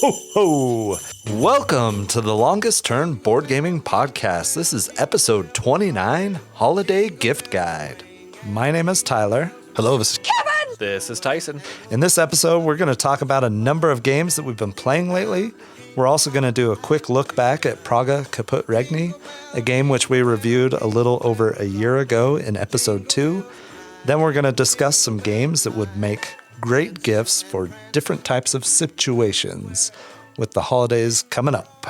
ho, ho! Welcome to the Longest Turn Board Gaming Podcast. This is episode 29, Holiday Gift Guide. My name is Tyler. Hello, this is Kevin! This is Tyson. In this episode, we're going to talk about a number of games that we've been playing lately. We're also going to do a quick look back at Praga Caput Regni, a game which we reviewed a little over a year ago in episode 2. Then we're going to discuss some games that would make great gifts for different types of situations with the holidays coming up.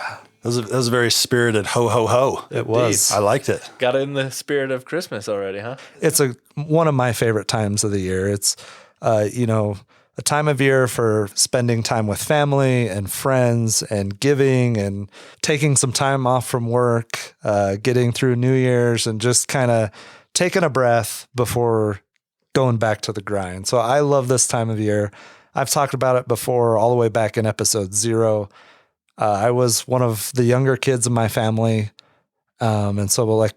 That was a very spirited ho, ho, ho. It was. I liked it. Got in the spirit of Christmas already, huh? It's one of my favorite times of the year. It's, a time of year for spending time with family and friends and giving and taking some time off from work, getting through New Year's and just kind of taking a breath before going back to the grind. So I love this time of year. I've talked about it before, all the way back in episode 0. I was one of the younger kids in my family. And so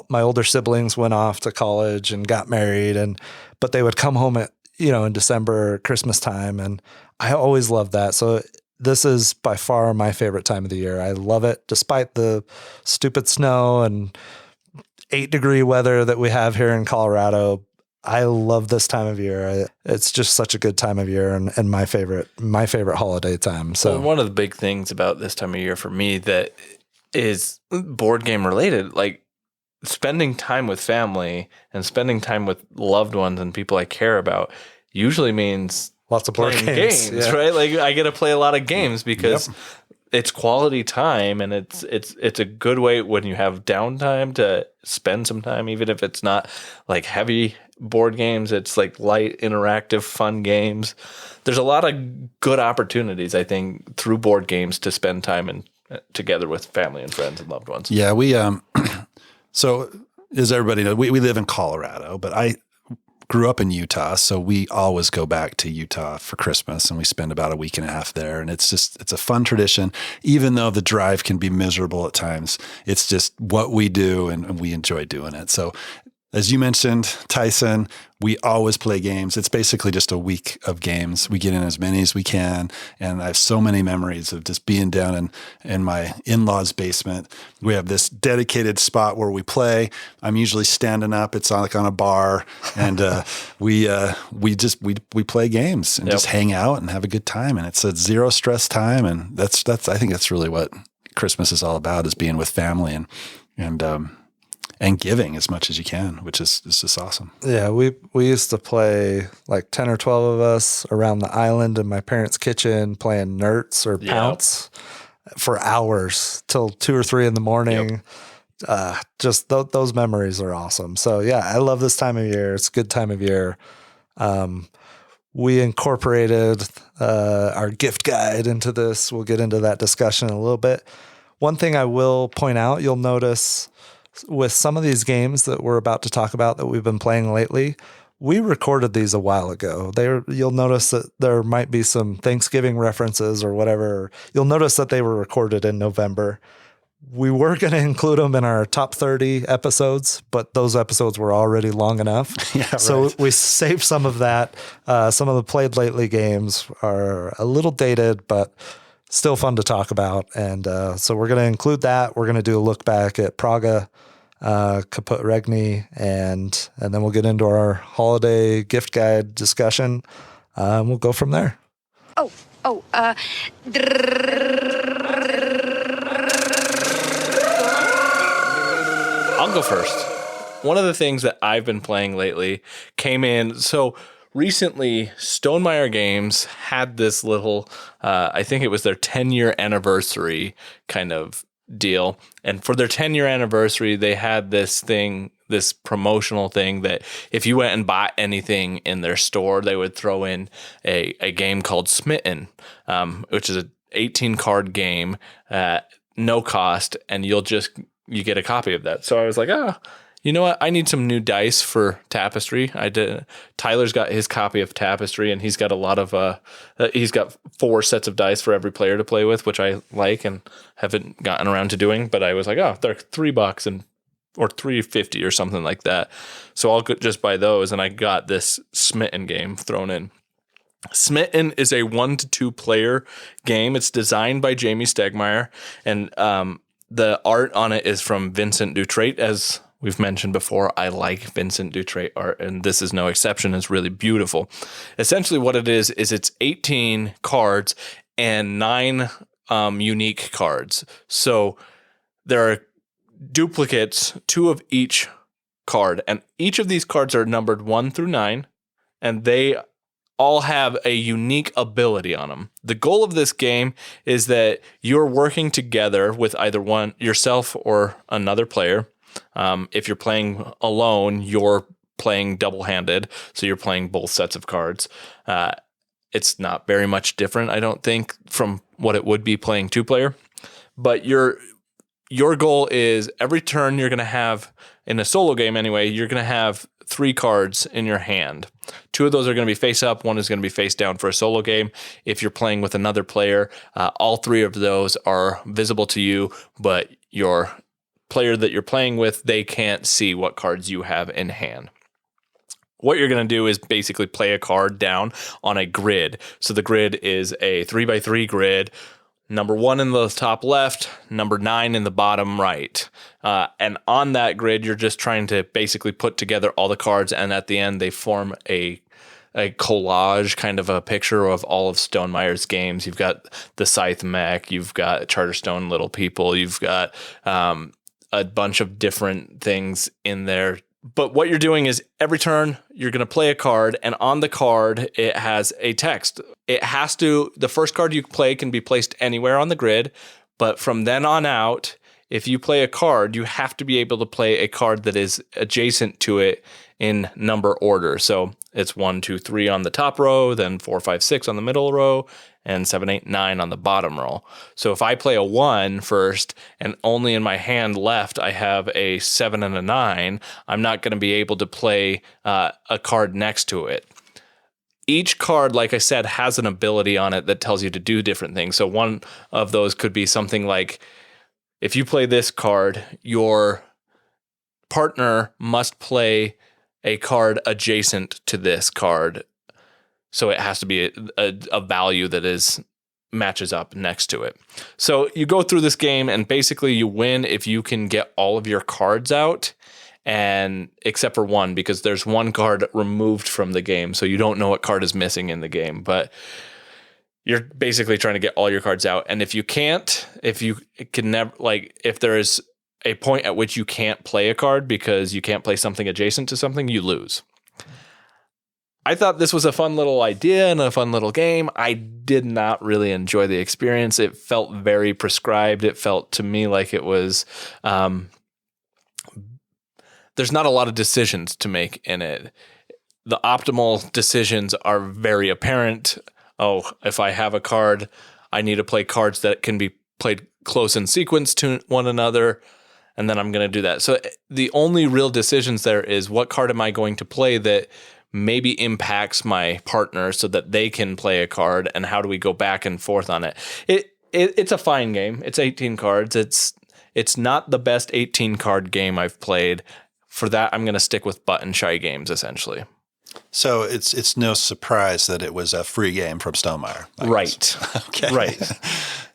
my older siblings went off to college and got married, but they would come home at, in December, Christmas time. And I always loved that. So this is by far my favorite time of the year. I love it, despite the stupid snow and 8-degree weather that we have here in Colorado. I love this time of year. It's just such a good time of year and my favorite holiday time. So one of the big things about this time of year for me that is board game related, like spending time with family and spending time with loved ones and people I care about usually means lots of board games, yeah. Right? Like I get to play a lot of games because it's quality time, and it's a good way when you have downtime to spend some time, even if it's not like heavy board games. It's like light, interactive, fun games. There's a lot of good opportunities, I think, through board games to spend time together with family and friends and loved ones. Yeah, we so as everybody knows, we live in Colorado, but I grew up in Utah, so we always go back to Utah for Christmas, and we spend about a week and a half there. And it's a fun tradition, even though the drive can be miserable at times. It's just what we do, and we enjoy doing it. So as you mentioned, Tyson, we always play games. It's basically just a week of games. We get in as many as we can. And I have so many memories of just being down in my in-laws' basement. We have this dedicated spot where we play. I'm usually standing up. It's like on a bar. And we play games and just hang out and have a good time. And it's a zero stress time. And that's I think that's really what Christmas is all about, is being with family and giving as much as you can, which is just awesome. Yeah, we used to play like 10 or 12 of us around the island in my parents' kitchen playing Nerts or Pounce for hours till 2 or 3 in the morning. Just those memories are awesome. So yeah, I love this time of year. It's a good time of year. We incorporated our gift guide into this. We'll get into that discussion in a little bit. One thing I will point out, you'll notice with some of these games that we're about to talk about that we've been playing lately, we recorded these a while ago. You'll notice that there might be some Thanksgiving references or whatever. You'll notice that they were recorded in November. We were going to include them in our top 30 episodes, but those episodes were already long enough. So we saved some of that. Some of the played lately games are a little dated, but still fun to talk about. And so we're going to include that. We're going to do a look back at Praga Caput Regni, and then we'll get into our holiday gift guide discussion. We'll go from there. I'll go first. One of the things that I've been playing lately came in. So recently, Stonemaier Games had this little, I think it was their 10-year anniversary kind of deal. And for their 10-year anniversary, they had this promotional thing that if you went and bought anything in their store, they would throw in a game called Smitten, which is an 18-card game, no cost, and you get a copy of that. So I was like, you know what? I need some new dice for Tapestry. Tyler's got his copy of Tapestry, and he's got a lot of he's got 4 sets of dice for every player to play with, which I like and haven't gotten around to doing. But I was like, they're $3 or $3.50 or something like that. So I'll just buy those, and I got this Smitten game thrown in. Smitten is a 1 to 2 player game. It's designed by Jamie Stegmaier, and the art on it is from Vincent Dutrait. As we've mentioned before, I like Vincent Dutrait art, and this is no exception. It's really beautiful. Essentially what it is it's 18 cards and 9 unique cards. So there are duplicates, 2 of each card, and each of these cards are numbered 1 through 9, and they all have a unique ability on them. The goal of this game is that you're working together with either one yourself or another player. If you're playing alone, you're playing double-handed, so you're playing both sets of cards. It's not very much different, I don't think, from what it would be playing 2-player. But your goal is every turn you're going to have, in a solo game anyway, you're going to have 3 cards in your hand. 2 of those are going to be face up. 1 is going to be face down for a solo game. If you're playing with another player, all 3 of those are visible to you, but your player that you're playing with, they can't see what cards you have in hand. What you're going to do is basically play a card down on a grid. So the grid is a 3x3 grid. Number 1 in the top left, number 9 in the bottom right. And on that grid, you're just trying to basically put together all the cards, and at the end, they form a collage, kind of a picture of all of Stonemaire's games. You've got the Scythe mech, you've got Charterstone Little People, you've got a bunch of different things in there. But what you're doing is every turn you're going to play a card, and on the card it has a text. The first card you play can be placed anywhere on the grid, but from then on out, if you play a card, you have to be able to play a card that is adjacent to it in number order. So it's 1, 2, 3 on the top row, then 4, 5, 6 on the middle row, and 7, 8, 9 on the bottom row. So if I play a 1 first, and only in my hand left I have a 7 and a 9, I'm not going to be able to play a card next to it. Each card, like I said, has an ability on it that tells you to do different things. So one of those could be something like, if you play this card, your partner must play a card adjacent to this card. So it has to be a value that matches up next to it. So you go through this game, and basically you win if you can get all of your cards out, and except for 1, because there's 1 card removed from the game. So you don't know what card is missing in the game, but you're basically trying to get all your cards out. And if you can't, if there is a point at which you can't play a card because you can't play something adjacent to something, you lose. I thought this was a fun little idea and a fun little game. I did not really enjoy the experience. It felt very prescribed. It felt to me like it was, there's not a lot of decisions to make in it. The optimal decisions are very apparent. Oh, if I have a card, I need to play cards that can be played close in sequence to one another, and then I'm going to do that. So the only real decisions there is, what card am I going to play that maybe impacts my partner so that they can play a card, and how do we go back and forth on it? It's a fine game. It's 18 cards. It's not the best 18 card game I've played. For that, I'm going to stick with button shy games, essentially. So it's no surprise that it was a free game from Stonemaier. Right. Okay. Right.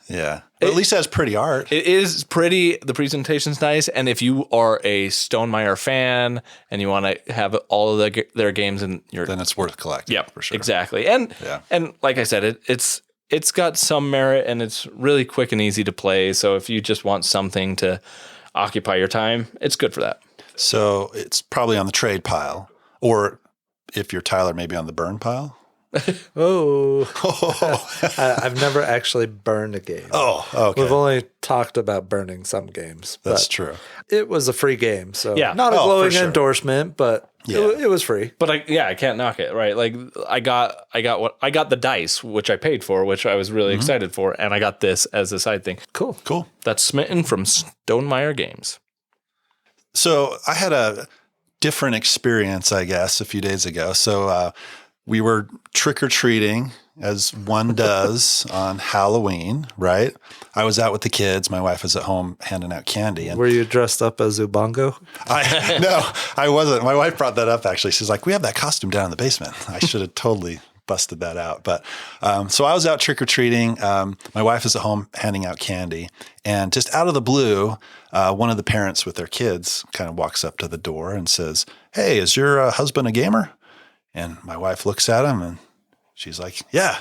Yeah. But at least it has pretty art. It is pretty. The presentation's nice. And if you are a Stonemaier fan and you want to have all of their games in your... Then it's worth collecting. Yep, for sure. Exactly. And like I said, it's got some merit, and it's really quick and easy to play. So if you just want something to occupy your time, it's good for that. So it's probably on the trade pile, or if you're Tyler, maybe on the burn pile. I've never actually burned a game. Oh, okay. We've only talked about burning some games. That's true. It was a free game, so not a glowing endorsement, but it was free. But I can't knock it, right? Like I got the dice, which I paid for, which I was really excited for, and I got this as a side thing. Cool. That's Smitten from Stonemaier Games. So I had a different experience, I guess, a few days ago. So we were trick-or-treating, as one does on Halloween, right? I was out with the kids. My wife was at home handing out candy. And were you dressed up as Ubongo? No, I wasn't. My wife brought that up, actually. She's like, we have that costume down in the basement. I should have totally busted that out. But so I was out trick-or-treating. My wife is at home handing out candy. And just out of the blue, one of the parents with their kids kind of walks up to the door and says, "Hey, is your husband a gamer?" And my wife looks at him and she's like, "Yeah,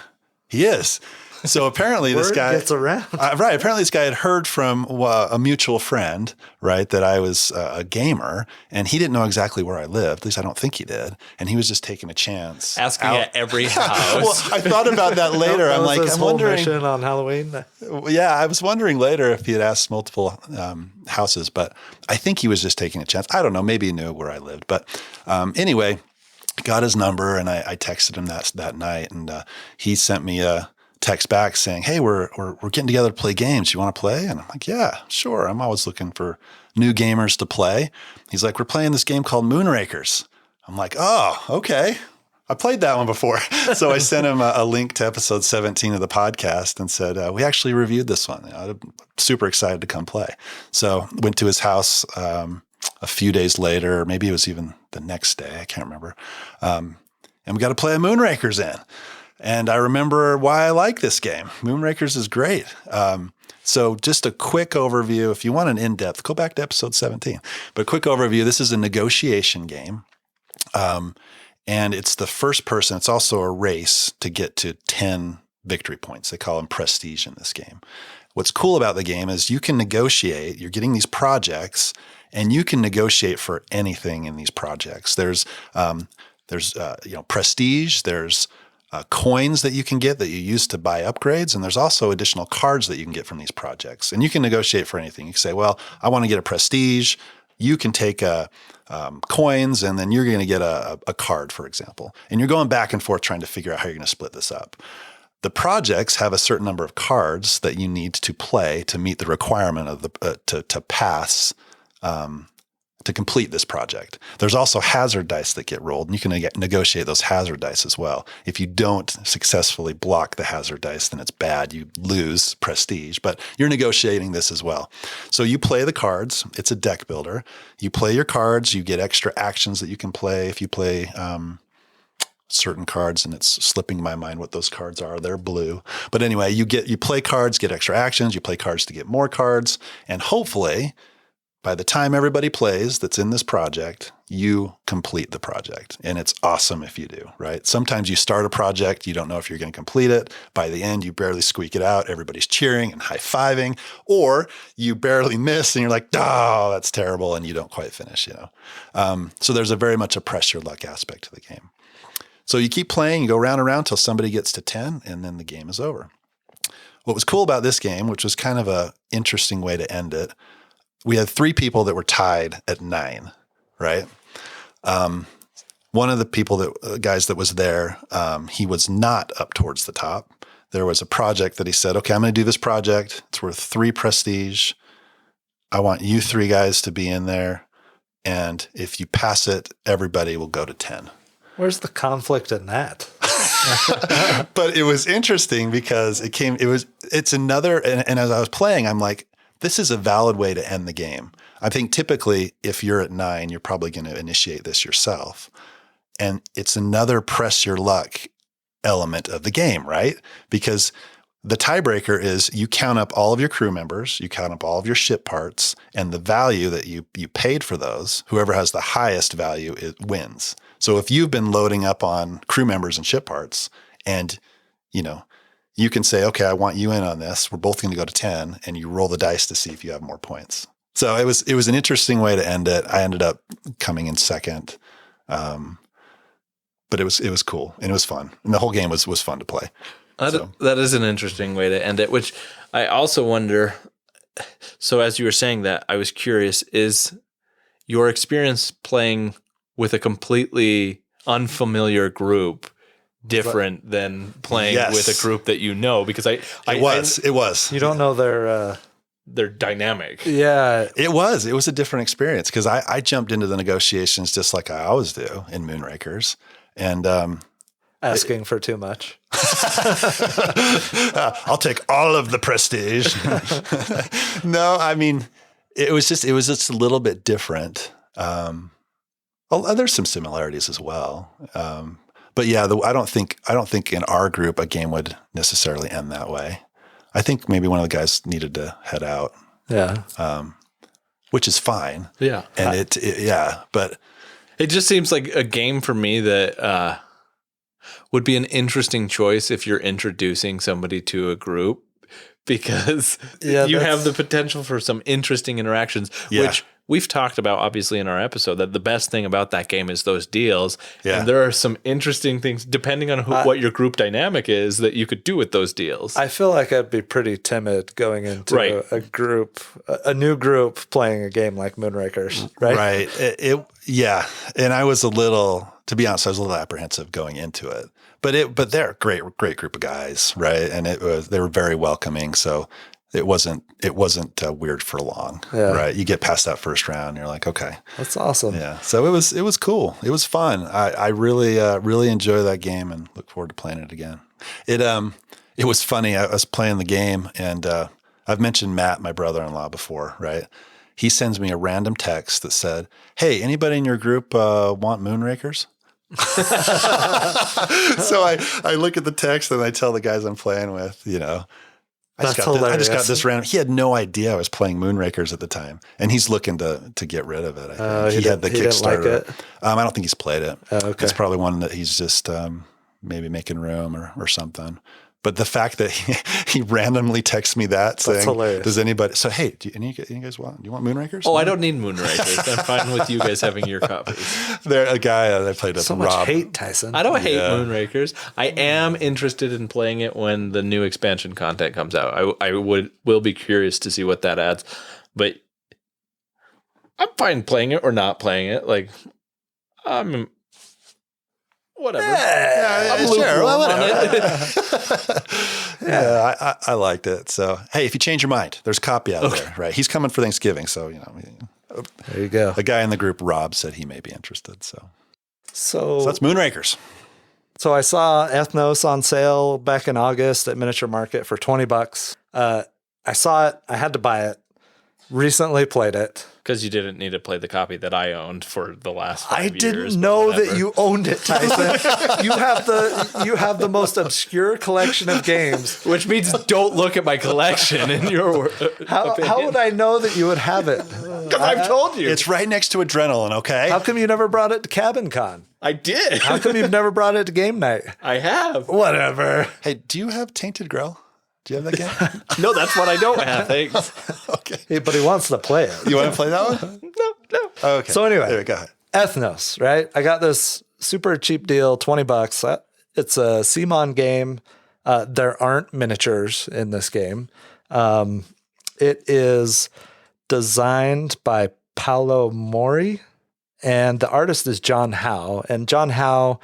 he is." So apparently this guy gets around. Right. Apparently this guy had heard from a mutual friend, right, that I was a gamer, and he didn't know exactly where I lived. At least I don't think he did. And he was just taking a chance. Asking at every house. Well, I thought about that later. That I'm was like, his I'm whole wondering. mission on Halloween. Yeah, I was wondering later if he had asked multiple houses, but I think he was just taking a chance. I don't know. Maybe he knew where I lived. But anyway, got his number, and I texted him that night, and he sent me a text back saying, "Hey, we're getting together to play games. You want to play?" And I'm like, "Yeah, sure. I'm always looking for new gamers to play." He's like, "We're playing this game called Moonrakers." I'm like, "Oh, okay. I played that one before." So I sent him a link to episode 17 of the podcast and said, "We actually reviewed this one. I'm super excited to come play." So went to his house a few days later, or maybe it was even the next day. I can't remember. And we got to play a Moonrakers in. And I remember why I like this game. Moonrakers is great. So just a quick overview. If you want an in-depth, go back to episode 17. But a quick overview, this is a negotiation game. And it's the first person. It's also a race to get to 10 victory points. They call them prestige in this game. What's cool about the game is you can negotiate. You're getting these projects, and you can negotiate for anything in these projects. There's prestige. There's coins that you can get that you use to buy upgrades. And there's also additional cards that you can get from these projects. And you can negotiate for anything. You can say, well, I want to get a prestige. You can take coins, and then you're going to get a card, for example. And you're going back and forth trying to figure out how you're going to split this up. The projects have a certain number of cards that you need to play to meet the requirement of to pass to complete this project. There's also hazard dice that get rolled, and you can negotiate those hazard dice as well. If you don't successfully block the hazard dice, then it's bad. You lose prestige, but you're negotiating this as well. So you play the cards. It's a deck builder. You play your cards. You get extra actions that you can play if you play certain cards, and it's slipping my mind what those cards are. They're blue. But anyway, you play cards, get extra actions. You play cards to get more cards, and hopefully by the time everybody plays that's in this project, you complete the project. And it's awesome if you do, right? Sometimes you start a project, you don't know if you're going to complete it. By the end, you barely squeak it out. Everybody's cheering and high-fiving. Or you barely miss and you're like, oh, that's terrible, and you don't quite finish, So there's very much a pressure luck aspect to the game. So you keep playing, you go round and round till somebody gets to 10, and then the game is over. What was cool about this game, which was kind of an interesting way to end it, we had 3 people that were tied at 9, right? One of the guys that was there, he was not up towards the top. There was a project that he said, okay, I'm going to do this project. It's worth 3 prestige. I want you 3 guys to be in there. And if you pass it, everybody will go to 10. Where's the conflict in that? But it was interesting because it's another, and as I was playing, I'm like, this is a valid way to end the game. I think typically if you're at 9, you're probably going to initiate this yourself. And it's another press your luck element of the game, right? Because the tiebreaker is you count up all of your crew members, you count up all of your ship parts, and the value that you paid for those, whoever has the highest value, it wins. So if you've been loading up on crew members and ship parts, and you can say, okay, I want you in on this. We're both going to go to 10, and you roll the dice to see if you have more points. So it was an interesting way to end it. I ended up coming in second, but it was cool and it was fun, and the whole game was fun to play. That is an interesting way to end it. Which I also wonder. So as you were saying that, I was curious: is your experience playing with a completely unfamiliar group different than playing with a group that you know? Because it was. You don't know their dynamic. Yeah. It was a different experience because I jumped into the negotiations just like I always do in Moonrakers. And asking for too much. I'll take all of the prestige. No, I mean, it was just a little bit different. There's some similarities as well. But yeah, I don't think in our group a game would necessarily end that way. I think maybe one of the guys needed to head out. Yeah. Which is fine. Yeah. And but it just seems like a game for me that would be an interesting choice if you're introducing somebody to a group, because you have the potential for some interesting interactions, which we've talked about obviously in our episode, that the best thing about that game is those deals. Yeah. And there are some interesting things depending on what your group dynamic is that you could do with those deals. I feel like I'd be pretty timid going into a new group playing a game like Moonrakers, right? Right. And I was to be honest, I was a little apprehensive going into it. But they're a great group of guys, right? And they were very welcoming, so it wasn't weird for long, right? You get past that first round, and you're like, okay, that's awesome. Yeah, so it was cool. It was fun. I really enjoy that game and look forward to playing it again. It was funny. I was playing the game, and I've mentioned Matt, my brother-in-law, before, right? He sends me a random text that said, "Hey, anybody in your group want Moonrakers?" So I look at the text and I tell the guys I'm playing with, I just got this random. He had no idea I was playing Moonrakers at the time, and he's looking to get rid of it. I think he had the Kickstarter. Didn't like it? I don't think he's played it. Okay. It's probably one that he's just maybe making room or something. But the fact that he randomly texts me that saying, hilarious. "Does anybody?" So hey, do you guys want Moonrakers? Oh, I don't need Moonrakers. I'm fine with you guys having your copies. They're a guy that played so Rob. much hate, Tyson. I don't hate Moonrakers. I am interested in playing it when the new expansion content comes out. I will be curious to see what that adds, but I'm fine playing it or not playing it. Like, whatever. I'm lukewarm on it. Yeah, I liked it. So, hey, if you change your mind, there's a copy out there, right? He's coming for Thanksgiving, so there you go. A guy in the group, Rob, said he may be interested. So that's Moonrakers. So I saw Ethnos on sale back in August at Miniature Market for $20. I saw it. I had to buy it. Recently played it. Because you didn't need to play the copy that I owned for the last 5 years. I didn't know that you owned it, Tyson. You have the most obscure collection of games. Which means don't look at my collection in your How would I know that you would have it? Because I've told you. It's right next to Adrenaline, okay? How come you never brought it to Cabin Con? I did. How come you've never brought it to game night? I have. Whatever. Hey, do you have Tainted Grail? Do you have that game? No, that's what I don't have. Thanks. Okay. Hey, but he wants to play it. You want to play that one? No. Okay. So anyway, go ahead. Ethnos, right? I got this super cheap deal, $20. It's a CMON game. There aren't miniatures in this game. It is designed by Paolo Mori, and the artist is John Howe. And John Howe,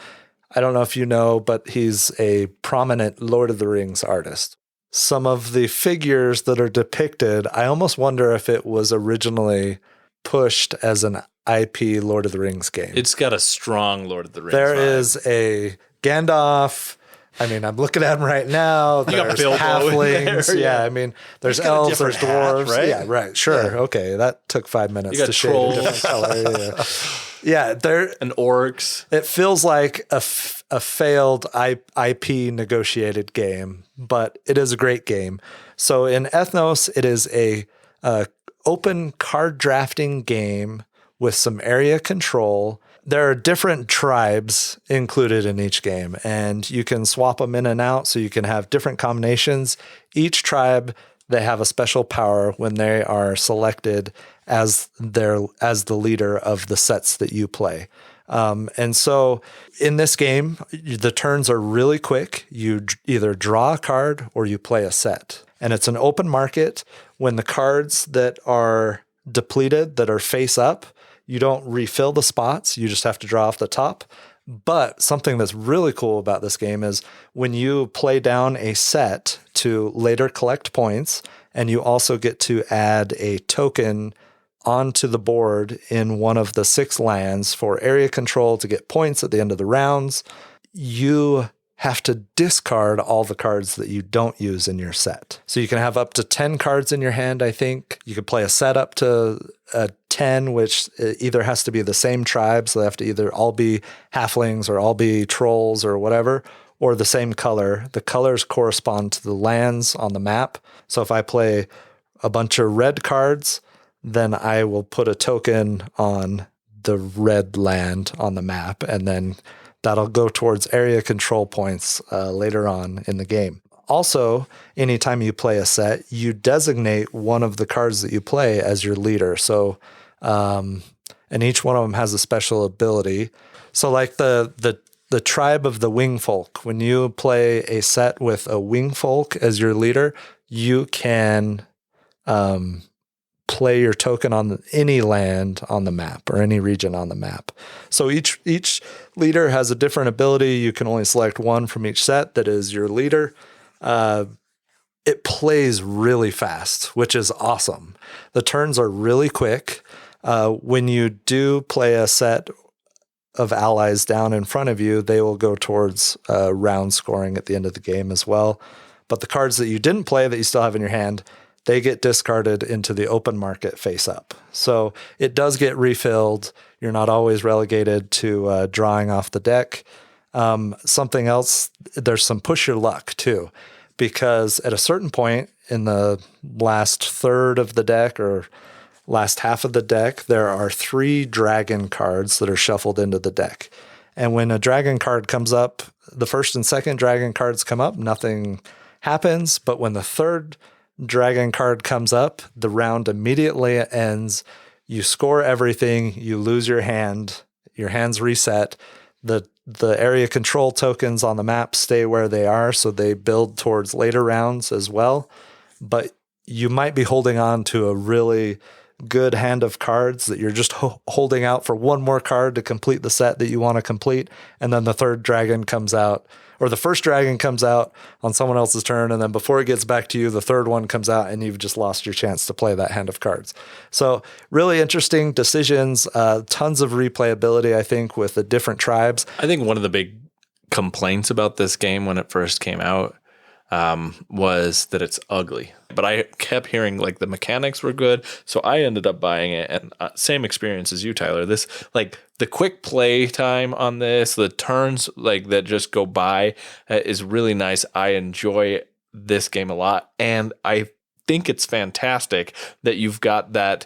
I don't know if you know, but he's a prominent Lord of the Rings artist. Some of the figures that are depicted, I almost wonder if it was originally pushed as an IP Lord of the Rings game. It's got a strong Lord of the Rings There vibe. is a Gandalf. I mean, I'm looking at him right now. There's halflings. There, yeah, I mean, there's elves, there's dwarves. Hat, right? Yeah, right. Sure. Yeah. Okay. That took 5 minutes to shade a different color. Yeah. And orcs. It feels like a failed IP negotiated game, but it is a great game. So in Ethnos, it is a open card drafting game with some area control. There are different tribes included in each game, and you can swap them in and out so you can have different combinations. Each tribe, they have a special power when they are selected as the leader of the sets that you play. And so in this game, the turns are really quick. You either draw a card or you play a set. And it's an open market. When the cards that are depleted, that are face up, you don't refill the spots. You just have to draw off the top. But something that's really cool about this game is when you play down a set to later collect points, and you also get to add a token onto the board in one of the 6 lands for area control to get points at the end of the rounds, you have to discard all the cards that you don't use in your set. So you can have up to 10 cards in your hand, I think. You could play a set up to 10, which either has to be the same tribe, so they have to either all be halflings or all be trolls or whatever, or the same color. The colors correspond to the lands on the map. So if I play a bunch of red cards, then I will put a token on the red land on the map, and then that'll go towards area control points later on in the game. Also, anytime you play a set, you designate one of the cards that you play as your leader. So, and each one of them has a special ability. So like the tribe of the Wingfolk, when you play a set with a Wingfolk as your leader, you can play your token on any land on the map or any region on the map. So each leader has a different ability. You can only select one from each set that is your leader. It plays really fast, which is awesome. The turns are really quick. When you do play a set of allies down in front of you, they will go towards round scoring at the end of the game as well. But the cards that you didn't play that you still have in your hand, they get discarded into the open market face up. So it does get refilled. You're not always relegated to drawing off the deck. Something else, there's some push your luck too, because at a certain point in the last third of the deck or last half of the deck, there are 3 dragon cards that are shuffled into the deck. And when a dragon card comes up, the first and second dragon cards come up, nothing happens. But when the third dragon card comes up, the round immediately ends. You score everything, you lose your hand, your hand's reset. The area control tokens on the map stay where they are, so they build towards later rounds as well. But you might be holding on to a really good hand of cards that you're just holding out for one more card to complete the set that you want to complete, and then the third dragon comes out, or the first dragon comes out on someone else's turn, and then before it gets back to you, the third one comes out, and you've just lost your chance to play that hand of cards. So really interesting decisions, tons of replayability, I think, with the different tribes. I think one of the big complaints about this game when it first came out was that it's ugly. But I kept hearing like the mechanics were good, so I ended up buying it. And same experience as you, Tyler. This, like, the quick play time on this, the turns like that just go by is really nice. I enjoy this game a lot, and I think it's fantastic that you've got that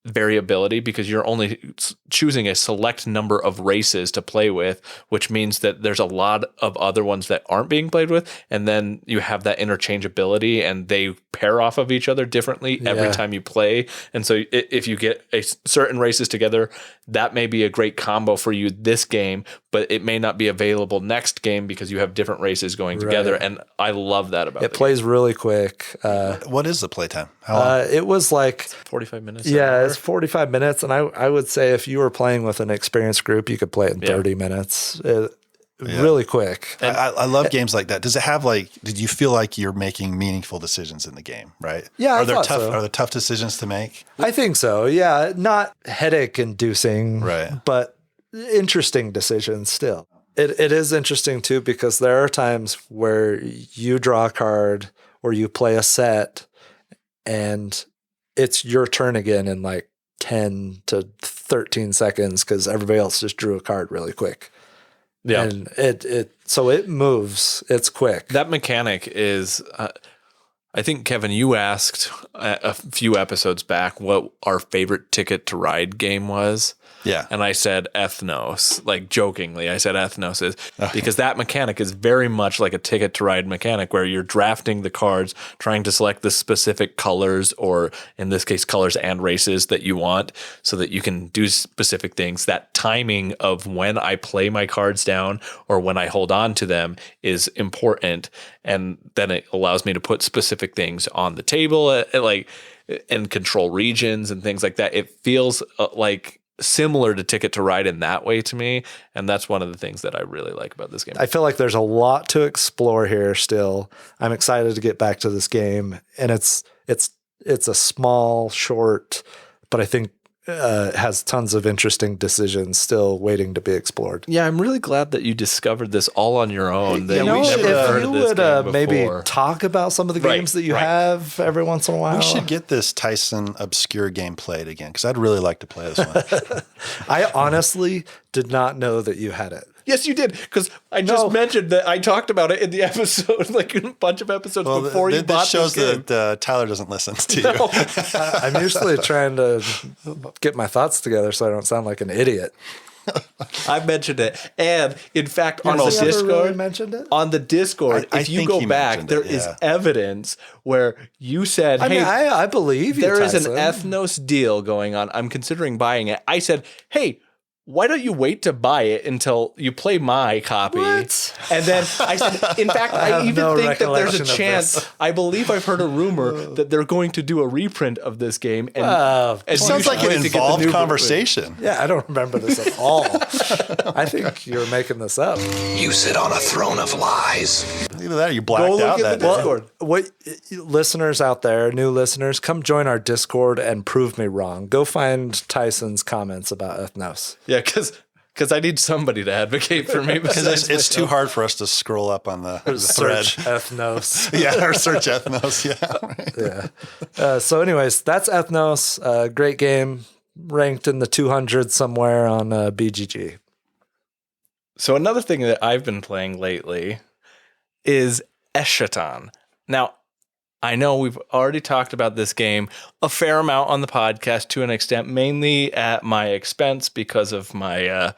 variability, because you're only choosing a select number of races to play with, which means that there's a lot of other ones that aren't being played with, and then you have that interchangeability, and they pair off of each other differently every time you play. And so if you get certain races together, that may be a great combo for you this game, but it may not be available next game because you have different races going together. And I love that about it. It plays really quick. What is the playtime? How long? It was like 45 minutes. Yeah, it's 45 minutes. And I would say if you were playing with an experienced group, you could play it in 30 minutes. Really quick. I love games like that. Does it have did you feel like you're making meaningful decisions in the game, right? Yeah, Are there tough decisions to make? I think so. Yeah. Not headache inducing, right, but interesting decisions still. It is interesting too, because there are times where you draw a card or you play a set and it's your turn again in like 10 to 13 seconds because everybody else just drew a card really quick. Yeah. And so it moves. It's quick. That mechanic is, I think, Kevin, you asked a few episodes back what our favorite Ticket to Ride game was. Yeah. And I said Ethnos, like jokingly. I said Ethnos is because that mechanic is very much like a Ticket to Ride mechanic where you're drafting the cards, trying to select the specific colors, or in this case, colors and races that you want so that you can do specific things. That timing of when I play my cards down or when I hold on to them is important. And then it allows me to put specific things on the table, and control regions and things like that. It feels like similar to Ticket to Ride in that way to me, and that's one of the things that I really like about this game. I feel like there's a lot to explore here still. I'm excited to get back to this game, and it's a small, short, but I think has tons of interesting decisions still waiting to be explored. Yeah, I'm really glad that you discovered this all on your own. That You know, we never heard if of you this would game maybe before. talk about some of the games that you have every once in a while. We should get this Tyson obscure game played again because I'd really like to play this one. I honestly did not know that you had it. Yes, you did, because I just mentioned that I talked about it in the episode, like a bunch of episodes before you bought this shows this game. that Tyler doesn't listen to you. No. I'm usually trying to get my thoughts together so I don't sound like an idiot. I mentioned it, and in fact, on the Has he ever Discord, really mentioned it? on the Discord, I if you think go he back, mentioned there it, is yeah. evidence where you said, I "Hey, mean, I believe you, there is an Tyson. Ethnos deal going on. I'm considering buying it." I said, "Hey, why don't you wait to buy it until you play my copy?" What? And then I said, in fact, I have even no think that there's a recollection of chance. this. I believe I've heard a rumor that they're going to do a reprint of this game. And, and It sounds you like should an wait to get the involved new conversation. Yeah, I don't remember this at all. I think you're making this up. You sit on a throne of lies. Either that or you blacked Go look out at that the day. Discord. What listeners out there, new listeners, come join our Discord and prove me wrong. Go find Tyson's comments about Ethnos. Yeah, because I need somebody to advocate for me. Because it's too hard for us to scroll up on the thread. Search Ethnos. Yeah, or search Ethnos. Yeah. Right. Yeah. So, anyways, that's Ethnos. Great game, ranked in the 200s somewhere on BGG. So another thing that I've been playing lately is Eschaton. Now, I know we've already talked about this game a fair amount on the podcast to an extent, mainly at my expense because of my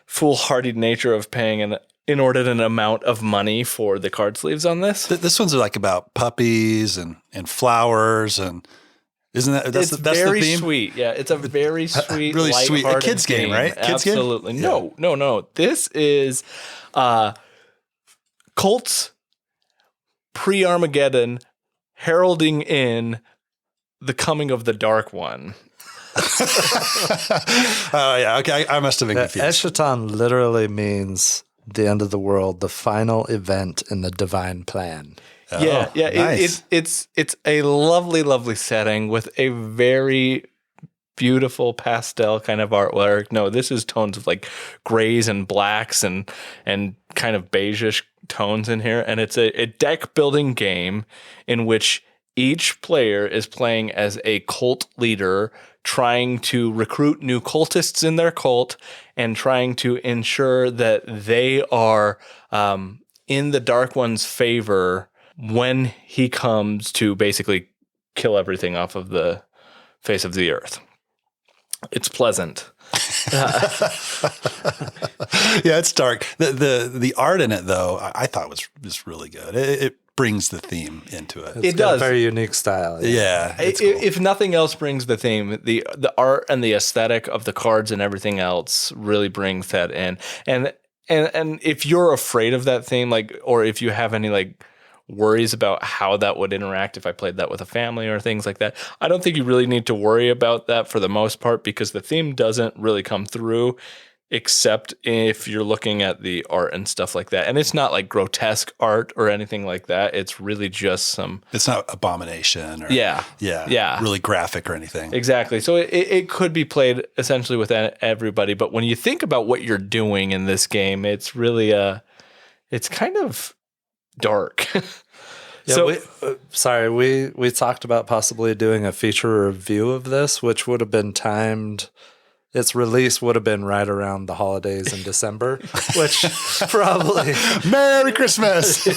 foolhardy nature of paying an inordinate amount of money for the card sleeves on this. This one's like about puppies and flowers and isn't that that's It's that's very the theme? sweet. Yeah, it's a very sweet, Really sweet. A lighthearted kid's game, right? Kid's game? Absolutely. Yeah. No. This is Colts pre-Armageddon heralding in the coming of the Dark One. Oh yeah, okay. I must have been confused. Eschaton literally means the end of the world, the final event in the divine plan. Yeah. Nice. It's a lovely, lovely setting with a very beautiful pastel kind of artwork. No, this is tones of like grays and blacks and kind of beigeish tones in here. And it's a deck building game in which each player is playing as a cult leader, trying to recruit new cultists in their cult and trying to ensure that they are in the Dark One's favor when he comes to basically kill everything off of the face of the earth. It's pleasant. Yeah, it's dark. The art in it though, I thought was really good. It brings the theme into it. It Got does. a very unique style. Yeah, it's cool. If nothing else brings the theme, the art and the aesthetic of the cards and everything else really brings that in. And if you're afraid of that theme, like, or if you have any like worries about how that would interact if I played that with a family or things like that, I don't think you really need to worry about that for the most part because the theme doesn't really come through except if you're looking at the art and stuff like that. And it's not like grotesque art or anything like that. It's really just some... It's not abomination or Yeah. really graphic or anything. Exactly. So it could be played essentially with everybody. But when you think about what you're doing in this game, it's really it's kind of dark. Yeah, we talked about possibly doing a feature review of this, which would have been timed. Its release would have been right around the holidays in December, which probably Merry Christmas.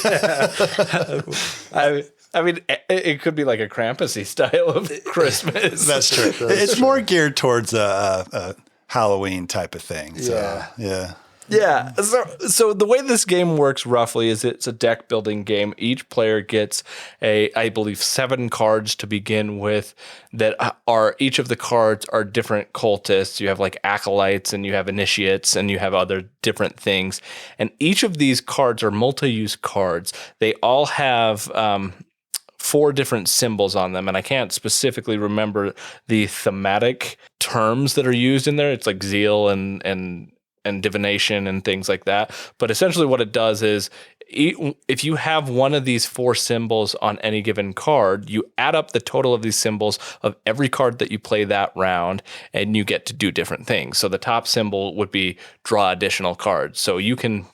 I mean, it could be like a Krampus-y style of Christmas. That's true. It's more geared towards a Halloween type of thing. So, yeah. Yeah. So the way this game works roughly is it's a deck building game. Each player gets I believe 7 cards to begin with that are, each of the cards are different cultists. You have like acolytes and you have initiates and you have other different things. And each of these cards are multi-use cards. They all have 4 different symbols on them, and I can't specifically remember the thematic terms that are used in there. It's like zeal and and divination and things like that. But essentially what it does is if you have one of these 4 symbols on any given card, you add up the total of these symbols of every card that you play that round, and you get to do different things. So the top symbol would be draw additional cards. So you can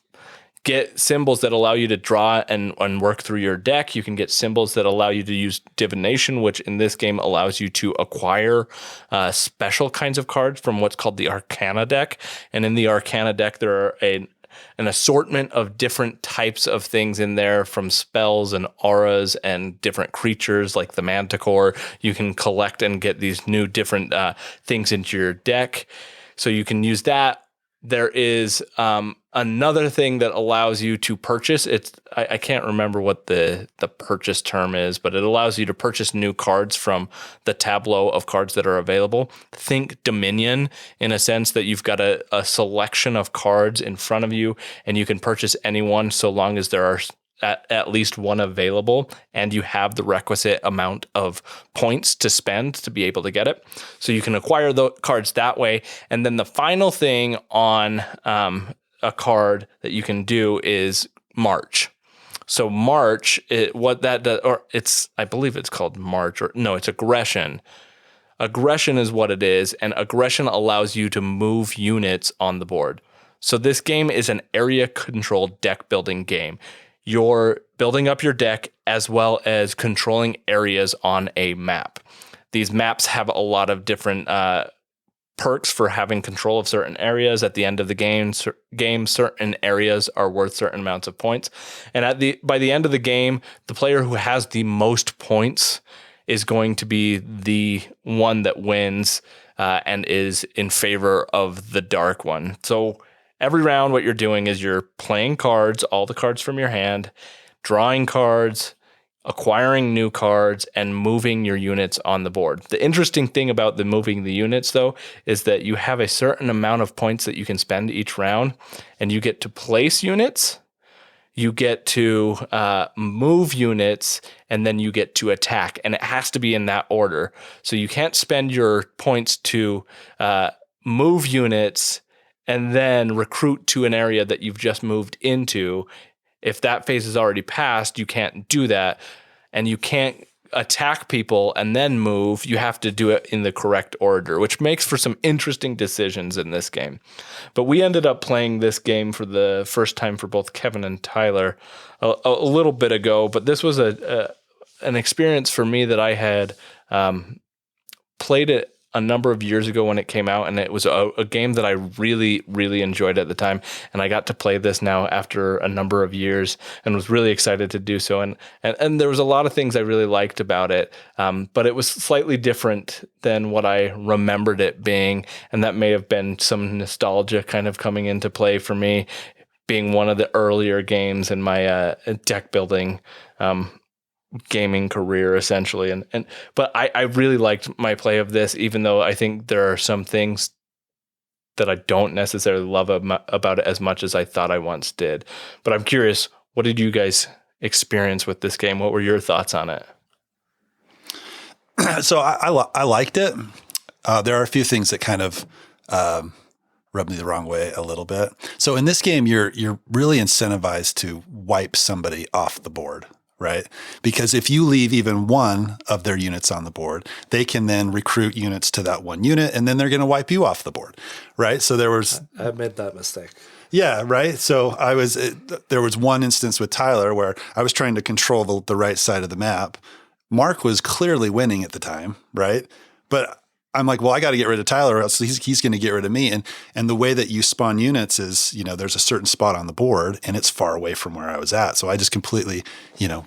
get symbols that allow you to draw and work through your deck. You can get symbols that allow you to use divination, which in this game allows you to acquire special kinds of cards from what's called the Arcana deck. And in the Arcana deck, there are an assortment of different types of things in there, from spells and auras and different creatures like the Manticore. You can collect and get these new different things into your deck. So you can use that. There is another thing that allows you to purchase. I can't remember what the purchase term is, but it allows you to purchase new cards from the tableau of cards that are available. Think Dominion, in a sense that you've got a selection of cards in front of you, and you can purchase any one so long as there are at least one available, and you have the requisite amount of points to spend to be able to get it. So you can acquire the cards that way. And then the final thing on a card that you can do is March. So March, I believe it's called March, or no, it's Aggression. Aggression is what it is, and Aggression allows you to move units on the board. So this game is an area-controlled deck-building game. You're building up your deck as well as controlling areas on a map. These maps have a lot of different perks for having control of certain areas. At the end of the game, certain areas are worth certain amounts of points. And by the end of the game, the player who has the most points is going to be the one that wins and is in favor of the dark one. So every round, what you're doing is you're playing cards, all the cards from your hand, drawing cards, acquiring new cards, and moving your units on the board. The interesting thing about the moving the units, though, is that you have a certain amount of points that you can spend each round, and you get to place units, you get to move units, and then you get to attack. And it has to be in that order. So you can't spend your points to move units and then recruit to an area that you've just moved into. If that phase is already passed, you can't do that. And you can't attack people and then move. You have to do it in the correct order, which makes for some interesting decisions in this game. But we ended up playing this game for the first time for both Kevin and Tyler a little bit ago. But this was an experience for me that I had played it a number of years ago when it came out, and it was a game that I really, really enjoyed at the time. And I got to play this now after a number of years and was really excited to do so. And there was a lot of things I really liked about it, but it was slightly different than what I remembered it being. And that may have been some nostalgia kind of coming into play for me, being one of the earlier games in my deck building gaming career, essentially. But I really liked my play of this, even though I think there are some things that I don't necessarily love about it as much as I thought I once did. But I'm curious, what did you guys experience with this game? What were your thoughts on it? So I liked it. There are a few things that kind of rubbed me the wrong way a little bit. So in this game, you're really incentivized to wipe somebody off the board, right? Because if you leave even one of their units on the board, they can then recruit units to that one unit, and then they're going to wipe you off the board, right? So I made that mistake. Yeah, right. So there was one instance with Tyler where I was trying to control the right side of the map. Mark was clearly winning at the time, right? But I'm like, well, I got to get rid of Tyler, or else he's going to get rid of me. And the way that you spawn units is, there's a certain spot on the board, and it's far away from where I was at. So I just completely,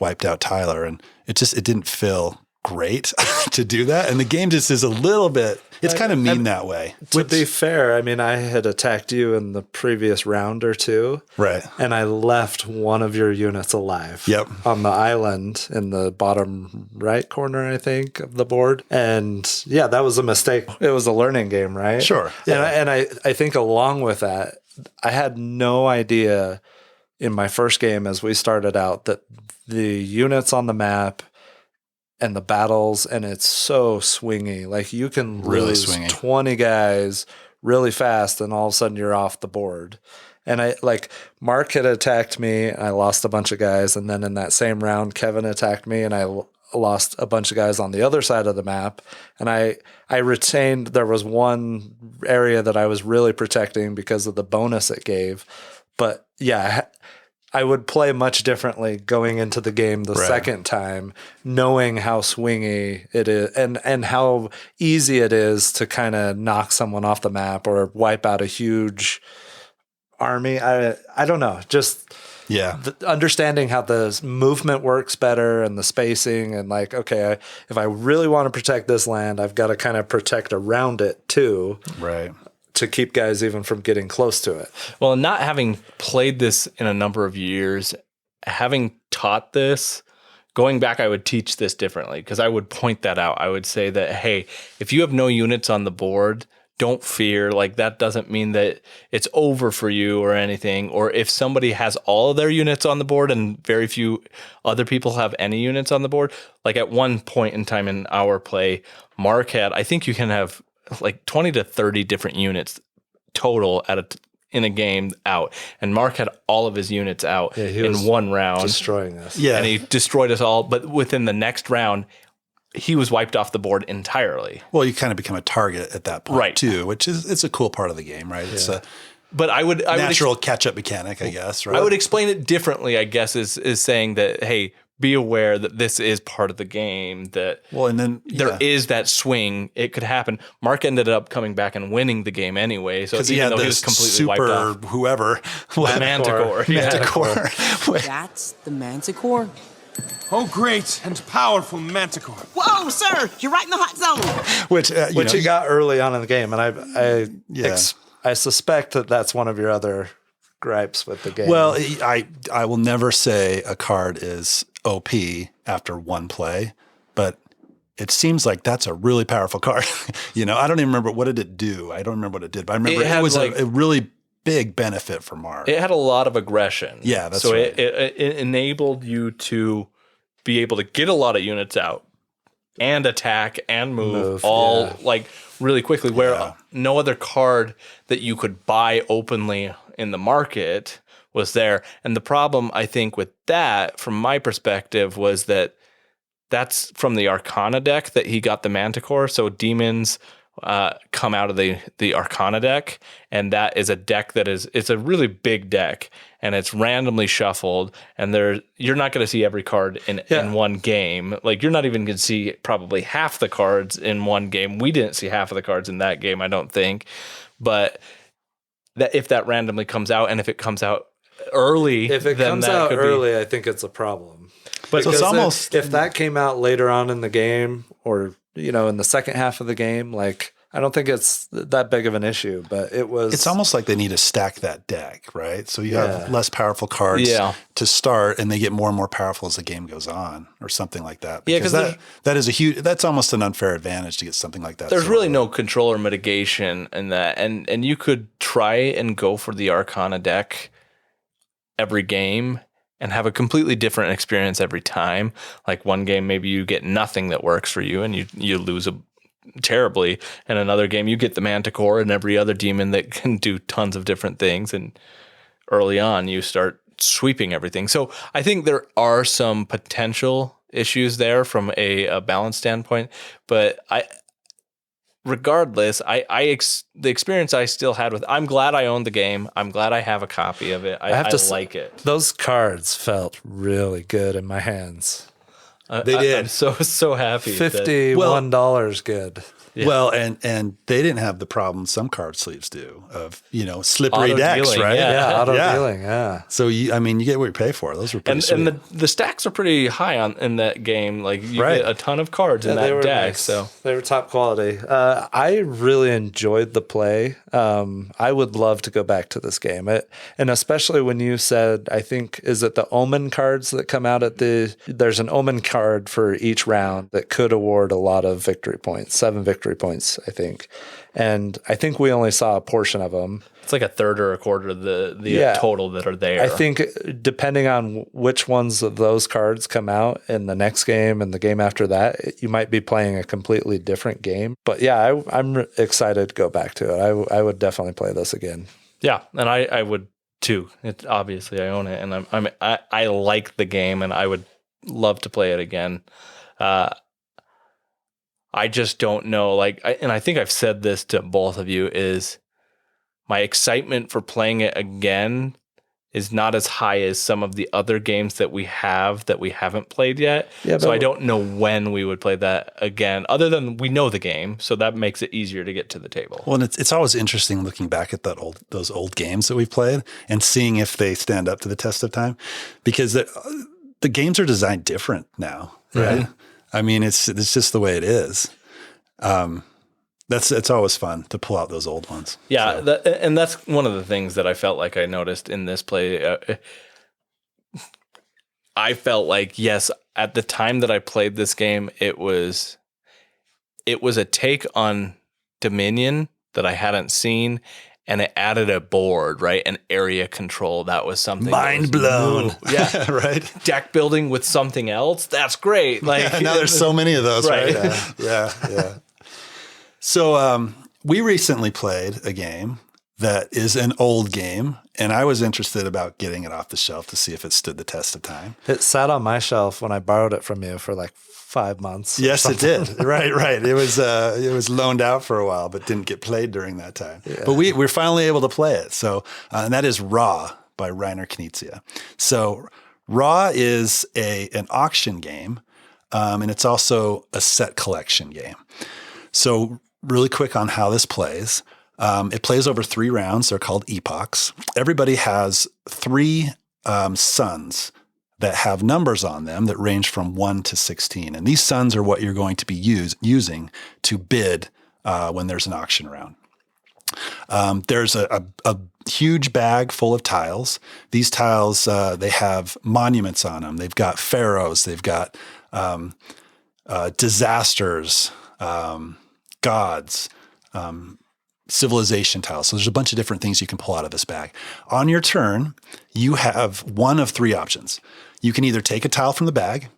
wiped out Tyler, and it didn't feel great to do that. And the game just is a little bit, it's kind of mean that way. To be fair, I had attacked you in the previous round or two. Right. And I left one of your units alive. Yep. On the island in the bottom right corner, I think, of the board. And yeah, that was a mistake. It was a learning game, right? Sure. Yeah. And I think along with that, I had no idea in my first game as we started out that the units on the map and the battles, and it's so swingy. Like you can really lose swingy. 20 guys really fast, and all of a sudden you're off the board. And Mark had attacked me, and I lost a bunch of guys. And then in that same round, Kevin attacked me, and I lost a bunch of guys on the other side of the map. And I retained, there was one area that I was really protecting because of the bonus it gave. But yeah, I would play much differently going into the game the second time, knowing how swingy it is and how easy it is to kind of knock someone off the map or wipe out a huge army. I don't know, just understanding how the movement works better and the spacing, and like, okay, if I really want to protect this land, I've got to kind of protect around it too, right, to keep guys even from getting close to it. Well, not having played this in a number of years, having taught this, going back, I would teach this differently, because I would point that out. I would say that, hey, if you have no units on the board, don't fear. Like, that doesn't mean that it's over for you or anything. Or if somebody has all of their units on the board and very few other people have any units on the board, like at one point in time in our play, Mark had, I think you can have like 20 to 30 different units total in a game out. And Mark had all of his units out in one round. Destroying us. Yeah. And he destroyed us all. But within the next round, he was wiped off the board entirely. Well, you kind of become a target at that point too, which is, it's a cool part of the game, right? It's a but I would natural catch-up mechanic, I guess, right? I would explain it differently, I guess, is saying that, hey, be aware that this is part of the game, that there is that swing. It could happen. Mark ended up coming back and winning the game anyway. So even though he was completely wiped off. Whoever. Manticore. Manticore. That's the Manticore? Oh, great and powerful Manticore. Whoa, sir, you're right in the hot zone. Which he got early on in the game. And I suspect that that's one of your other gripes with the game. Well, I will never say a card is OP after one play, but it seems like that's a really powerful card. I don't even remember, what did it do? I don't remember what it did, but I remember it was a really big benefit for Mark. It had a lot of aggression. Yeah, that's so right. It enabled you to be able to get a lot of units out and attack and move all like really quickly, where no other card that you could buy openly in the market was there. And the problem, I think, with that, from my perspective, was that that's from the Arcana deck that he got the Manticore. So demons come out of the Arcana deck, and that is a deck it's a really big deck, and it's randomly shuffled, and you're not going to see every card in one game. Like, you're not even going to see probably half the cards in one game. We didn't see half of the cards in that game, I don't think. But that if that randomly comes out, and if it comes out early, if it comes out early, I think it's a problem. But it's almost, if that came out later on in the game, or in the second half of the game, like, I don't think it's that big of an issue, but it's almost like they need to stack that deck, right? So you have less powerful cards to start, and they get more and more powerful as the game goes on, or something like that. Because that is that's almost an unfair advantage to get something like that. There's really no control or mitigation in that. And you could try and go for the Arcana deck every game and have a completely different experience every time. Like, one game, maybe you get nothing that works for you, and you lose terribly. And another game, you get the Manticore and every other demon that can do tons of different things. And early on, you start sweeping everything. So I think there are some potential issues there from a balance standpoint. But regardless, the experience I still had with, I'm glad I owned the game. I'm glad I have a copy of it. I like it. Those cards felt really good in my hands. They did. I'm so happy. $51 good. Yeah. Well, and they didn't have the problem some card sleeves do of, slippery decks, dealing, right? Yeah, auto dealing, yeah. So, you get what you pay for. Those were pretty sweet. And the stacks are pretty high in that game. Like, you get a ton of cards in that deck. Nice. So they were top quality. I really enjoyed the play. I would love to go back to this game. And especially when you said, I think, is it the Omen cards that come out there's an Omen card for each round that could award a lot of victory points, 7 victory victory points, I think. And I think we only saw a portion of them. It's like a third or a quarter of the total that are there. I think depending on which ones of those cards come out in the next game and the game after that, you might be playing a completely different game. But yeah, I'm excited to go back to it. I would definitely play this again. Yeah, and I would too. Obviously I own it, and I like the game, and I would love to play it again. I just don't know. And I think I've said this to both of you, is my excitement for playing it again is not as high as some of the other games that we haven't played yet. Yeah, so I don't know when we would play that again, other than we know the game. So that makes it easier to get to the table. Well, and it's always interesting looking back at those old games that we've played and seeing if they stand up to the test of time, because the games are designed different now, right? Yeah. I mean, it's just the way it is. It's always fun to pull out those old ones. Yeah, so. And that's one of the things that I felt like I noticed in this play. I felt like, yes, at the time that I played this game, it was a take on Dominion that I hadn't seen, and it added a board, right? An area control. That was something. Mind blown. New. Yeah. Right. Deck building with something else. That's great. Like now there's so many of those, right? Yeah. So we recently played a game that is an old game, and I was interested about getting it off the shelf to see if it stood the test of time. It sat on my shelf when I borrowed it from you for like 5 months. Yes, it did. Right. It was loaned out for a while, but didn't get played during that time. Yeah. But we're finally able to play it. So, and that is Raw by Reiner Knizia. So Raw is an auction game, and it's also a set collection game. So really quick on how this plays. It plays over 3 rounds. They're called epochs. Everybody has 3 suns that have numbers on them that range from 1 to 16. And these suns are what you're going to be using to bid when there's an auction round. There's a huge bag full of tiles. These tiles, they have monuments on them. They've got pharaohs. They've got disasters, gods, civilization tiles. So there's a bunch of different things you can pull out of this bag. On your turn, you have one of 3 options. You can either take a tile from the bag,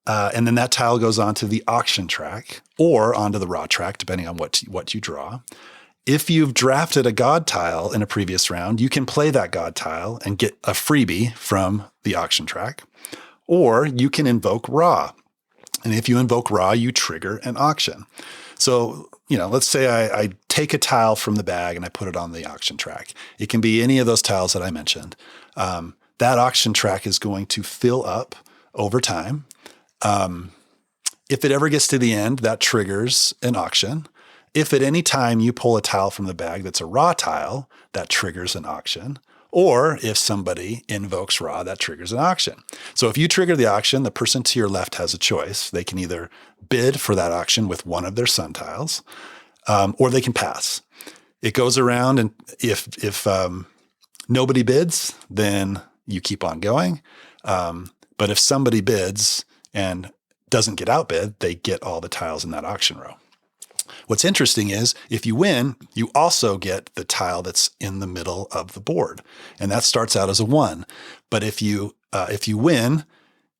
and then that tile goes onto the auction track or onto the raw track, depending on what you draw. If you've drafted a god tile in a previous round, you can play that god tile and get a freebie from the auction track, or you can invoke raw. And if you invoke raw, you trigger an auction. So, let's say I take a tile from the bag and I put it on the auction track. It can be any of those tiles that I mentioned. That auction track is going to fill up over time. If it ever gets to the end, that triggers an auction. If at any time you pull a tile from the bag that's a raw tile, that triggers an auction. Or if somebody invokes raw, that triggers an auction. So if you trigger the auction, the person to your left has a choice. They can either bid for that auction with one of their sun tiles, or they can pass. It goes around, and if nobody bids, then you keep on going. But if somebody bids and doesn't get outbid, they get all the tiles in that auction row. What's interesting is if you win, you also get the tile that's in the middle of the board, and that starts out as a 1. But if you win,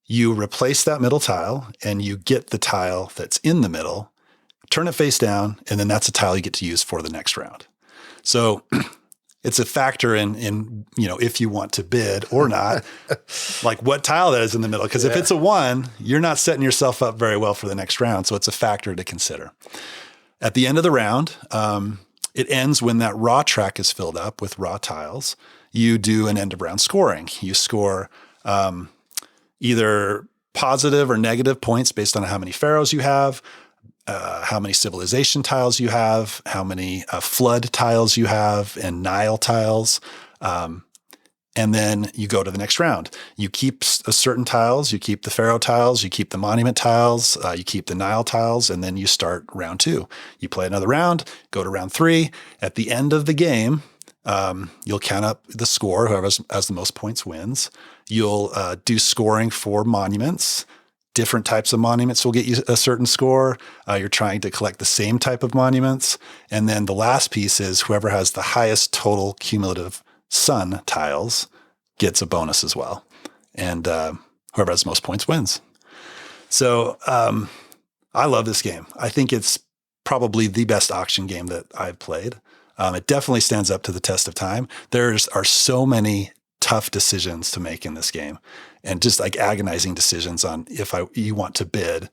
you replace that middle tile and you get the tile that's in the middle, turn it face down, and then that's a tile you get to use for the next round. So it's a factor in if you want to bid or not, like what tile that is in the middle. Because if it's a 1, you're not setting yourself up very well for the next round. So it's a factor to consider. At the end of the round, it ends when that raw track is filled up with raw tiles. You do an end of round scoring. You score either positive or negative points based on how many pharaohs you have, how many civilization tiles you have, how many flood tiles you have, and Nile tiles. And then you go to the next round. You keep certain tiles, you keep the pharaoh tiles, you keep the monument tiles, you keep the Nile tiles, and then you start round 2. You play another round, go to round 3. At the end of the game, you'll count up the score. Whoever has the most points wins. You'll do scoring for monuments, different types of monuments will get you a certain score. You're trying to collect the same type of monuments. And then the last piece is whoever has the highest total cumulative sun tiles gets a bonus as well. And whoever has the most points wins. So I love this game. I think it's probably the best auction game that I've played. It definitely stands up to the test of time. There are so many tough decisions to make in this game, and just like agonizing decisions on if you want to bid,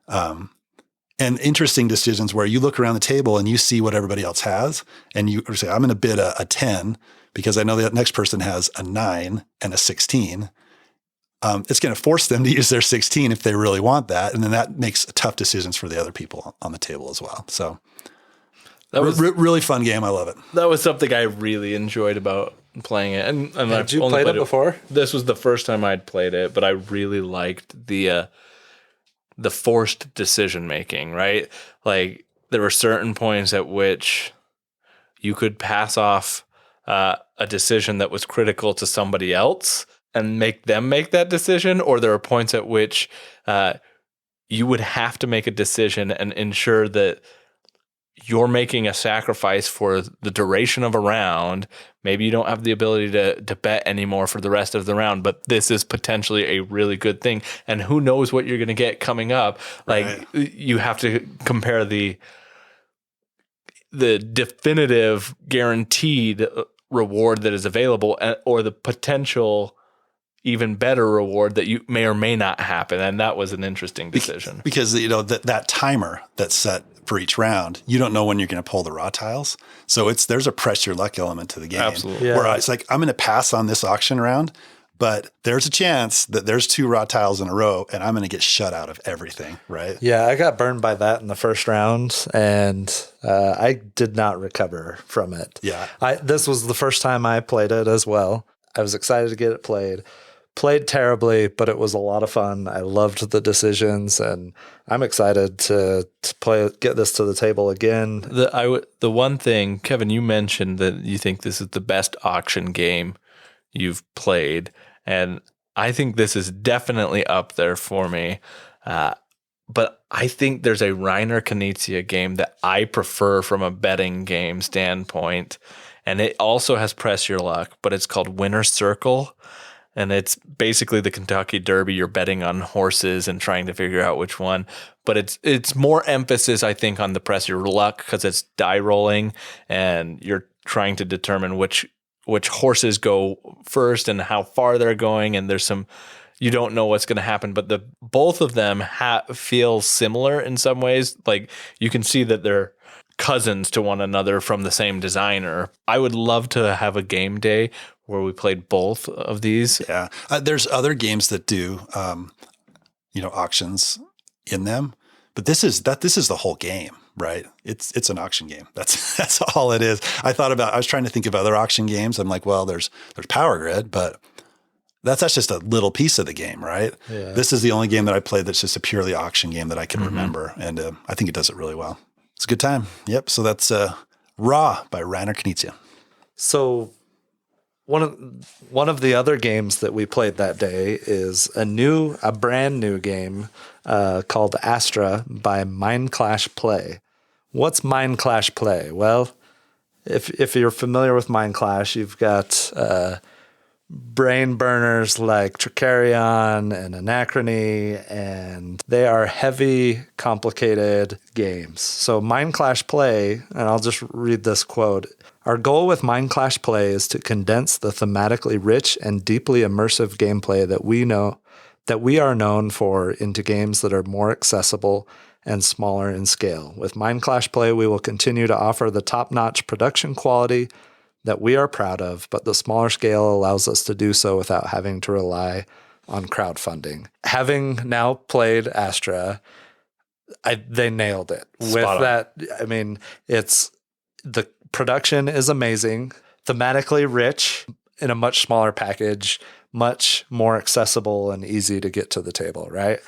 and interesting decisions where you look around the table and you see what everybody else has, and you say, I'm going to bid a 10 because I know the next person has a 9 and a 16. It's going to force them to use their 16 if they really want that. And then that makes tough decisions for the other people on the table as well. So that was really fun game. I love it. That was something I really enjoyed about playing it. And had you played it before? This was the first time I'd played it, but I really liked the forced decision making, right? Like there were certain points at which you could pass off a decision that was critical to somebody else and make them make that decision, or there are points at which you would have to make a decision and ensure that you're making a sacrifice for the duration of a round. Maybe you don't have the ability to bet anymore for the rest of the round, but this is potentially a really good thing. And who knows what you're going to get coming up. Like you have to compare the definitive guaranteed reward that is available or the potential even better reward that you may or may not happen. And that was an interesting decision. Because that timer that's set for each round, you don't know when you're going to pull the raw tiles. So there's a press your luck element to the game. Absolutely. Yeah. Where it's like, I'm going to pass on this auction round, but there's a chance that there's 2 raw tiles in a row and I'm going to get shut out of everything, right? Yeah, I got burned by that in the first round, and I did not recover from it. Yeah. This was the first time I played it as well. I was excited to get it played. Played terribly, but it was a lot of fun. I loved the decisions, and I'm excited to get this to the table again. The one thing, Kevin, you mentioned that you think this is the best auction game you've played, and I think this is definitely up there for me. But I think there's a Reiner Knizia game that I prefer from a betting game standpoint, and it also has press your luck, but it's called Winner's Circle. And it's basically the Kentucky Derby. You're betting on horses and trying to figure out which one. But it's more emphasis, I think, on the press your luck because it's die rolling and you're trying to determine which horses go first and how far they're going. And there's you don't know what's going to happen. But both of them feel similar in some ways. Like you can see that they're cousins to one another from the same designer. I would love to have a game day where we played both of these. Yeah. There's other games that do, auctions in them, but this is the whole game, right? It's an auction game. That's all it is. I was trying to think of other auction games. I'm like, well, there's Power Grid, but that's just a little piece of the game, right? Yeah. This is the only game that I played that's just a purely auction game that I can remember. And I think it does it really well. It's a good time. Yep. So that's Raw by Reiner Knizia. So one of the other games that we played that day is a brand new game called Astra by Mind Clash Play. What's Mind Clash Play? Well, if you're familiar with Mind Clash, you've got brain burners like Tricarion and Anachrony, and they are heavy, complicated games. So Mind Clash Play, and I'll just read this quote. Our goal with Mind Clash Play is to condense the thematically rich and deeply immersive gameplay that we are known for into games that are more accessible and smaller in scale. With Mind Clash Play, we will continue to offer the top-notch production quality that we are proud of, but the smaller scale allows us to do so without having to rely on crowdfunding. Having now played Astra, they nailed it. Spot on. I mean, the production is amazing, thematically rich in a much smaller package, much more accessible and easy to get to the table, right?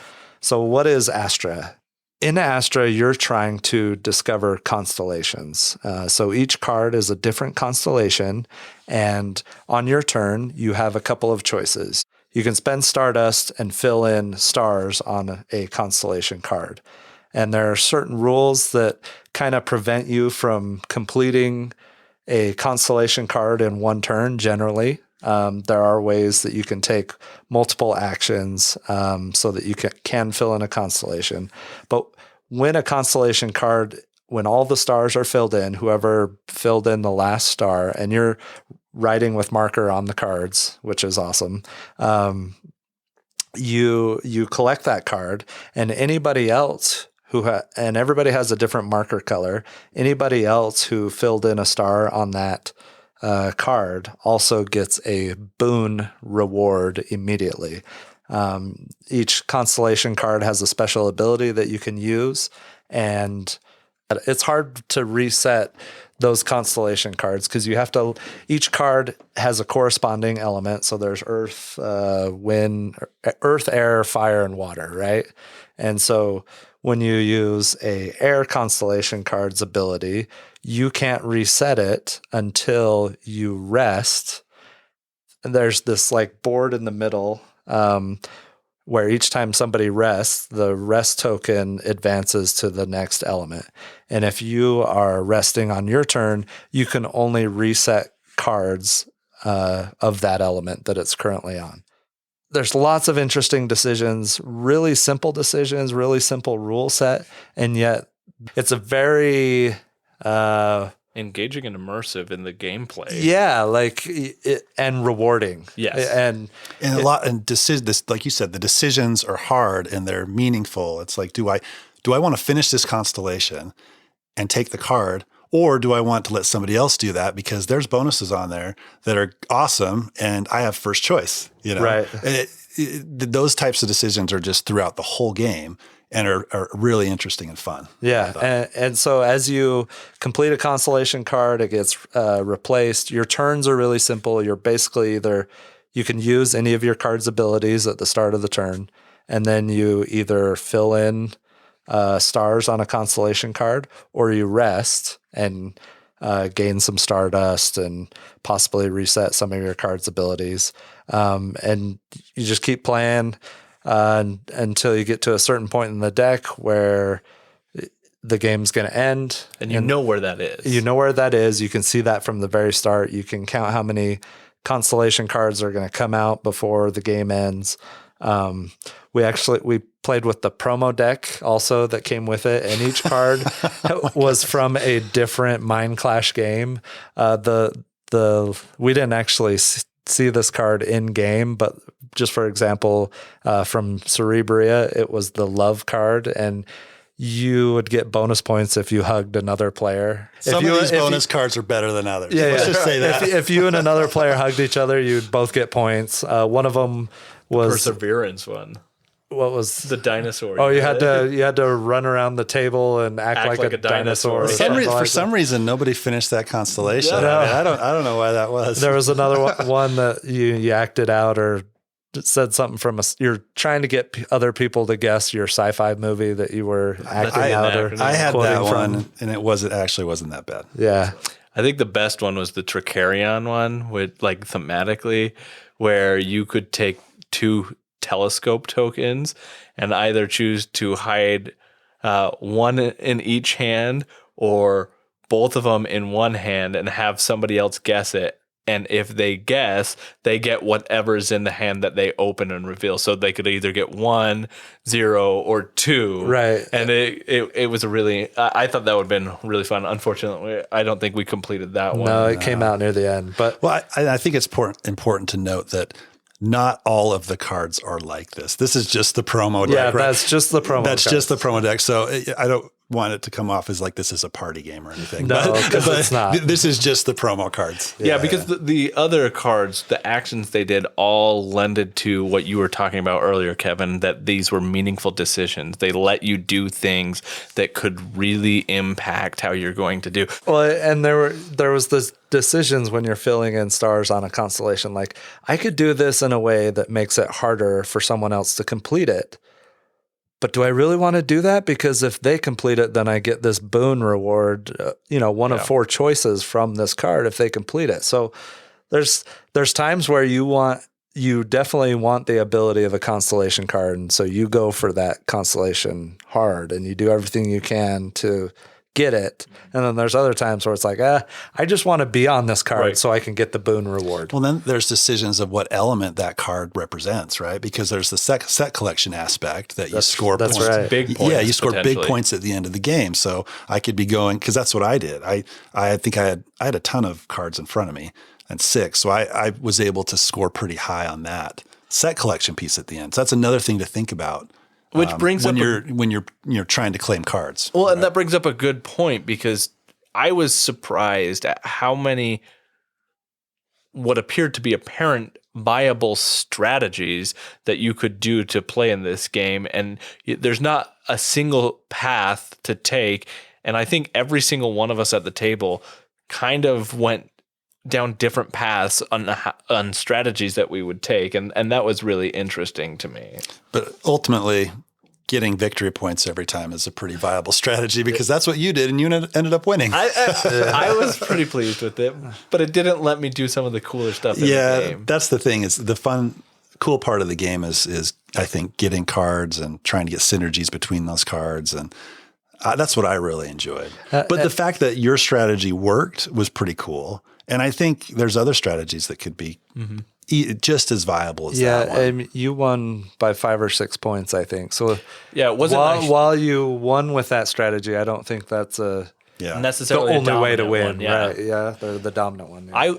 So what is Astra? In Astra, you're trying to discover constellations. So each card is a different constellation, and on your turn, you have a couple of choices. you can spend Stardust and fill in stars on a constellation card. And there are certain rules that kind of prevent you from completing a constellation card in one turn generally. There are ways that you can take multiple actions so that you can fill in a constellation. But when a constellation card, when all the stars are filled in, whoever filled in the last star, and you're writing with marker on the cards, which is awesome, you collect that card, and anybody else and everybody has a different marker color. Anybody else who filled in a star on that card also gets a boon reward immediately. Each constellation card has a special ability that you can use, and it's hard to reset those constellation cards because each card has a corresponding element. So there's earth, wind, earth, air, fire, and water, right? And so when you use a air constellation card's ability, you can't reset it until you rest. And there's this like board in the middle where each time somebody rests, the rest token advances to the next element. And if you are resting on your turn, you can only reset cards of that element that it's currently on. There's lots of interesting decisions, really simple decisions, really simple rule set, and yet it's a very engaging and immersive in the gameplay. Yeah, and rewarding. Yes, and a lot. And this, like you said, the decisions are hard and they're meaningful. It's like, do I want to finish this constellation and take the card, or do I want to let somebody else do that because there's bonuses on there that are awesome and I have first choice? Right. Those types of decisions are just throughout the whole game and are really interesting and fun. Yeah. And so as you complete a constellation card, it gets replaced. Your turns are really simple. You're basically you can use any of your card's abilities at the start of the turn, and then you either fill in stars on a constellation card, or you rest and gain some stardust and possibly reset some of your card's abilities. And you just keep playing until you get to a certain point in the deck where the game's going to end. And you know where that is. You know where that is. You can see that from the very start. You can count how many constellation cards are going to come out before the game ends. We played with the promo deck also that came with it, and each card was from a different Mind Clash game. We didn't actually see this card in game, but just for example, from Cerebria, it was the love card, and you would get bonus points if you hugged another player. Some of these bonus cards are better than others. Yeah, Let's just say that. If you and another player hugged each other, you'd both get points. One of them was Perseverance one. What was the dinosaur? Oh, you had to run around the table and act like a dinosaur. For some reason, nobody finished that constellation. Yeah. I don't know why that was. There was another one that you acted out or said something from you're trying to get other people to guess your sci-fi movie that you were acting out. I had that one, and it wasn't that bad. Yeah. I think the best one was the Tricarion one, with thematically, where you could take 2 telescope tokens and either choose to hide one in each hand or both of them in one hand and have somebody else guess it. And if they guess, they get whatever's in the hand that they open and reveal. So they could either get 1, 0, or 2. Right. And it was I thought that would have been really fun. Unfortunately, I don't think we completed that one. No, it came out near the end. But I think it's important to note that not all of the cards are like this. This is just the promo deck. Yeah, right? that's just the promo. That's just the promo deck. So I don't want it to come off as like this is a party game or anything. No, because it's not. This is just the promo cards. Yeah, because the other cards, the actions they did all lended to what you were talking about earlier, Kevin, that these were meaningful decisions. They let you do things that could really impact how you're going to do. Well, and there was this decisions when you're filling in stars on a constellation. Like, I could do this in a way that makes it harder for someone else to complete it. But do I really want to do that? Because if they complete it, then I get this boon reward, one of 4 choices from this card if they complete it. So there's times where you want you definitely want the ability of a constellation card. And so you go for that constellation hard and you do everything you can to get it. And then there's other times where it's like, I just want to be on this card so I can get the boon reward. Well, then there's decisions of what element that card represents, right? Because there's the set collection aspect that you score that's points. right. Big points. Yeah, you score big potentially. points at the end of the game. So I could be going, because that's what I did. I think I had a ton of cards in front of me and 6. So I was able to score pretty high on that set collection piece at the end. So that's another thing to think about. Which brings when up when you're trying to claim cards. Well, and that brings up a good point because I was surprised at how many what appeared to be apparent viable strategies that you could do to play in this game. And there's not a single path to take. And I think every single one of us at the table kind of went down different paths on strategies that we would take. And that was really interesting to me. But ultimately, getting victory points every time is a pretty viable strategy because that's what you did and you ended up winning. I was pretty pleased with it, but it didn't let me do some of the cooler stuff in the game. That's the thing. Is the cool part of the game is I think getting cards and trying to get synergies between those cards. And that's what I really enjoyed. But the fact that your strategy worked was pretty cool. And I think there's other strategies that could be just as viable as that one. Yeah, you won by 5 or 6 points, I think. So Yeah, it wasn't while you won with that strategy, I don't think that's the necessarily only way to dominant win. one, yeah. Right? Yeah, they're the dominant one. Yeah.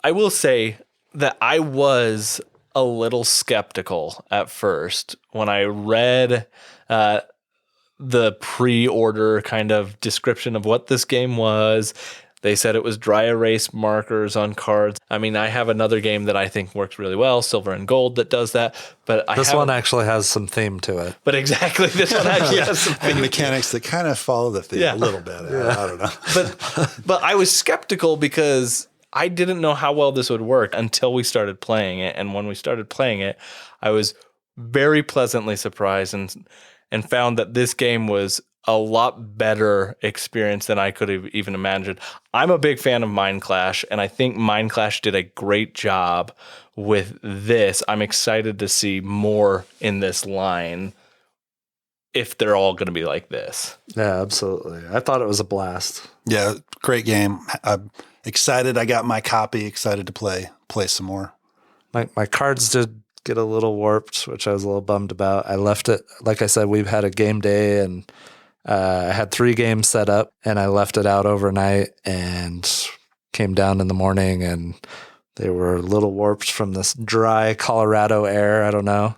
I will say that I was a little skeptical at first when I read the pre-order kind of description of what this game was. They said it was dry erase markers on cards. I mean, I have another game that I think works really well, Silver and Gold, that does that. But this one actually has some theme to it. But exactly, this one actually has some theme. And mechanics that kind of follow the theme a little bit. I don't know. But I was skeptical because I didn't know how well this would work until we started playing it. And when we started playing it, I was very pleasantly surprised and found that this game was a lot better experience than I could have even imagined. I'm a big fan of Mind Clash, and I think Mind Clash did a great job with this. I'm excited to see more in this line if they're all going to be like this. Yeah, absolutely. I thought it was a blast. Yeah, great game. I'm excited. I got my copy. Excited to play some more. My cards did get a little warped, which I was a little bummed about. I left it, like I said, we've had a game day and I had 3 games set up and I left it out overnight and came down in the morning and they were a little warped from this dry Colorado air. I don't know.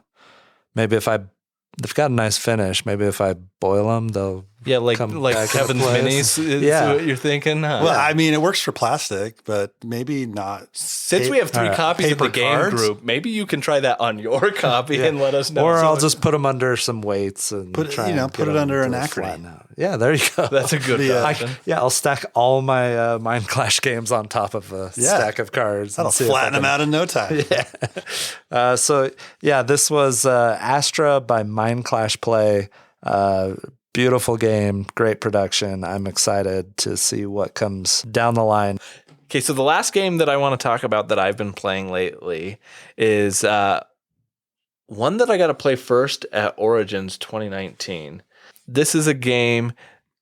Maybe they've got a nice finish. Maybe if I boil them, they'll like come back Kevin's into place. minis is what you're thinking, huh? Well, I mean, it works for plastic, but maybe not. Since we have 3 copies of the paper game cards? group, maybe you can try that on your copy and let us know. Or So I'll just put them under some weights and Put it- try you know, and put get it them under to an flatten acronym. out. Yeah, there you go. That's a good option. I'll stack all my Mind Clash games on top of a stack of cards. That'll flatten them out in no time. This was Astra by Mind Clash Play. Beautiful game, great production. I'm excited to see what comes down the line. Okay, so the last game that I want to talk about that I've been playing lately is one that I got to play first at Origins 2019. This is a game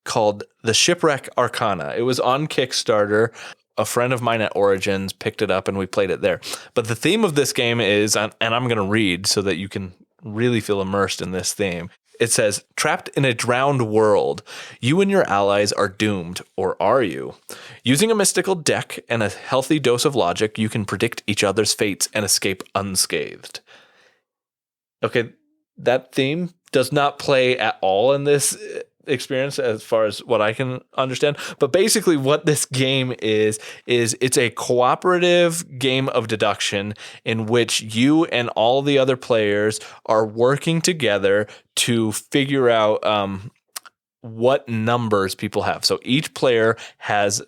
called the Shipwreck Arcana. It was on Kickstarter. A friend of mine at Origins picked it up and we played it there. But the theme of this game is, and I'm going to read so that you can really feel immersed in this theme. It says, trapped in a drowned world, you and your allies are doomed, or are you? Using a mystical deck and a healthy dose of logic, you can predict each other's fates and escape unscathed. Okay, that theme does not play at all in this experience as far as what I can understand. But basically what this game is it's a cooperative game of deduction in which you and all the other players are working together to figure out what numbers people have. So each player has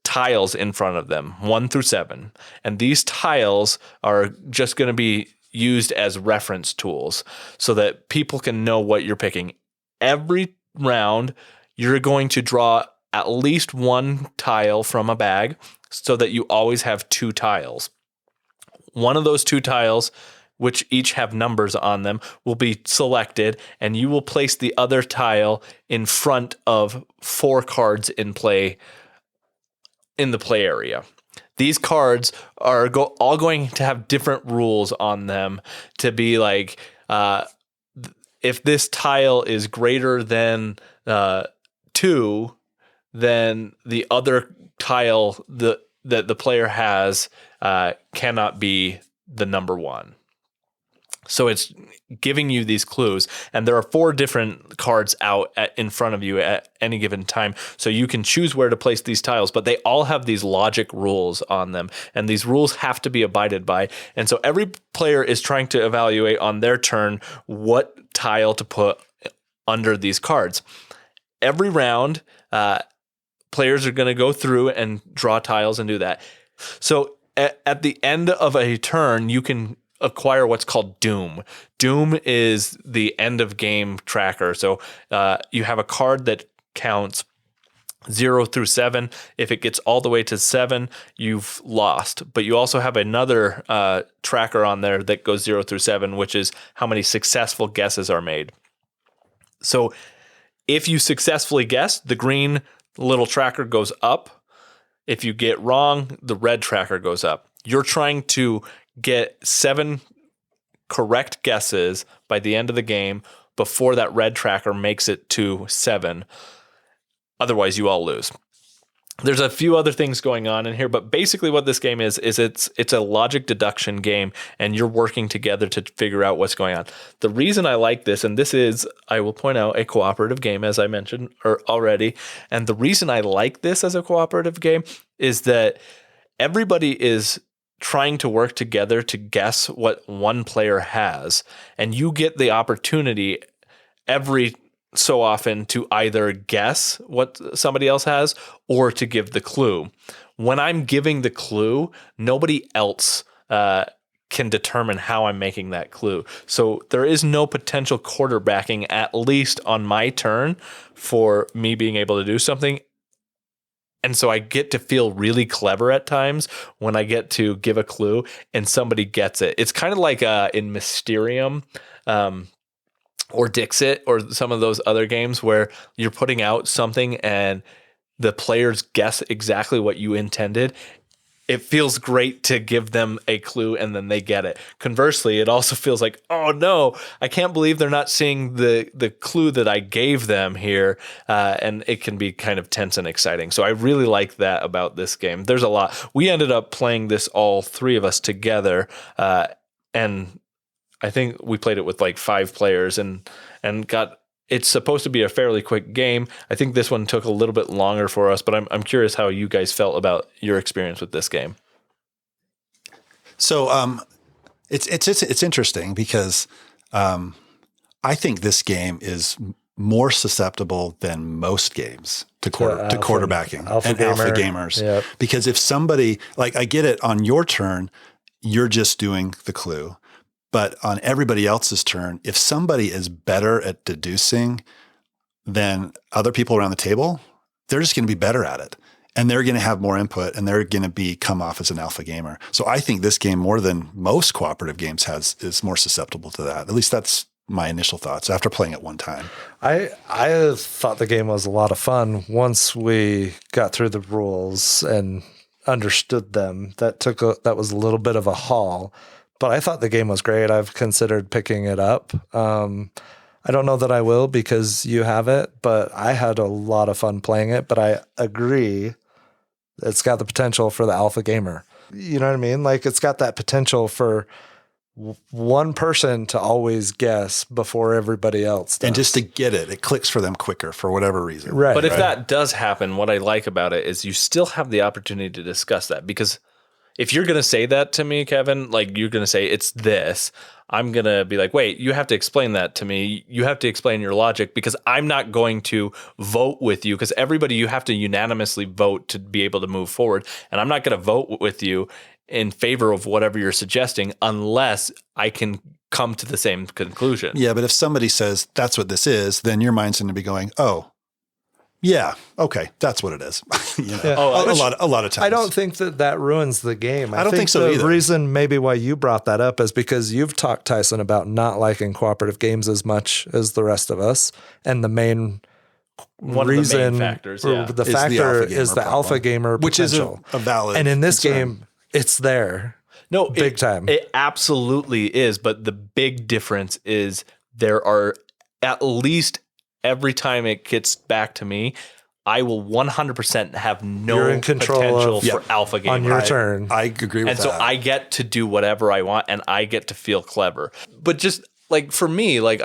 tiles in front of them, 1 through 7. And these tiles are just going to be used as reference tools so that people can know what you're picking. Every round, you're going to draw at least 1 tile from a bag so that you always have 2 tiles. one of those two tiles, which each have numbers on them, will be selected, and you will place the other tile in front of 4 cards in play in the play area. These cards are all going to have different rules on them to be like, if this tile is greater than 2, then the other tile that the player has cannot be the number 1. So it's giving you these clues, and there are 4 different cards out in front of you at any given time. So you can choose where to place these tiles, but they all have these logic rules on them, and these rules have to be abided by. And so every player is trying to evaluate on their turn what tile to put under these cards. Every round, players are going to go through and draw tiles and do that. So at the end of a turn, you can acquire what's called Doom. Doom is the end of game tracker. So you have a card that counts 0 through 7. If it gets all the way to 7, you've lost. But you also have another tracker on there that goes 0 through 7, which is how many successful guesses are made. So if you successfully guess, the green little tracker goes up. If you get wrong, the red tracker goes up. You're trying to get 7 correct guesses by the end of the game before that red tracker makes it to 7. Otherwise, you all lose. There's a few other things going on in here, but basically what this game is it's a logic deduction game, and you're working together to figure out what's going on. The reason I like this, and this is, I will point out, a cooperative game, as I mentioned already, and the reason I like this as a cooperative game is that everybody is trying to work together to guess what one player has, and you get the opportunity every so often to either guess what somebody else has or to give the clue. When I'm giving the clue, nobody else can determine how I'm making that clue. So there is no potential quarterbacking, at least on my turn, for me being able to do something. And so I get to feel really clever at times when I get to give a clue and somebody gets it. It's kind of like in Mysterium or Dixit or some of those other games where you're putting out something and the players guess exactly what you intended. It feels great to give them a clue and then they get it. Conversely, it also feels like, oh no, I can't believe they're not seeing the clue that I gave them here. And it can be kind of tense and exciting. So I really like that about this game. There's a lot. We ended up playing this, all 3 of us together. And I think we played it with like 5 players and got. It's supposed to be a fairly quick game. I think this one took a little bit longer for us, but I'm curious how you guys felt about your experience with this game. So it's interesting because I think this game is more susceptible than most games to quarterbacking and alpha gamers. Yep. Because if somebody, like, I get it, on your turn, you're just doing the clue. But on everybody else's turn, if somebody is better at deducing than other people around the table, they're just going to be better at it. And they're going to have more input, and they're going to come off as an alpha gamer. So I think this game, more than most cooperative games, is more susceptible to that. At least that's my initial thoughts after playing it one time. I thought the game was a lot of fun once we got through the rules and understood them. That was a little bit of a haul. But I thought the game was great. I've considered picking it up. I don't know that I will because you have it, but I had a lot of fun playing it. But I agree, it's got the potential for the alpha gamer. You know what I mean? Like, it's got that potential for one person to always guess before everybody else does. And just to get it, it clicks for them quicker for whatever reason. Right. But if that does happen, what I like about it is you still have the opportunity to discuss that, because if you're going to say that to me, Kevin, like, you're going to say it's this, I'm going to be like, wait, you have to explain that to me. You have to explain your logic, because I'm not going to vote with you, because everybody, you have to unanimously vote to be able to move forward. And I'm not going to vote with you in favor of whatever you're suggesting unless I can come to the same conclusion. Yeah, but if somebody says that's what this is, then your mind's going to be going, oh, Yeah. Okay. That's what it is. Yeah. A lot of times. I don't think that ruins the game. I don't think so the either. reason maybe why you brought that up is because you've talked, Tyson, about not liking cooperative games as much as the rest of us. And the main reason, of the main factors, yeah. the Is the factor alpha gamer is the problem, alpha gamer which is potential. a valid And in this concern. game, it's there. No, big time. It absolutely is. But the big difference is there are at least every time it gets back to me, I will 100% have no You're in control potential of- for alpha gamer. on your turn. I agree with And that. so I get to do whatever I want and I get to feel clever. But just like for me, like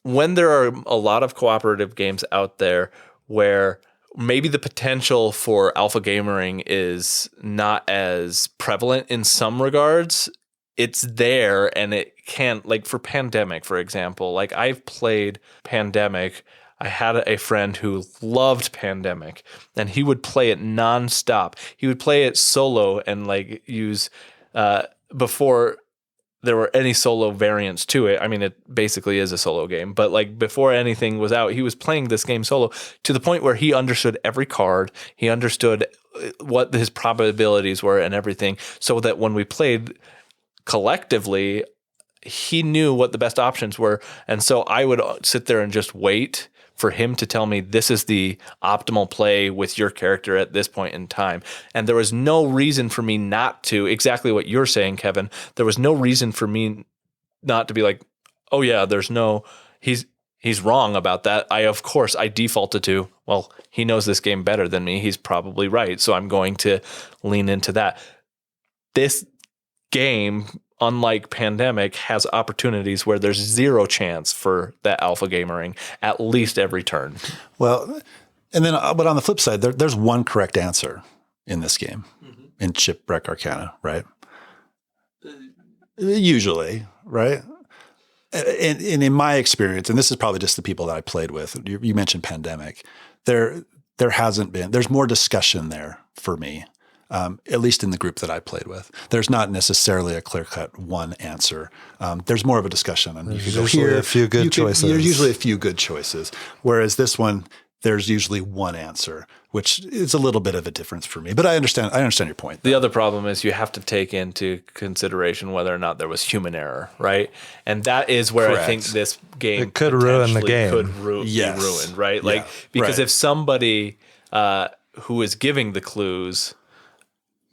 when there are a lot of cooperative games out there where maybe the potential for alpha gamering is not as prevalent in some regards, it's there and it can, like for Pandemic, for example, like I've played Pandemic. I had a friend who loved Pandemic and he would play it nonstop. He would play it solo and like use before there were any solo variants to it. I mean, it basically is a solo game, but like before anything was out, he was playing this game solo to the point where he understood every card. He understood what his probabilities were and everything, so that when we played collectively, he knew what the best options were. And so I would sit there and just wait for him to tell me this is the optimal play with your character at this point in time. And there was no reason for me not to, exactly what you're saying, Kevin. There was no reason for me not to be like, oh yeah, he's wrong about that. I defaulted to, well, he knows this game better than me. He's probably right. So I'm going to lean into that. This game, unlike Pandemic, has opportunities where there's zero chance for that alpha gamering at least every turn. Well, and then, but on the flip side, there's one correct answer in this game, in Shipwreck Arcana, right? Usually, right? And in my experience, and this is probably just the people that I played with, you mentioned Pandemic, there hasn't been, there's more discussion there for me. At least in the group that I played with, there's not necessarily a clear-cut one answer. There's more of a discussion, and you can go usually here. a few good choices. There's usually a few good choices. Whereas this one, there's usually one answer, which is a little bit of a difference for me. But I understand your point. The other problem is you have to take into consideration whether or not there was human error, right? And that is where Correct. I think this game It could ruin the potentially game. could Yes. be ruined, right? Yeah. Like because Right. if somebody who is giving the clues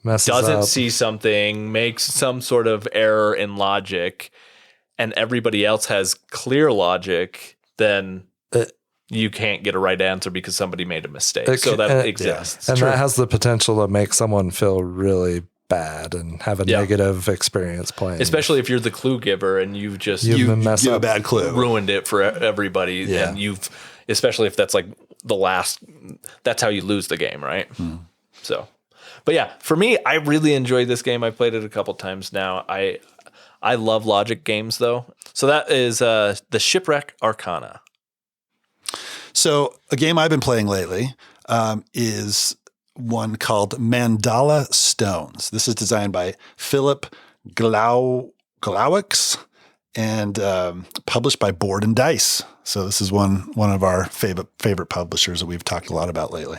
Messes doesn't up. see something, makes some sort of error in logic, and everybody else has clear logic, then you can't get a right answer because somebody made a mistake. So that exists. And that has the potential to make someone feel really bad and have a negative experience playing. Especially if you're the clue giver and you've just You mess give up. a bad clue. ruined it for everybody. Yeah. And especially if that's like that's how you lose the game, right? So, but yeah, for me, I really enjoyed this game. I played it a couple times now. I love logic games though. So that is the Shipwreck Arcana. So a game I've been playing lately is one called Mandala Stones. This is designed by Philip Glowix and published by Board and Dice. So this is one of our favorite publishers that we've talked a lot about lately.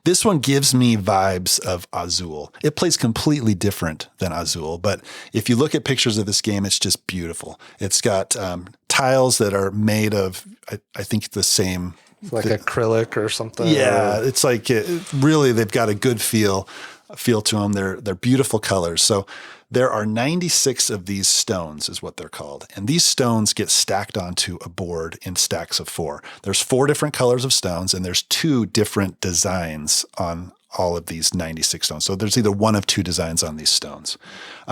This one gives me vibes of Azul. It plays completely different than Azul, but if you look at pictures of this game, it's just beautiful. It's got tiles that are made of, I think, the same. like acrylic or something. Yeah, it's like really they've got a good feel to them. They're beautiful colors. So there are 96 of these stones is what they're called. And these stones get stacked onto a board in stacks of 4. There's 4 different colors of stones and there's 2 different designs on all of these 96 stones. So there's either one of 2 designs on these stones.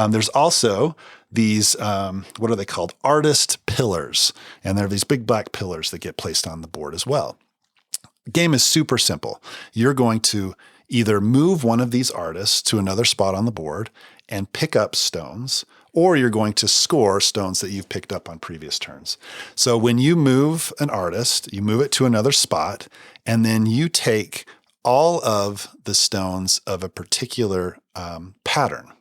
There's also these, what are they called? Artist pillars. And they're these big black pillars that get placed on the board as well. The game is super simple. You're going to either move one of these artists to another spot on the board and pick up stones, or you're going to score stones that you've picked up on previous turns. So when you move an artist, you move it to another spot, and then you take all of the stones of a particular pattern,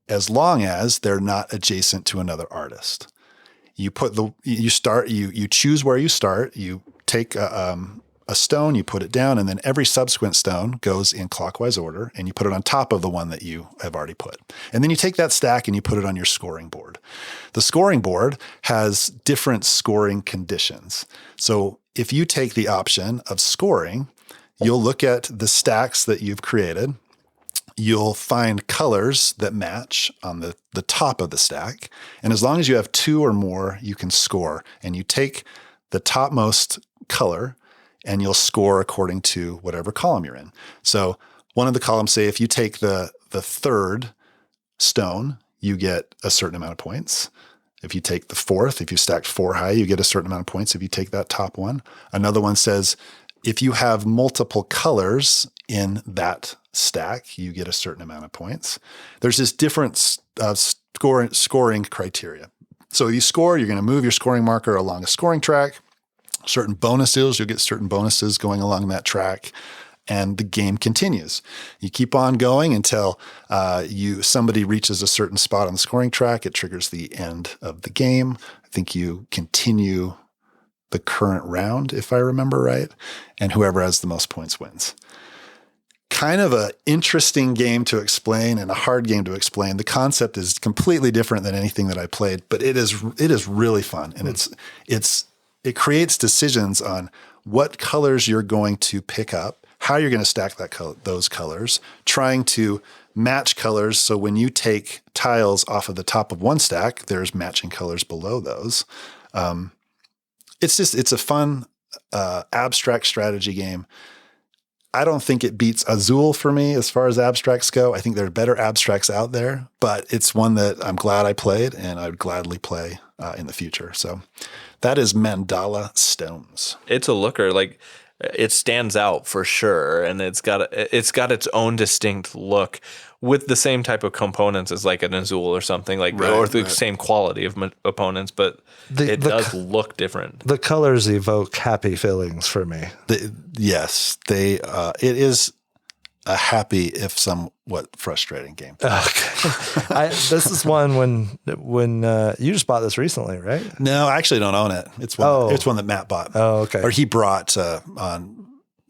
as long as they're not adjacent to another artist. You choose where you start. You take a a stone, you put it down, and then every subsequent stone goes in clockwise order, and you put it on top of the one that you have already put. And then you take that stack and you put it on your scoring board. The scoring board has different scoring conditions. So if you take the option of scoring, you'll look at the stacks that you've created. You'll find colors that match on the top of the stack. And as long as you have 2 or more, you can score. And you take the topmost color and you'll score according to whatever column you're in. So one of the columns, say if you take the third stone, you get a certain amount of points. If you take the fourth, if you stacked 4 high, you get a certain amount of points if you take that top one. Another one says if you have multiple colors in that stack, you get a certain amount of points. There's this different scoring criteria. So you score, you're going to move your scoring marker along a scoring track. Certain bonuses, you'll get certain bonuses going along that track, and the game continues. You keep on going until somebody reaches a certain spot on the scoring track. It triggers the end of the game. I think you continue the current round, if I remember right, and whoever has the most points wins. Kind of an interesting game to explain and a hard game to explain. The concept is completely different than anything that I played, but it is really fun, and it creates decisions on what colors you're going to pick up, how you're going to stack those colors, trying to match colors. So when you take tiles off of the top of one stack, there's matching colors below those. It's a fun, abstract strategy game. I don't think it beats Azul for me as far as abstracts go. I think there are better abstracts out there, but it's one that I'm glad I played and I would gladly play in the future. So that is Mandala Stones. It's a looker. Like, it stands out for sure, and it's got its own distinct look with the same type of components as like an Azul or something, like, or the same quality of opponents, but it does look different. The colors evoke happy feelings for me. Yes, it is a happy, if somewhat frustrating game. Okay. This is one when you just bought this recently, right? No, I actually don't own it. It's one that Matt bought. Oh, okay. Or he brought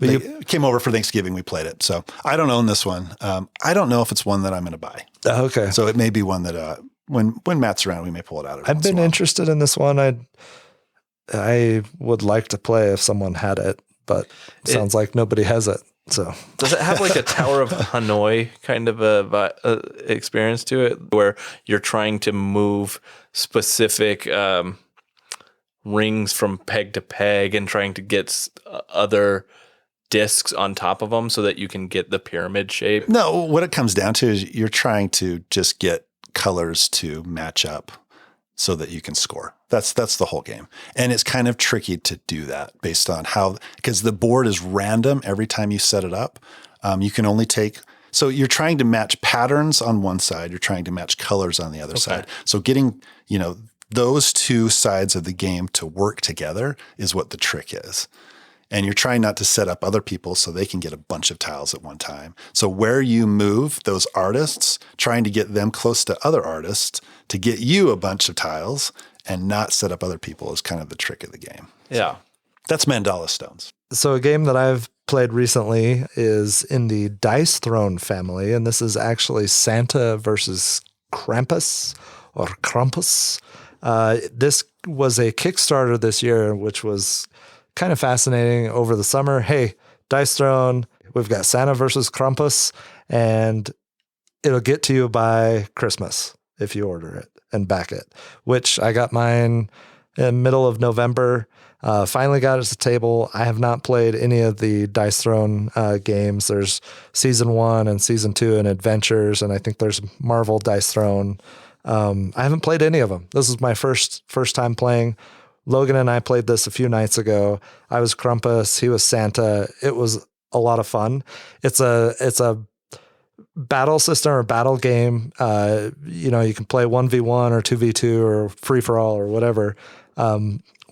They came over for Thanksgiving. We played it. So I don't own this one. I don't know if it's one that I'm going to buy. Okay. So it may be one that when Matt's around, we may pull it out. I've been interested in this one. I would like to play if someone had it, but it sounds like nobody has it. So does it have like a Tower of Hanoi kind of a experience to it, where you're trying to move specific rings from peg to peg and trying to get other discs on top of them so that you can get the pyramid shape? No, what it comes down to is you're trying to just get colors to match up so that you can score. That's the whole game. And it's kind of tricky to do that based on because the board is random every time you set it up. You can only so you're trying to match patterns on one side, you're trying to match colors on the other side. So getting, those two sides of the game to work together is what the trick is. And you're trying not to set up other people so they can get a bunch of tiles at one time. So where you move those artists, trying to get them close to other artists to get you a bunch of tiles and not set up other people is kind of the trick of the game. Yeah. So that's Mandala Stones. So a game that I've played recently is in the Dice Throne family, and this is actually Santa versus Krampus or Krampus. This was a Kickstarter this year, which was kind of fascinating over the summer. Hey, Dice Throne, we've got Santa versus Krampus, and it'll get to you by Christmas if you order it and back it, which I got mine in the middle of November. Finally got it to the table. I have not played any of the Dice Throne games. There's season 1 and season 2 and Adventures, and I think there's Marvel Dice Throne. I haven't played any of them. This is my first time playing. Logan and I played this a few nights ago. I was Krampus, he was Santa. It was a lot of fun. It's a battle system or battle game. You can play 1v1 or 2v2 or free for all or whatever.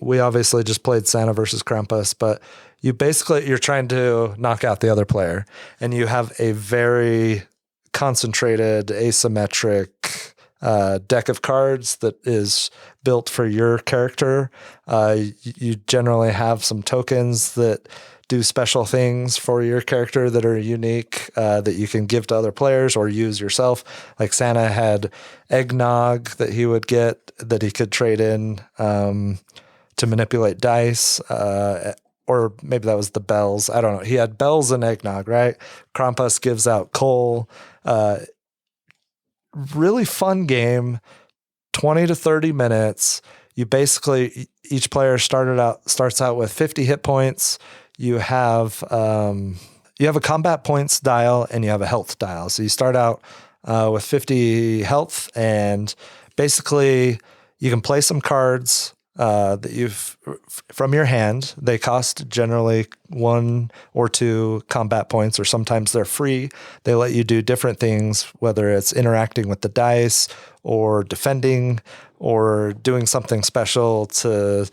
We obviously just played Santa versus Krampus, but you're trying to knock out the other player, and you have a very concentrated, asymmetric deck of cards that is built for your character. You generally have some tokens that do special things for your character that are unique that you can give to other players or use yourself. Like Santa had eggnog that he would get that he could trade in to manipulate dice, or maybe that was the bells. I don't know. He had bells and eggnog, right? Krampus gives out coal. Really fun game, 20 to 30 minutes. You basically, each player starts out with 50 hit points. You have a combat points dial and you have a health dial. So you start out with 50 health, and basically you can play some cards that you've from your hand. They cost generally 1 or 2 combat points, or sometimes they're free. They let you do different things, whether it's interacting with the dice or defending or doing something special to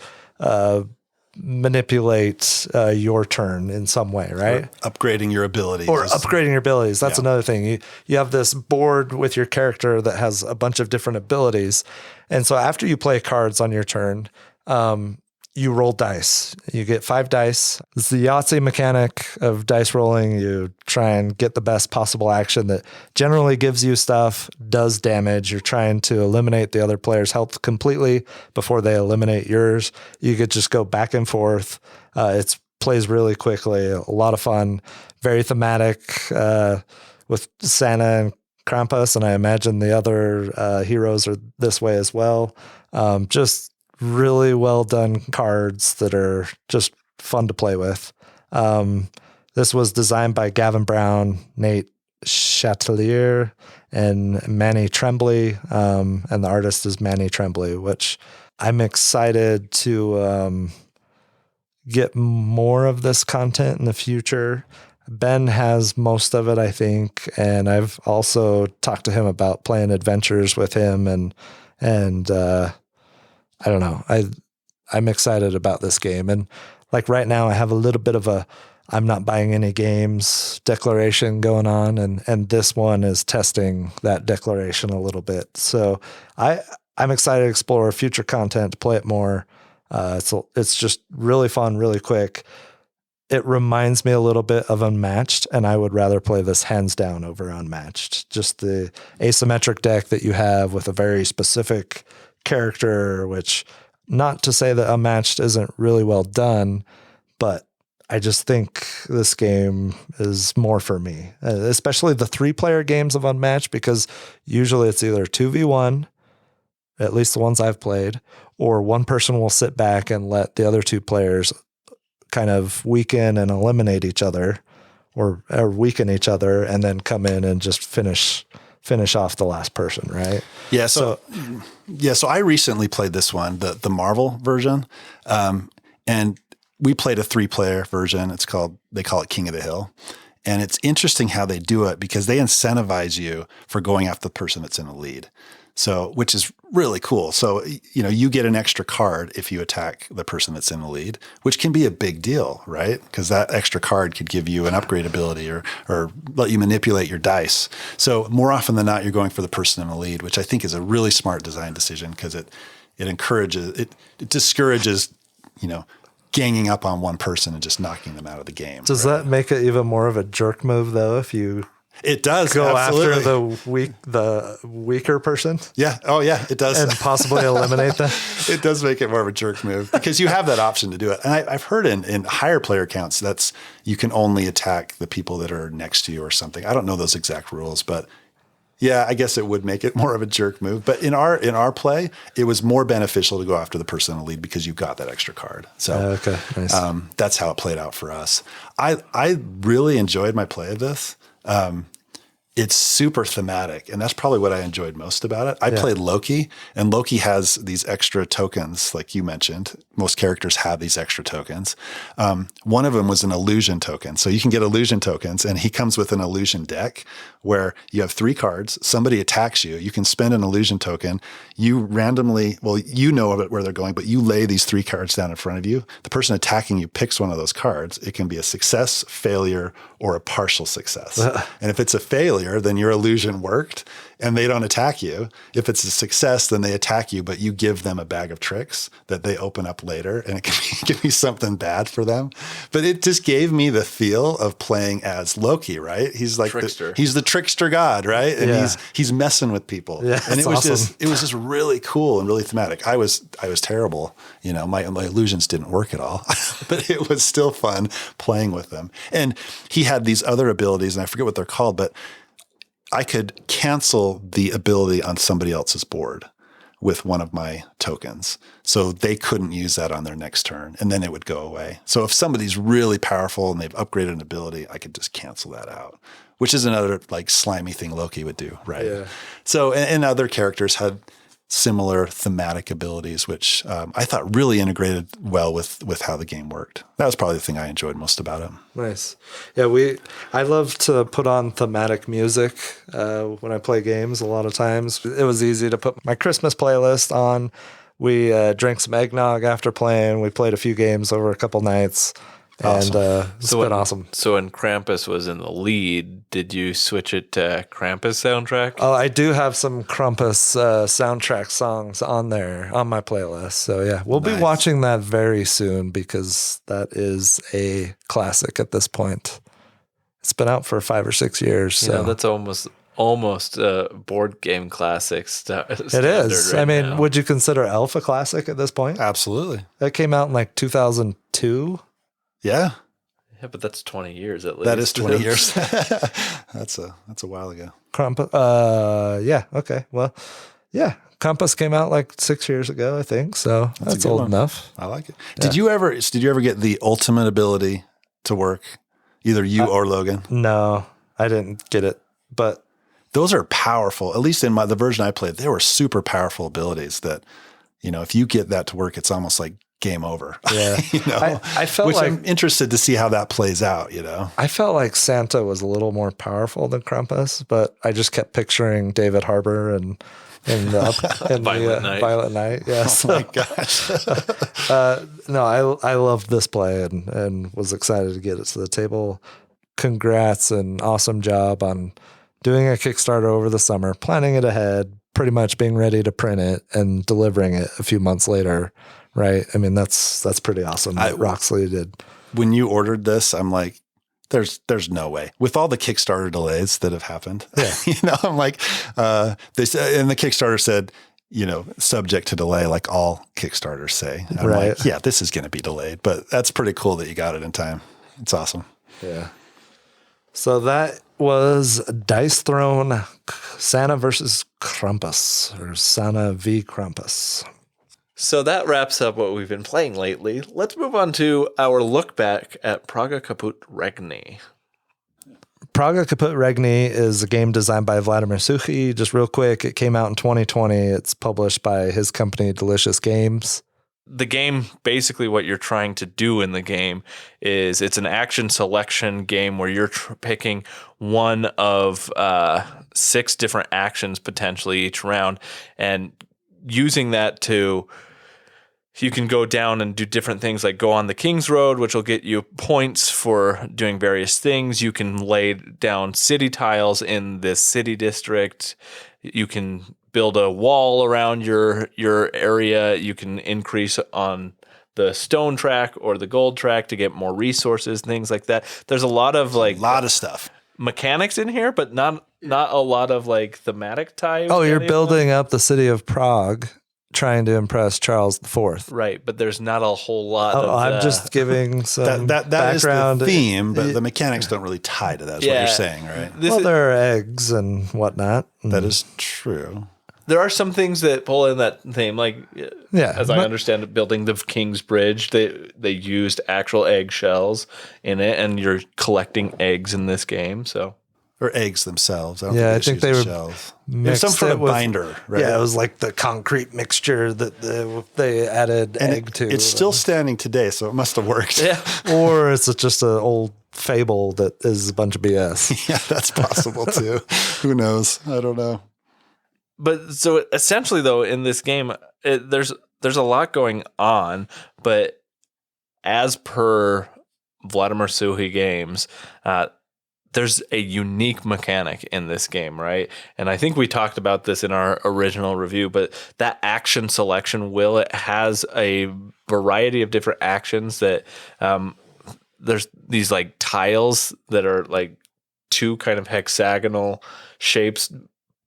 manipulate your turn in some way, right? Or upgrading your abilities. That's another thing. You have this board with your character that has a bunch of different abilities. And so after you play cards on your turn, you roll dice. You get 5 dice. It's the Yahtzee mechanic of dice rolling. You try and get the best possible action that generally gives you stuff, does damage. You're trying to eliminate the other player's health completely before they eliminate yours. You could just go back and forth. It plays really quickly. A lot of fun. Very thematic with Santa and Krampus, and I imagine the other heroes are this way as well. Just really well done cards that are just fun to play with. This was designed by Gavin Brown, Nate Chatelier, and Manny Tremblay. And the artist is Manny Tremblay, which I'm excited to get more of this content in the future. Ben has most of it, I think. And I've also talked to him about playing adventures with him, and I don't know. I'm excited about this game. And like right now I have a little bit of a I'm not buying any games declaration going on. And this one is testing that declaration a little bit. So I'm excited to explore future content, to play it more. It's just really fun, really quick. It reminds me a little bit of Unmatched, and I would rather play this hands down over Unmatched. Just the asymmetric deck that you have with a very specific character, which, not to say that Unmatched isn't really well done, but I just think this game is more for me, especially the 3-player games of Unmatched, because usually it's either 2v1, at least the ones I've played, or one person will sit back and let the other 2 players kind of weaken and eliminate each other, or weaken each other, and then come in and just finish off the last person, right? Yeah. So I recently played this one, the Marvel version, and we played a 3-player version. They call it King of the Hill. And it's interesting how they do it, because they incentivize you for going after the person that's in the lead. So, which is really cool. So, you get an extra card if you attack the person that's in the lead, which can be a big deal, right? Because that extra card could give you an upgrade ability or let you manipulate your dice. So more often than not, you're going for the person in the lead, which I think is a really smart design decision, because it discourages, ganging up on one person and just knocking them out of the game. Does that make it even more of a jerk move, though, if you It does go absolutely. after the weaker person? Yeah. Oh, yeah. It does, and possibly eliminate them. It does make it more of a jerk move, because you have that option to do it. And I've heard in higher player counts you can only attack the people that are next to you or something. I don't know those exact rules, but yeah, I guess it would make it more of a jerk move. But in our play, it was more beneficial to go after the person in the lead, because you got that extra card. So okay, nice. That's how it played out for us. I really enjoyed my play of this. It's super thematic, and that's probably what I enjoyed most about it. I played Loki, and Loki has these extra tokens, like you mentioned. Most characters have these extra tokens. One of them was an illusion token. So you can get illusion tokens, and he comes with an illusion deck where you have 3 cards. Somebody attacks you. You can spend an illusion token. You randomly, you know where they're going, but you lay these 3 cards down in front of you. The person attacking you picks one of those cards. It can be a success, failure, or a partial success. And if it's a failure, then your illusion worked. and they don't attack you. If it's a success, then they attack you, but you give them a bag of tricks that they open up later, and it can be something bad for them. But it just gave me the feel of playing as Loki, right? He's like he's the trickster god, right? And he's messing with people. Yeah, and it was awesome. it was just really cool and really thematic. I was terrible. You know, my illusions didn't work at all, but it was still fun playing with them. And he had these other abilities, and I forget what they're called, but I could cancel the ability on somebody else's board with one of my tokens. So they couldn't use that on their next turn, and then it would go away. So if somebody's really powerful and they've upgraded an ability, I could just cancel that out, which is another like slimy thing Loki would do, right? Yeah. So, and other characters had similar thematic abilities, which I thought really integrated well with how the game worked. That was probably the thing I enjoyed most about it. Nice. Yeah, I love to put on thematic music when I play games a lot of times. It was easy to put my Christmas playlist on. We drank some eggnog after playing. We played a few games over a couple nights. Awesome. And it's been awesome. So when Krampus was in the lead, did you switch it to Krampus soundtrack? Oh, I do have some Krampus soundtrack songs on there on my playlist. So yeah, we'll be watching that very soon because that is a classic at this point. It's been out for 5 or 6 years. So that's almost board game classics. It is. Right, I mean, now. would you consider Elf a classic at this point? Absolutely. That came out in like 2002. Yeah. Yeah, but that's 20 years at least. That is 20 years. That's a while ago. Krampus. Yeah. Okay. Well, yeah. Krampus came out like 6 years ago, I think. So that's a good old one. enough. I like it. Yeah. Did you ever get the ultimate ability to work? Either you or Logan? No, I didn't get it. But those are powerful. At least in the version I played, they were super powerful abilities that, if you get that to work, it's almost like game over. Yeah. I felt which like I'm interested to see how that plays out, I felt like Santa was a little more powerful than Krampus, but I just kept picturing David Harbour and Violent Night. Yeah. Oh my gosh. No, I loved this play and was excited to get it to the table. Congrats and awesome job on doing a Kickstarter over the summer, planning it ahead, pretty much being ready to print it and delivering it a few months later. Right. I mean, that's pretty awesome what Roxley did. When you ordered this, I'm like, there's no way. With all the Kickstarter delays that have happened, I'm like, they said, and the Kickstarter said, subject to delay, like all Kickstarters say. I'm like, yeah, this is going to be delayed, but that's pretty cool that you got it in time. It's awesome. Yeah. So that was Dice Throne Santa versus Krampus, or Santa v Krampus. So that wraps up what we've been playing lately. Let's move on to our look back at Praga Caput Regni. Praga Caput Regni is a game designed by Vladimir Suchy. Just real quick, it came out in 2020. It's published by his company, Delicious Games. The game, basically what you're trying to do in the game is it's an action selection game where you're picking one of 6 different actions potentially each round and using that to... You can go down and do different things like go on the King's Road, which will get you points for doing various things. You can lay down city tiles in this city district. You can build a wall around your area. You can increase on the stone track or the gold track to get more resources, things like that. There's a lot of stuff. Mechanics in here, but not a lot of like thematic ties. Oh, you're building up the city of Prague, trying to impress Charles IV. Right, but there's not a whole lot of I'm just giving some that background. Is the theme, but the mechanics don't really tie to that, is what you're saying, right? There are eggs and whatnot. That is true. There are some things that pull in that theme, like as I understand it, building the King's Bridge, they used actual eggshells in it, and you're collecting eggs in this game, so... Or eggs themselves. I think they were shells. There's some sort of binder, right? Yeah, it was like the concrete mixture that they added egg to. It's still standing today, so it must have worked. Yeah. Or it's just an old fable that is a bunch of BS. Yeah, that's possible too. Who knows? I don't know. But so essentially, though, in this game, there's a lot going on, but as per Vladimir Suchy Games, there's a unique mechanic in this game, right? And I think we talked about this in our original review, but that action selection wheel, it has a variety of different actions that there's these like tiles that are like two kind of hexagonal shapes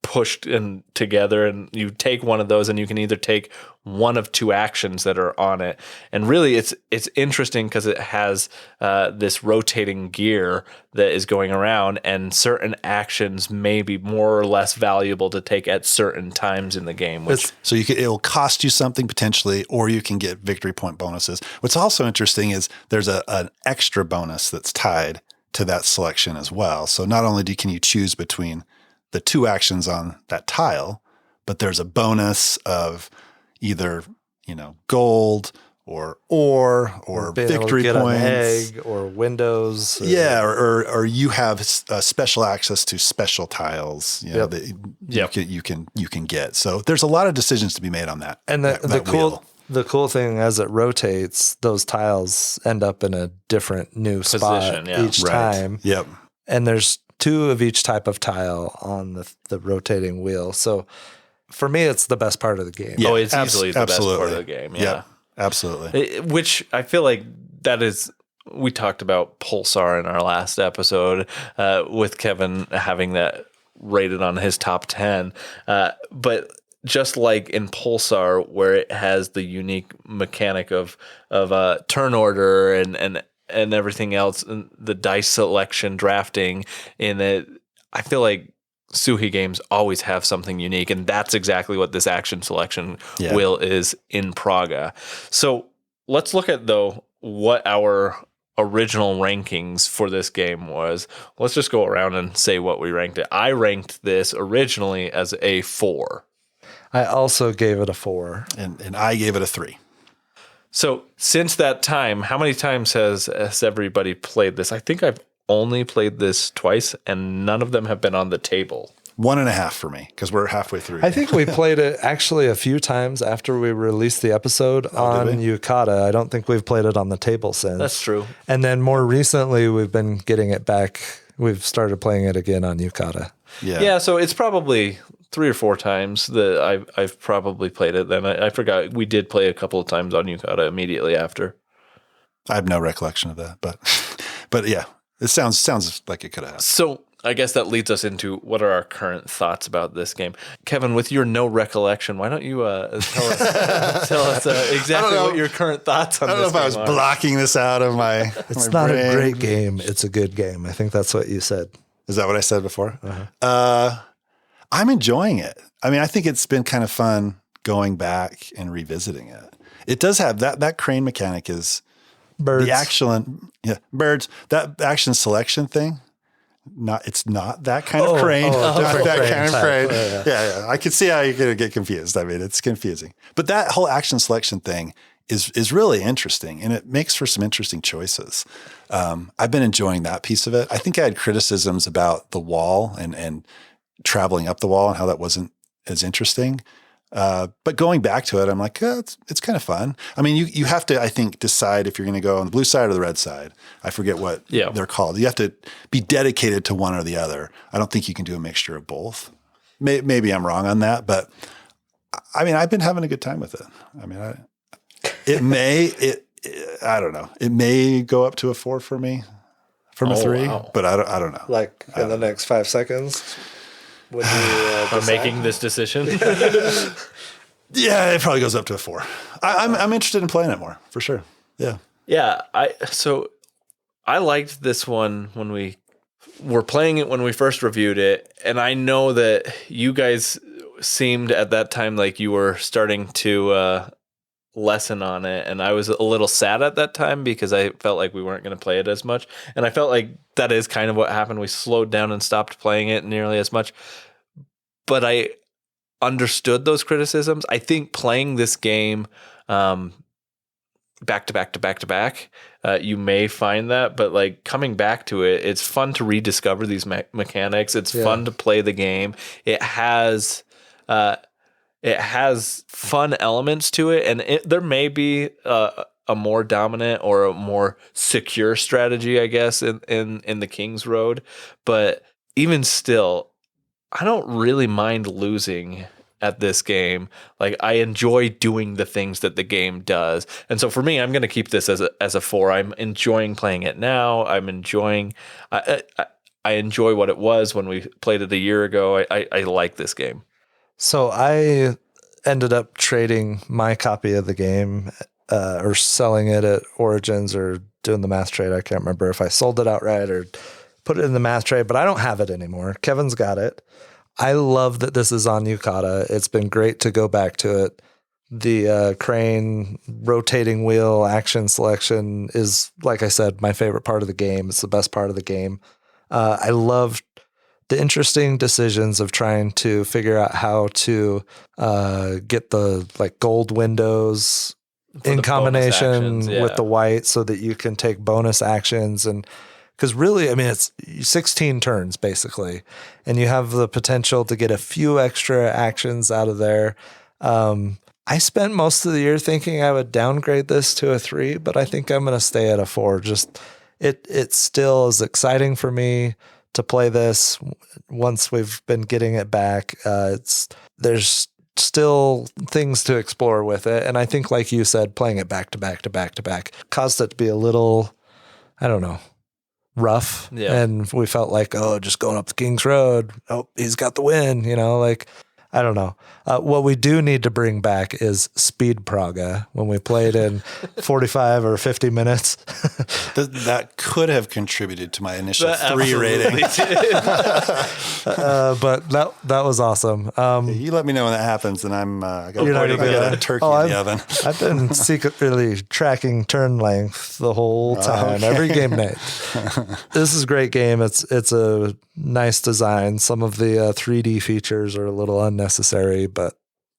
pushed in together, and you take one of those and you can either take one of two actions that are on it. And really it's interesting because it has this rotating gear that is going around, and certain actions may be more or less valuable to take at certain times in the game, which so it'll cost you something potentially, or you can get victory point bonuses. What's also interesting is there's an extra bonus that's tied to that selection as well. So not only can you choose between the two actions on that tile, but there's a bonus of either, gold or ore or victory get points, an egg or windows. or you have special access to special tiles, that you can get. So there's a lot of decisions to be made on that. And the cool thing, as it rotates, those tiles end up in a different new spot each time. Yep. And there's 2 of each type of tile on the rotating wheel. So for me, it's the best part of the game. Yeah, it's easily the best part of the game. Yeah, yep, absolutely. Which I feel like that is, we talked about Pulsar in our last episode with Kevin having that rated on his top 10. But just like in Pulsar, where it has the unique mechanic of turn order and everything else, and the dice selection, drafting in it, I feel like Suhi games always have something unique, and that's exactly what this action selection wheel is in Praga. So let's look at, though, what our original rankings for this game was. Let's just go around and say what we ranked it. I ranked this originally as a 4. I also gave it a 4. And I gave it a 3. So since that time, how many times has everybody played this? I think I've only played this twice, and none of them have been on the table. 1.5 for me, because we're halfway through. I think we played it actually a few times after we released the episode on Yukata. I don't think we've played it on the table since. That's true. And then more recently, we've been getting it back. We've started playing it again on Yukata. Yeah, so it's probably 3 or 4 times that I've probably played it. Then I forgot we did play a couple of times on Yukata immediately after. I have no recollection of that, but yeah, it sounds like it could have happened. So I guess that leads us into what are our current thoughts about this game. Kevin, with your no recollection, why don't you tell us exactly what your current thoughts on this game are? I don't know if I was blocking this out of my It's my not brain. a great game. It's a good game. I think that's what you said. Is that what I said before? I'm enjoying it. I mean, I think it's been kind of fun going back and revisiting it. It does have that crane mechanic is Birds. the action, birds. That action selection thing. It's not that kind of crane. Different that crane kind of type. crane. Yeah. I can see how you're going to get confused. I mean, it's confusing. But that whole action selection thing is really interesting, and it makes for some interesting choices. I've been enjoying that piece of it. I think I had criticisms about the wall and traveling up the wall and how that wasn't as interesting. But going back to it, I'm like, it's kind of fun. I mean, you have to, I think, decide if you're going to go on the blue side or the red side. I forget what they're called. You have to be dedicated to one or the other. I don't think you can do a mixture of both. Maybe I'm wrong on that, but I mean, I've been having a good time with it. I mean, I don't know. It may go up to a 4 for me from a 3, but I don't know. Like in the next 5 seconds. When you are making this decision. Yeah, it probably goes up to a 4. I'm interested in playing it more for sure. Yeah. Yeah. I liked this one when we were playing it when we first reviewed it. And I know that you guys seemed at that time like you were starting to lessen on it. And I was a little sad at that time because I felt like we weren't going to play it as much. And I felt like that is kind of what happened. We slowed down and stopped playing it nearly as much. But I understood those criticisms. I think playing this game back to back, you may find that, but like coming back to it, it's fun to rediscover these mechanics. It's fun to play the game. It has fun elements to it, and there may be a a more dominant or a more secure strategy, I guess, in the King's Road. But even still, I don't really mind losing at this game. Like, I enjoy doing the things that the game does. And so for me, I'm going to keep this as a 4. I'm enjoying playing it now. I'm enjoying, I enjoy what it was when we played it a year ago. I like this game. So I ended up trading my copy of the game or selling it at Origins or doing the math trade. I can't remember if I sold it outright or put it in the math trade, but I don't have it anymore. Kevin's got it. I love that this is on Yukata. It's been great to go back to it. The crane rotating wheel action selection is, like I said, my favorite part of the game. It's the best part of the game. I loved the interesting decisions of trying to figure out how to get the like gold windows in combination with the white so that you can take bonus actions. And because really, I mean, it's 16 turns basically, and you have the potential to get a few extra actions out of there. I spent most of the year thinking I would downgrade this to a 3, but I think I'm going to stay at a 4. Just it still is exciting for me to play this once we've been getting it back. There's still things to explore with it. And I think, like you said, playing it back to back to back to back caused it to be a little, I don't know, rough. Yeah. And we felt like, oh, just going up the King's Road. Oh, he's got the win, like, I don't know. What we do need to bring back is Speed Praga when we played in 45 or 50 minutes. That could have contributed to my initial 3 rating. But that was awesome. You let me know when that happens, and I got a turkey in the oven. I've been secretly tracking turn length the whole time, every game night. This is a great game. It's a nice design. Some of the 3D features are a little unnecessary, but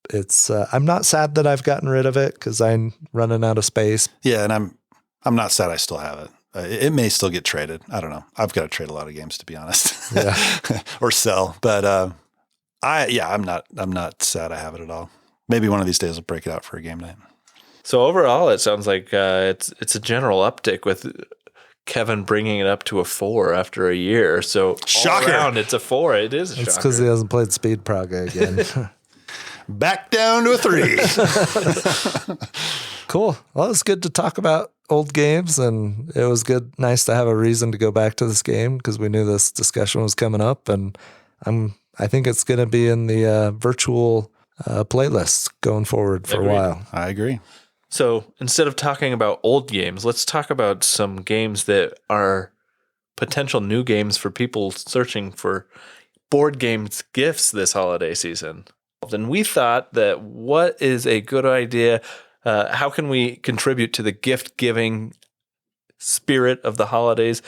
it's I'm not sad that I've gotten rid of it because I'm running out of space. Yeah, and I'm not sad I still have it. It may still get traded. I don't know. I've got to trade a lot of games, to be honest. Yeah. Or sell. But I'm not sad I have it at all. Maybe one of these days I'll break it out for a game night. So overall, it sounds like it's a general uptick with Kevin bringing it up to a 4 after a year. So shocker. All around, it's a 4. It is a shocker. It's because he hasn't played Speed Praga again. Back down to a 3. Cool. Well, it's good to talk about old games, and it was nice to have a reason to go back to this game because we knew this discussion was coming up, and I think it's going to be in the virtual playlists going forward for a while. I agree. So instead of talking about old games, let's talk about some games that are potential new games for people searching for board games gifts this holiday season. And we thought that what is a good idea? How can we contribute to the gift-giving spirit of the holidays,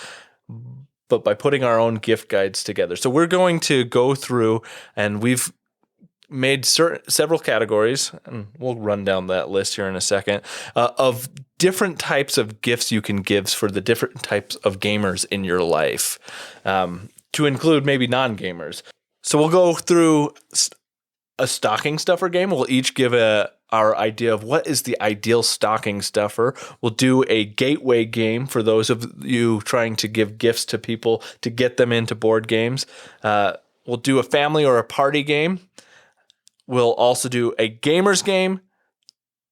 but by putting our own gift guides together? So we're going to go through, and we've made several categories, and we'll run down that list here in a second, of different types of gifts you can give for the different types of gamers in your life, to include maybe non-gamers. So we'll go through a stocking stuffer game. We'll each give our idea of what is the ideal stocking stuffer. We'll do a gateway game for those of you trying to give gifts to people to get them into board games. We'll do a family or a party game. We'll also do a gamer's game.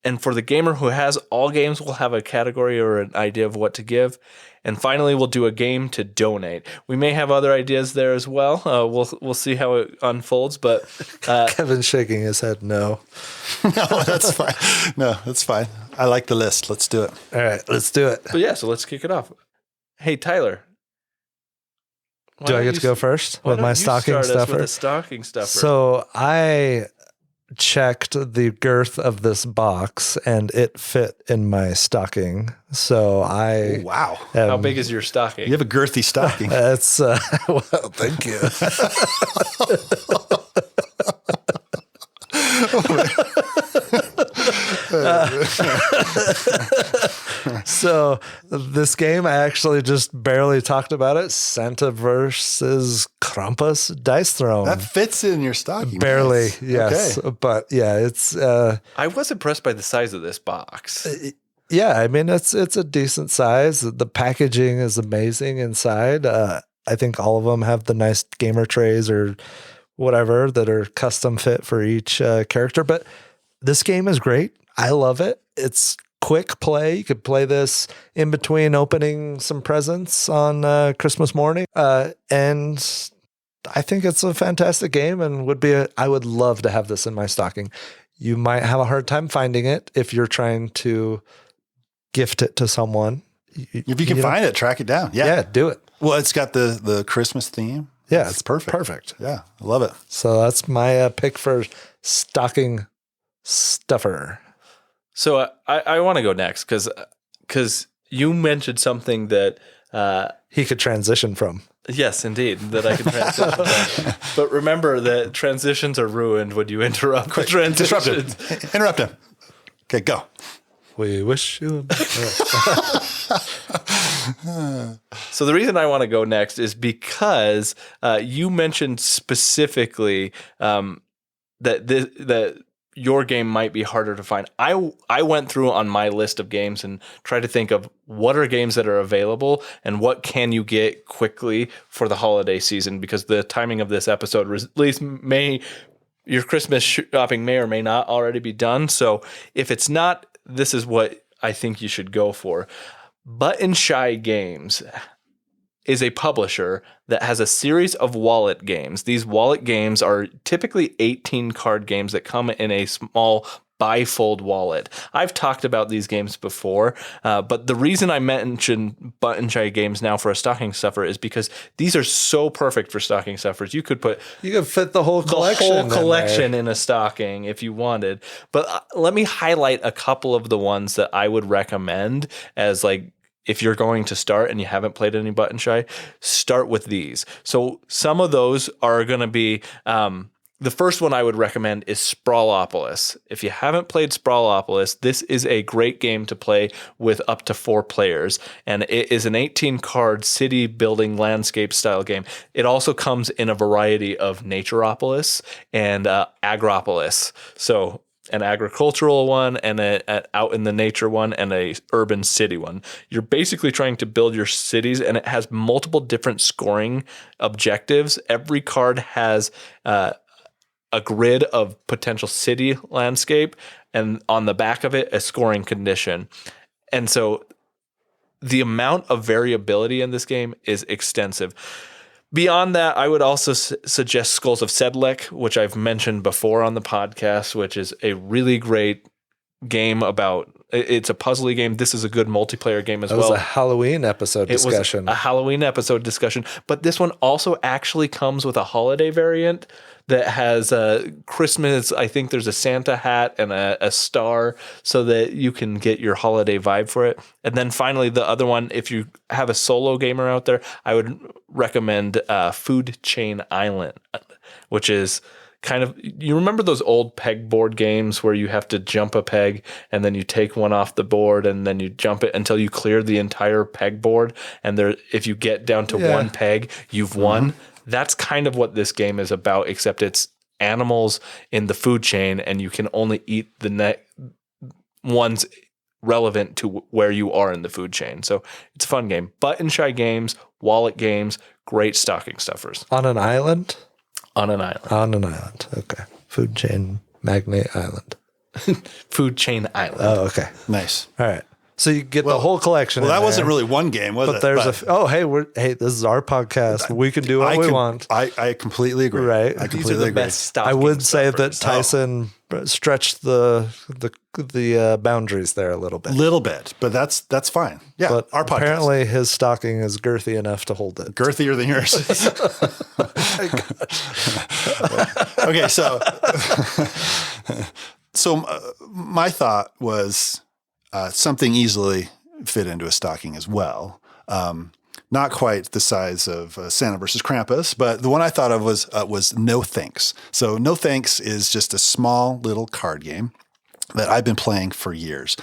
And for the gamer who has all games, we'll have a category or an idea of what to give. And finally, we'll do a game to donate. We may have other ideas there as well. We'll see how it unfolds. But Kevin's shaking his head no. No, that's fine. No, that's fine. I like the list. Let's do it. All right, let's do it. But yeah, so let's kick it off. Hey, Tyler. Do I get to go first with my stocking stuffer? With a stocking stuffer. So I checked the girth of this box and it fit in my stocking. So I wow. How big is your stocking? You have a girthy stocking. It's well, thank you. So this game, I actually just barely talked about it. Santa versus Krampus Dice Throne. That fits in your stocking. Barely, nice. yes. Okay. But yeah, it's... I was impressed by the size of this box. Yeah, I mean it's a decent size. The packaging is amazing inside. I think all of them have the nice gamer trays or whatever that are custom fit for each character. But this game is great. I love it. It's quick play. You could play this in between opening some presents on Christmas morning. And I think it's a fantastic game and I would love to have this in my stocking. You might have a hard time finding it if you're trying to gift it to someone. If you can find it, track it down. Yeah, do it. Well, it's got the Christmas theme. Yeah, it's perfect. Perfect. Yeah, I love it. So that's my pick for stocking stuffer. So I want to go next because you mentioned something that he could transition from. Yes, indeed, that I can transition from. But remember that transitions are ruined when you interrupt the transitions. Disrupt him. Interrupt him. Okay, go. We wish you. So the reason I want to go next is because you mentioned specifically that your game might be harder to find. I went through on my list of games and tried to think of what are games that are available and what can you get quickly for the holiday season, because the timing of this episode release your Christmas shopping may or may not already be done. So if it's not, this is what I think you should go for. Button Shy Games is a publisher that has a series of wallet games. These wallet games are typically 18 card games that come in a small bifold wallet. I've talked about these games before, but the reason I mentioned Button Shy Games now for a stocking stuffer is because these are so perfect for stocking stuffers. You could fit the whole collection in a stocking if you wanted. But let me highlight a couple of the ones that I would recommend as like, if you're going to start and you haven't played any Button Shy, start with these. So some of those are going to be, the first one I would recommend is Sprawlopolis. If you haven't played Sprawlopolis, this is a great game to play with up to 4 players. And it is an 18-card city building landscape style game. It also comes in a variety of Naturopolis and Agropolis. So an agricultural one and a out in the nature one and a urban city one. You're basically trying to build your cities, and it has multiple different scoring objectives. Every card has a grid of potential city landscape, and on the back of it, a scoring condition. And so the amount of variability in this game is extensive. Beyond that, I would also suggest Skulls of Sedlec, which I've mentioned before on the podcast, which is a really great game it's a puzzly game. This is a good multiplayer game as well. It was a Halloween episode discussion. It was a Halloween episode discussion, but this one also actually comes with a holiday variant that has Christmas. I think there's a Santa hat and a star so that you can get your holiday vibe for it. And then finally, the other one, if you have a solo gamer out there, I would recommend Food Chain Island, which is kind of, you remember those old pegboard games where you have to jump a peg and then you take one off the board and then you jump it until you clear the entire pegboard, and if you get down to one peg, you've won. That's kind of what this game is about, except it's animals in the food chain and you can only eat the ones relevant to where you are in the food chain. So it's a fun game. Button Shy Games, wallet games, great stocking stuffers. On an island? On an island. On an island. Okay. Food chain magnate island. Food chain island. Oh, okay. Nice. All right. So you get the whole collection. Well, that wasn't really one game, was it? But there's this is our podcast. We can do what we want. I completely agree. Right. I These are completely the agree. best stocking I would say stuffers. that Tyson stretched the boundaries there a little bit. Little bit, but that's fine. Yeah, But our podcast. apparently his stocking is girthy enough to hold it. Girthier than yours. Okay, so my thought was something easily fit into a stocking as well. Not quite the size of Santa versus Krampus, but the one I thought of was No Thanks. So No Thanks is just a small little card game that I've been playing for years.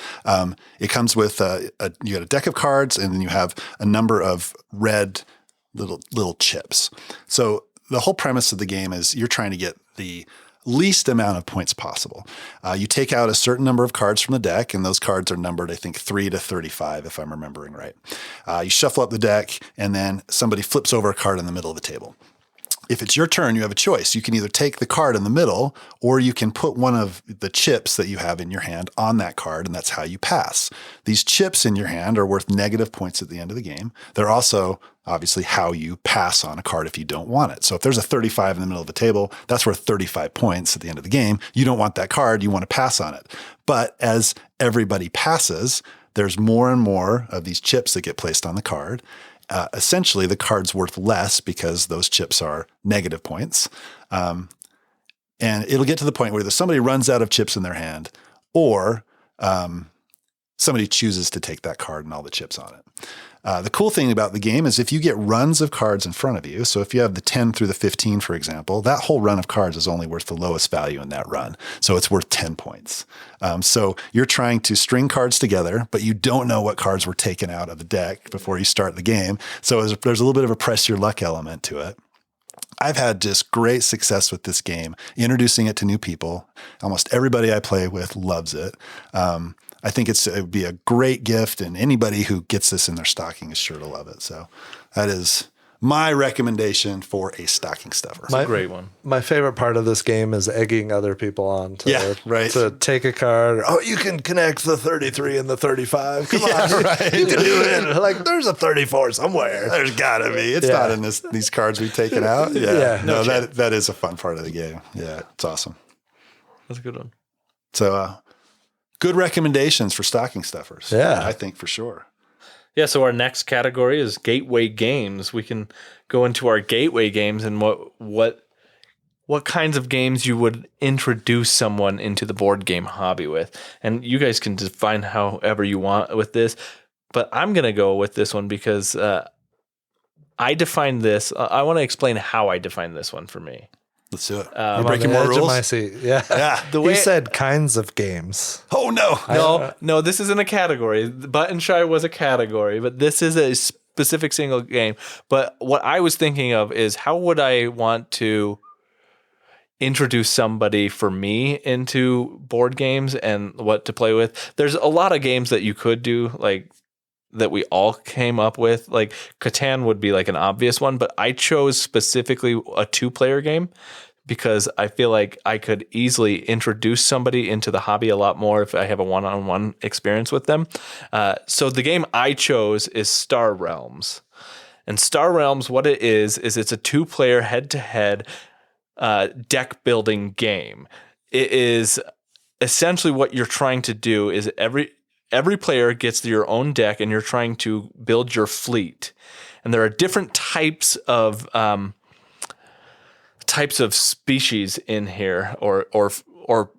It comes with you got a deck of cards, and then you have a number of red little chips. So the whole premise of the game is you're trying to get the least amount of points possible. You take out a certain number of cards from the deck, and those cards are numbered, I think, 3 to 35, if I'm remembering right. You shuffle up the deck, and then somebody flips over a card in the middle of the table. If it's your turn, you have a choice. You can either take the card in the middle, or you can put one of the chips that you have in your hand on that card, and that's how you pass. These chips in your hand are worth negative points at the end of the game. They're also obviously how you pass on a card if you don't want it. So if there's a 35 in the middle of the table, that's worth 35 points at the end of the game. You don't want that card, you want to pass on it. But as everybody passes, there's more and more of these chips that get placed on the card. Essentially, the card's worth less because those chips are negative points. And it'll get to the point where either somebody runs out of chips in their hand, or somebody chooses to take that card and all the chips on it. The cool thing about the game is if you get runs of cards in front of you, so if you have the 10 through the 15, for example, that whole run of cards is only worth the lowest value in that run. So it's worth 10 points. So you're trying to string cards together, but you don't know what cards were taken out of the deck before you start the game. So there's a little bit of a press your luck element to it. I've had just great success with this game, introducing it to new people. Almost everybody I play with loves it. I think it would be a great gift, and anybody who gets this in their stocking is sure to love it. So that is my recommendation for a stocking stuffer. It's a great one. My favorite part of this game is egging other people on to take a card. Oh, you can connect the 33 and the 35. Come on, right. You can do it. Like, there's a 34 somewhere. There's gotta be. It's not in these cards we've taken out. Yeah. No, that is a fun part of the game. Yeah, it's awesome. That's a good one. So, good recommendations for stocking stuffers. Yeah. I think for sure. Yeah, so our next category is gateway games. We can go into our gateway games and what kinds of games you would introduce someone into the board game hobby with. And you guys can define however you want with this, but I'm going to go with this one because I define this. I want to explain how I define this one for me. Let's do it. You're breaking more rules. My seat. Yeah. Yeah. He said kinds of games. Oh, no. No, this isn't a category. Button Shy was a category, but this is a specific single game. But what I was thinking of is how would I want to introduce somebody for me into board games and what to play with? There's a lot of games that you could do, like that we all came up with. Like Catan would be like an obvious one, but I chose specifically a 2-player game because I feel like I could easily introduce somebody into the hobby a lot more if I have a one-on-one experience with them. So the game I chose is Star Realms. And Star Realms, what it is it's a 2-player head-to-head deck building game. It is essentially what you're trying to do is every player gets your own deck, and you're trying to build your fleet. And there are different types of species in here, or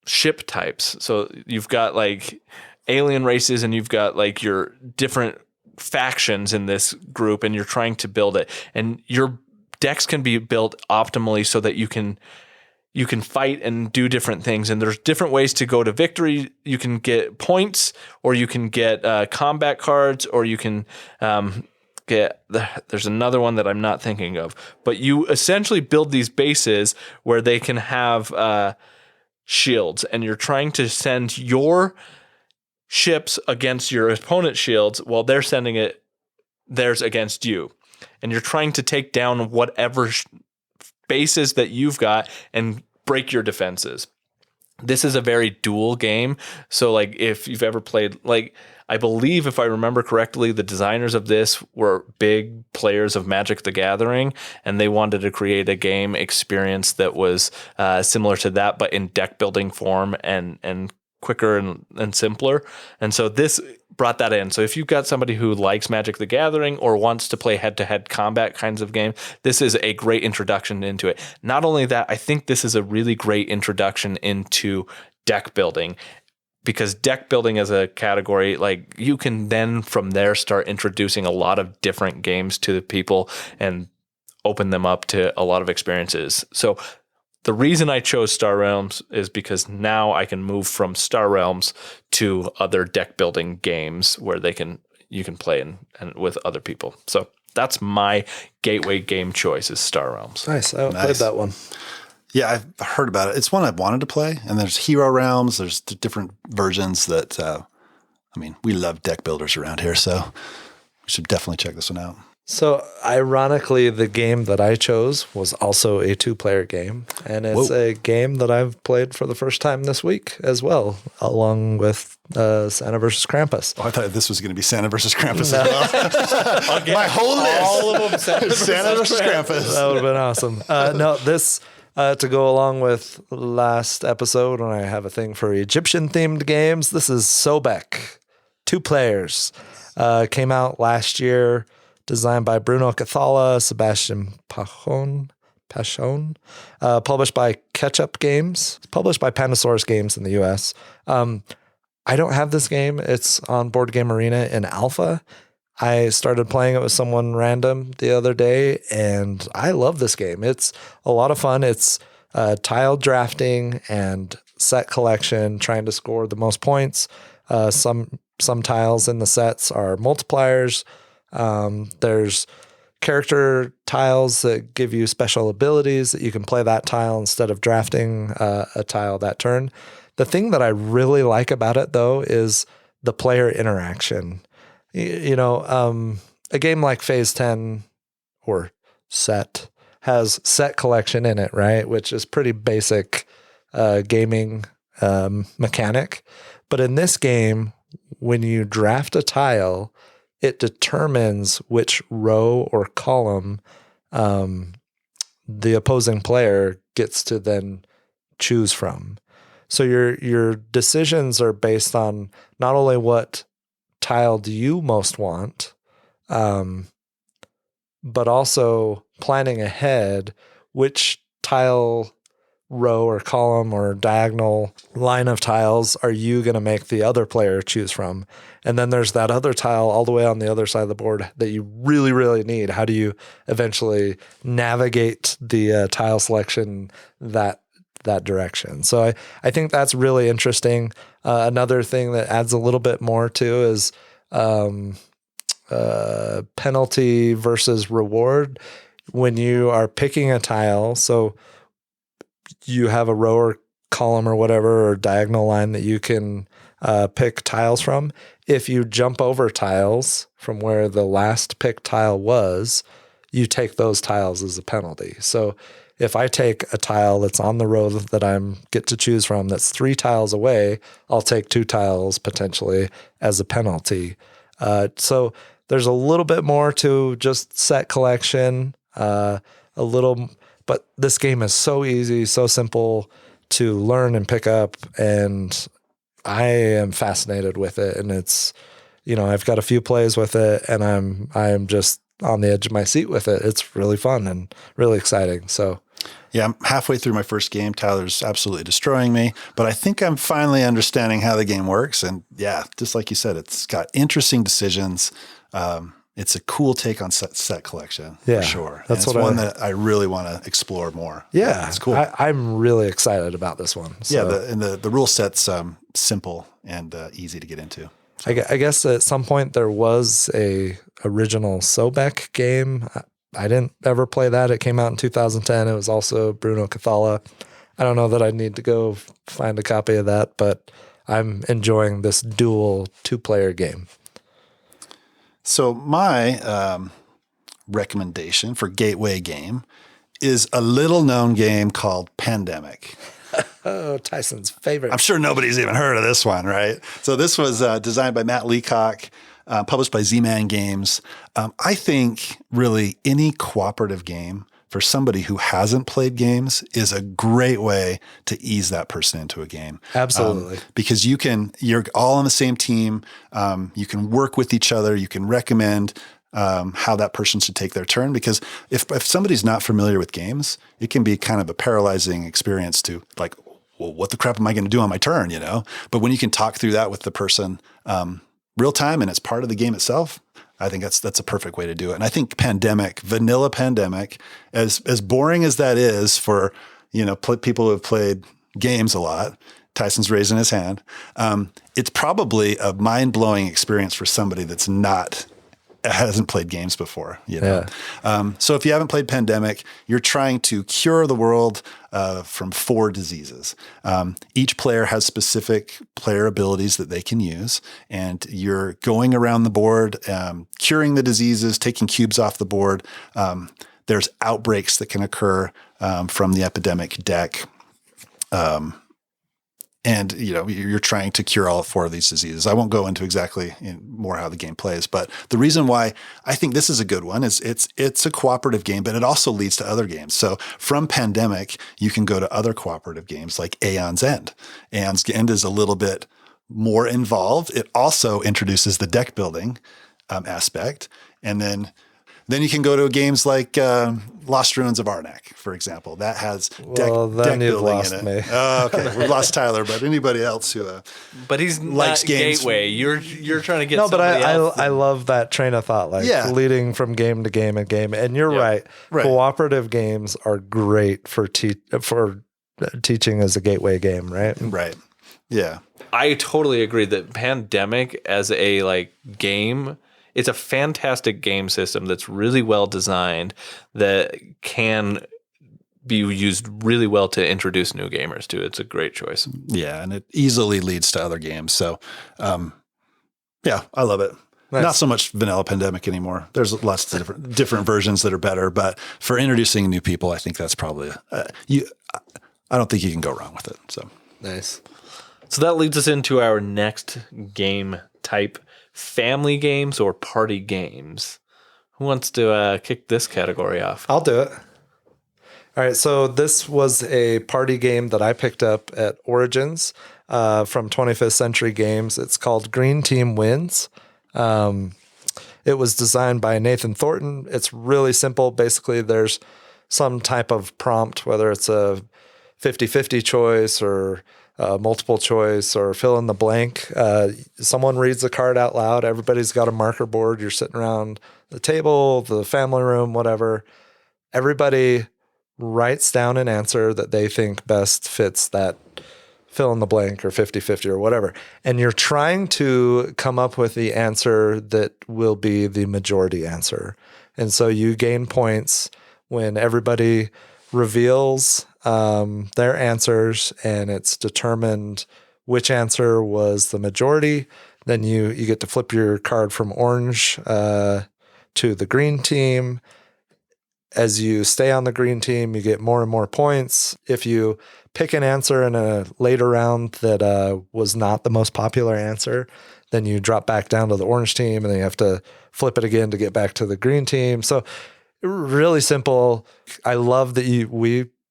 ship types. So you've got like alien races, and you've got like your different factions in this group, and you're trying to build it. And your decks can be built optimally so that you can fight and do different things. And there's different ways to go to victory. You can get points, or you can get combat cards, or you can there's another one that I'm not thinking of. But you essentially build these bases where they can have shields, and you're trying to send your ships against your opponent's shields while they're sending theirs against you. And you're trying to take down whatever bases that you've got and break your defenses. This is a very dual game. So like if you've ever played, like I believe if I remember correctly, the designers of this were big players of Magic the Gathering, and they wanted to create a game experience that was similar to that, but in deck building form and quicker and simpler. And so this brought that in. So if you've got somebody who likes Magic the Gathering or wants to play head-to-head combat kinds of game, this is a great introduction into it. Not only that, I think this is a really great introduction into deck building, because deck building as a category, like you can then from there start introducing a lot of different games to the people and open them up to a lot of experiences. So the reason I chose Star Realms is because now I can move from Star Realms to other deck building games where you can play and with other people. So that's my gateway game choice is Star Realms. Nice. I played that one. Yeah, I've heard about it. It's one I've wanted to play. And there's Hero Realms. There's different versions that, we love deck builders around here. So we should definitely check this one out. So ironically, the game that I chose was also a 2-player game. And it's a game that I've played for the first time this week as well, along with Santa versus Krampus. Oh, I thought this was going to be Santa versus Krampus as well. My whole list. All of them Santa versus Krampus. That would have been awesome. No, this to go along with last episode when I have a thing for Egyptian-themed games, this is Sobek, 2 players. Came out last year. Designed by Bruno Cathala, Sebastian Pachon, published by Ketchup Games. It's published by Pandasaurus Games in the US. I don't have this game. It's on Board Game Arena in alpha. I started playing it with someone random the other day, and I love this game. It's a lot of fun. It's tile drafting and set collection, trying to score the most points. Some tiles in the sets are multipliers. There's character tiles that give you special abilities that you can play that tile instead of drafting a tile that turn. The thing that I really like about it, though, is the player interaction. A game like Phase 10 or Set has set collection in it, right? Which is pretty basic gaming mechanic. But in this game, when you draft a tile, it determines which row or column the opposing player gets to then choose from. So your decisions are based on not only what tile do you most want, but also planning ahead which tile row or column or diagonal line of tiles are you going to make the other player choose from. And then there's that other tile all the way on the other side of the board that you really, really need. How do you eventually navigate the tile selection that direction? So I think that's really interesting. Another thing that adds a little bit more to is penalty versus reward. When you are picking a tile, so you have a row or column or whatever, or diagonal line that you can pick tiles from. If you jump over tiles from where the last picked tile was, you take those tiles as a penalty. So if I take a tile that's on the row that I get to choose from that's 3 tiles away, I'll take 2 tiles potentially as a penalty. So there's a little bit more to just set collection, but this game is so easy, so simple to learn and pick up, and I am fascinated with it. And it's, I've got a few plays with it, and I'm just on the edge of my seat with it. It's really fun and really exciting. So yeah, I'm halfway through my first game. Tyler's absolutely destroying me, but I think I'm finally understanding how the game works. And yeah, just like you said, it's got interesting decisions. It's a cool take on set collection for sure. That's one that I really want to explore more. Yeah, it's cool. I'm really excited about this one. So. Yeah, the rule set's simple and easy to get into. So. I guess at some point there was a original Sobek game. I didn't ever play that. It came out in 2010. It was also Bruno Cathala. I don't know that I need to go find a copy of that, but I'm enjoying this dual 2-player game. So my recommendation for gateway game is a little known game called Pandemic. Oh, Tyson's favorite. I'm sure nobody's even heard of this one, right? So this was designed by Matt Leacock, published by Z-Man Games. I think really any cooperative game for somebody who hasn't played games is a great way to ease that person into a game. Absolutely. Because you're all on the same team. You can work with each other. You can recommend how that person should take their turn. Because if somebody's not familiar with games, it can be kind of a paralyzing experience to like, well, what the crap am I going to do on my turn? But when you can talk through that with the person real time and it's part of the game itself, I think that's a perfect way to do it. And I think vanilla Pandemic, as boring as that is for, people who have played games a lot, Tyson's raising his hand. It's probably a mind-blowing experience for somebody that's not hasn't played games before. You know? So if you haven't played Pandemic, you're trying to cure the world from 4 diseases. Each player has specific player abilities that they can use, and you're going around the board, curing the diseases, taking cubes off the board. There's outbreaks that can occur from the epidemic deck. And, you know, you're trying to cure all 4 of these diseases. I won't go into exactly more how the game plays, but the reason why I think this is a good one is it's a cooperative game, but it also leads to other games. So from Pandemic, you can go to other cooperative games like Aeon's End. Aeon's End is a little bit more involved. It also introduces the deck building aspect. And then you can go to games like Lost Ruins of Arnak, for example. That has deck building in it. Me. Okay, we've lost Tyler, but anybody else who but he's likes not games. Gateway. You're trying to get no, but else. I love that train of thought, like leading from game to game and game. And you're right. Cooperative games are great for teaching as a gateway game, right? Right. Yeah. I totally agree that Pandemic as a game. It's a fantastic game system that's really well designed that can be used really well to introduce new gamers to. It's a great choice. Yeah, and it easily leads to other games. So, yeah, I love it. Nice. Not so much vanilla Pandemic anymore. There's lots of different versions that are better, but for introducing new people, I think that's probably I don't think you can go wrong with it. So nice. So that leads us into our next game type. Family games or party games? Who wants to kick this category off? I'll do it. All right, so this was a party game that I picked up at Origins from 25th Century Games. It's called Green Team Wins. It was designed by Nathan Thornton. It's really simple. Basically, there's some type of prompt, whether it's a 50-50 choice or multiple choice or fill in the blank. Someone reads the card out loud. Everybody's got a marker board. You're sitting around the table, the family room, whatever. Everybody writes down an answer that they think best fits that fill in the blank or 50-50 or whatever. And you're trying to come up with the answer that will be the majority answer. And so you gain points when everybody reveals their answers, and it's determined which answer was the majority. Then you get to flip your card from orange to the green team. As you stay on the green team, you get more and more points. If you pick an answer in a later round that was not the most popular answer, then you drop back down to the orange team, and then you have to flip it again to get back to the green team. So really simple. I love that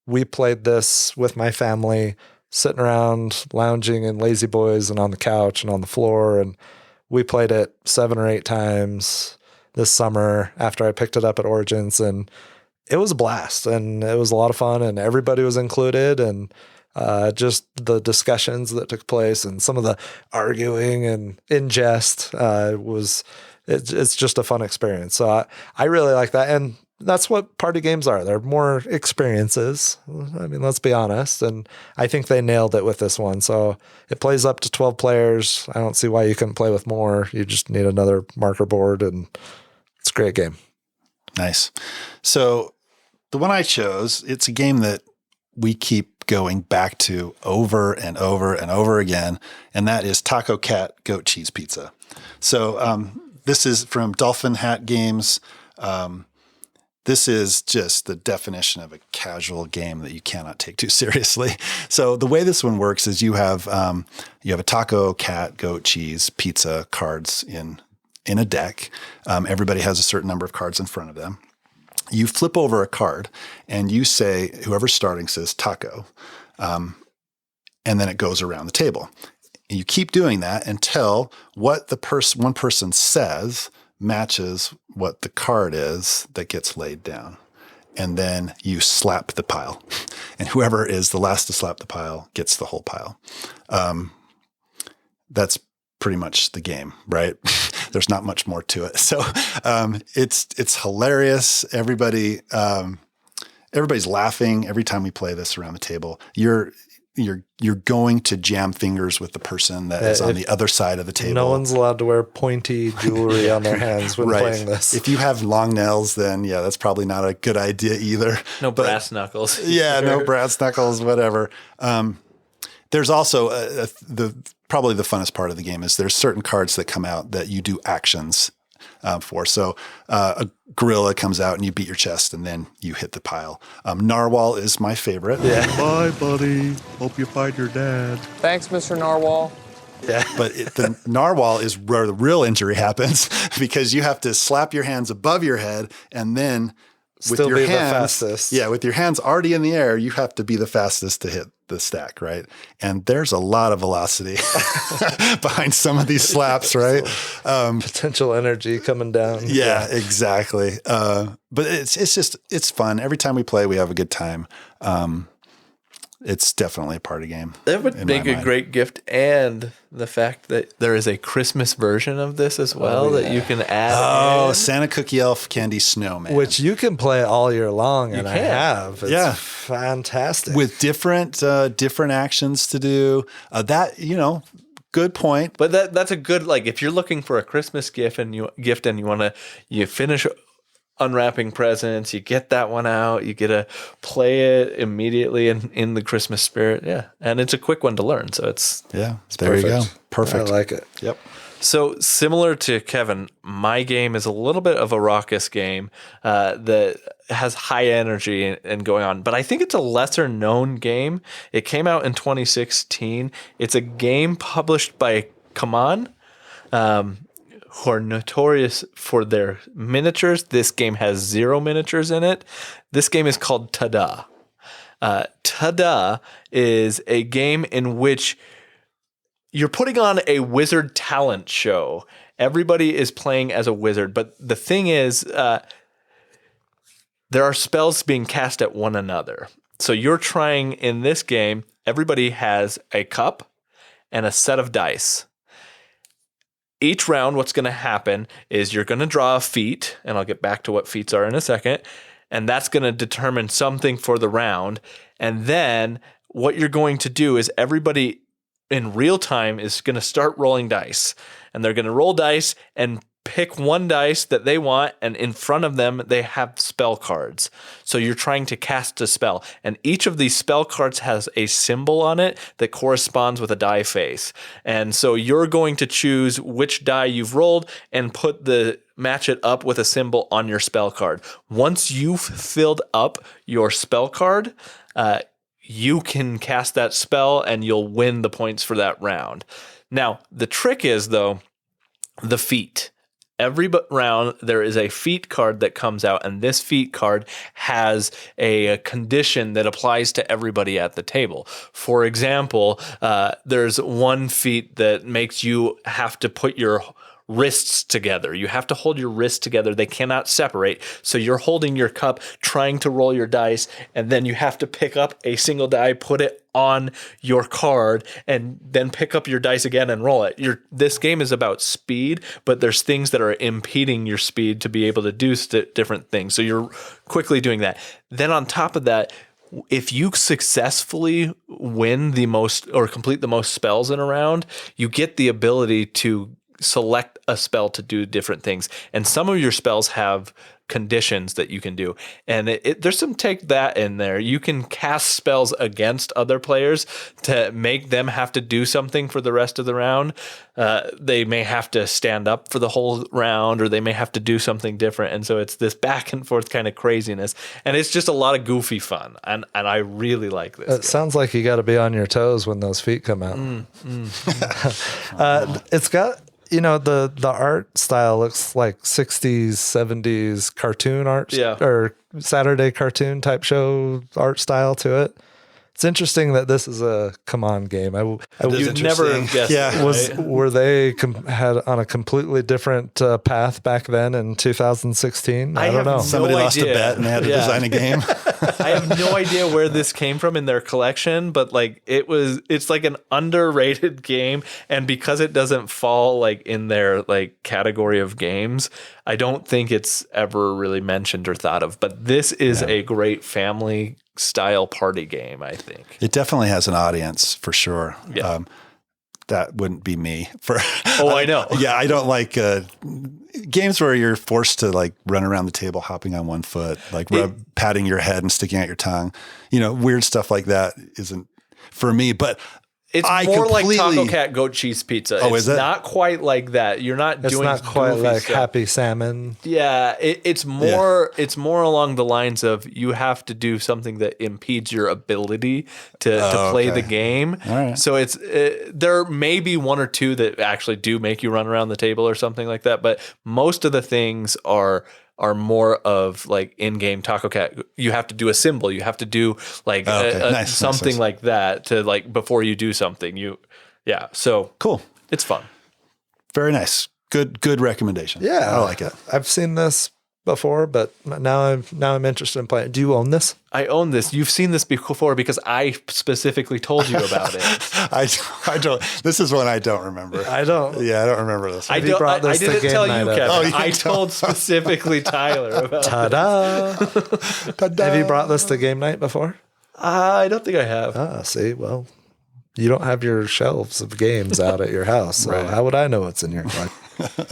we played this with my family, sitting around, lounging in lazy boys and on the couch and on the floor. And we played it 7 or 8 times this summer after I picked it up at Origins. And it was a blast, and it was a lot of fun, and everybody was included. And just the discussions that took place and some of the arguing and in jest it's just a fun experience. So I really like that. And that's what party games are. They're more experiences. I mean, let's be honest. And I think they nailed it with this one. So it plays up to 12 players. I don't see why you couldn't play with more. You just need another marker board, and it's a great game. Nice. So the one I chose, it's a game that we keep going back to over and over and over again, and that is Taco Cat Goat Cheese Pizza. So this is from Dolphin Hat Games. This is just the definition of a casual game that you cannot take too seriously. So the way this one works is you have a taco, cat, goat, cheese, pizza cards in a deck. Everybody has a certain number of cards in front of them. You flip over a card and you say, whoever's starting says taco, and then it goes around the table. And you keep doing that until what the one person says matches what the card is that gets laid down. And then you slap the pile. And whoever is the last to slap the pile gets the whole pile. That's pretty much the game, right? There's not much more to it. So it's hilarious. Everybody's laughing every time we play this around the table. you're going to jam fingers with the person that is on the other side of the table. No one's allowed to wear pointy jewelry on their hands when playing this. If you have long nails, then that's probably not a good idea either. No brass knuckles. Yeah, no brass knuckles, whatever. There's also probably the funnest part of the game is there's certain cards that come out that you do actions for. So a gorilla comes out and you beat your chest and then you hit the pile. Narwhal is my favorite. Yeah. Bye, buddy. Hope you find your dad. Thanks, Mr. Narwhal. Yeah. But the narwhal is where the real injury happens because you have to slap your hands above your head and then with Still your be hands, the fastest. Yeah, with your hands already in the air, you have to be the fastest to hit the stack, right? And there's a lot of velocity behind some of these slaps, right? Potential energy coming down. Yeah, exactly. But it's fun. Every time we play, we have a good time. It's definitely a party game. That would make a great gift, and the fact that there is a Christmas version of this as well that you can add. Oh, in. Santa Cookie Elf Candy Snowman. Which you can play all year long, and I can. have. It's Yeah. fantastic. with different actions to do. Good point. But that's a good, like, if you're looking for a Christmas gift and you finish unwrapping presents, you get that one out, you get to play it immediately in the Christmas spirit. Yeah. And it's a quick one to learn. So it's There perfect. you go. Perfect. I like it. Yep. So similar to Kevin, my game is a little bit of a raucous game that has high energy and going on, but I think it's a lesser known game. It came out in 2016. It's a game published by Kaman, who are notorious for their miniatures. This game has 0 miniatures in it. This game is called Tada. Tada is a game in which you're putting on a wizard talent show. Everybody is playing as a wizard, but the thing is, there are spells being cast at one another. So you're trying in this game, everybody has a cup and a set of dice. Each round, what's going to happen is you're going to draw a feat, and I'll get back to what feats are in a second, and that's going to determine something for the round. And then what you're going to do is everybody in real time is going to start rolling dice, and they're going to roll dice and pick one dice that they want, and in front of them, they have spell cards. So you're trying to cast a spell, and each of these spell cards has a symbol on it that corresponds with a die face. And so you're going to choose which die you've rolled and match it up with a symbol on your spell card. Once you've filled up your spell card, you can cast that spell and you'll win the points for that round. Now, the trick is, though, the feat. Every round, there is a feat card that comes out, and this feat card has a condition that applies to everybody at the table. For example, there's one feat that makes you have to put your wrists together. You have to hold your wrists together. They cannot separate. So you're holding your cup, trying to roll your dice, and then you have to pick up a single die, put it on your card, and then pick up your dice again and roll it. This game is about speed, but there's things that are impeding your speed to be able to do different things. So you're quickly doing that. Then on top of that, if you successfully win the most or complete the most spells in a round, you get the ability to select a spell to do different things. And some of your spells have conditions that you can do. And there's some take that in there. You can cast spells against other players to make them have to do something for the rest of the round. They may have to stand up for the whole round, or they may have to do something different. And so it's this back and forth kind of craziness. And it's just a lot of goofy fun. And I really like this. It sounds like you got to be on your toes when those feet come out. It's got, the art style looks like 60s, 70s cartoon art or Saturday cartoon type show art style to it. It's interesting that this is a come-on game. You'd never guessed. Yeah. Were they had on a completely different path back then in 2016? I don't know. Somebody lost a bet and they had to design a game. I have no idea where this came from in their collection, but it's like an underrated game, and because it doesn't fall like in their like category of games, I don't think it's ever really mentioned or thought of. But this is a great family style party game, I think. It definitely has an audience for sure. Yeah. That wouldn't be me. I know. Yeah, I don't like games where you're forced to like run around the table, hopping on one foot, like patting your head and sticking out your tongue. Weird stuff like that isn't for me. But it's more like Taco Cat goat cheese pizza. Oh, it's is it? Not quite like that. You're not It's doing not quite goofy like stuff. Happy Salmon. Yeah, it's more along the lines of you have to do something that impedes your ability to play the game. All right. So there may be one or two that actually do make you run around the table or something like that, but most of the things are more of like in-game Taco Cat. You have to do a symbol. You have to do like something like that to like before you do something. So cool. It's fun. Very nice. Good recommendation. Yeah, I like it. I've seen this before, but now I'm interested in playing. Do you own this? I own this. You've seen this before because I specifically told you about it. I don't. This is one I don't remember. I don't. Yeah, I don't remember this. I didn't tell you, Kevin. I told specifically Tyler about Ta-da. Ta-da. Have you brought this to game night before? I don't think I have. See, well, you don't have your shelves of games out at your house, so how would I know what's in your collection?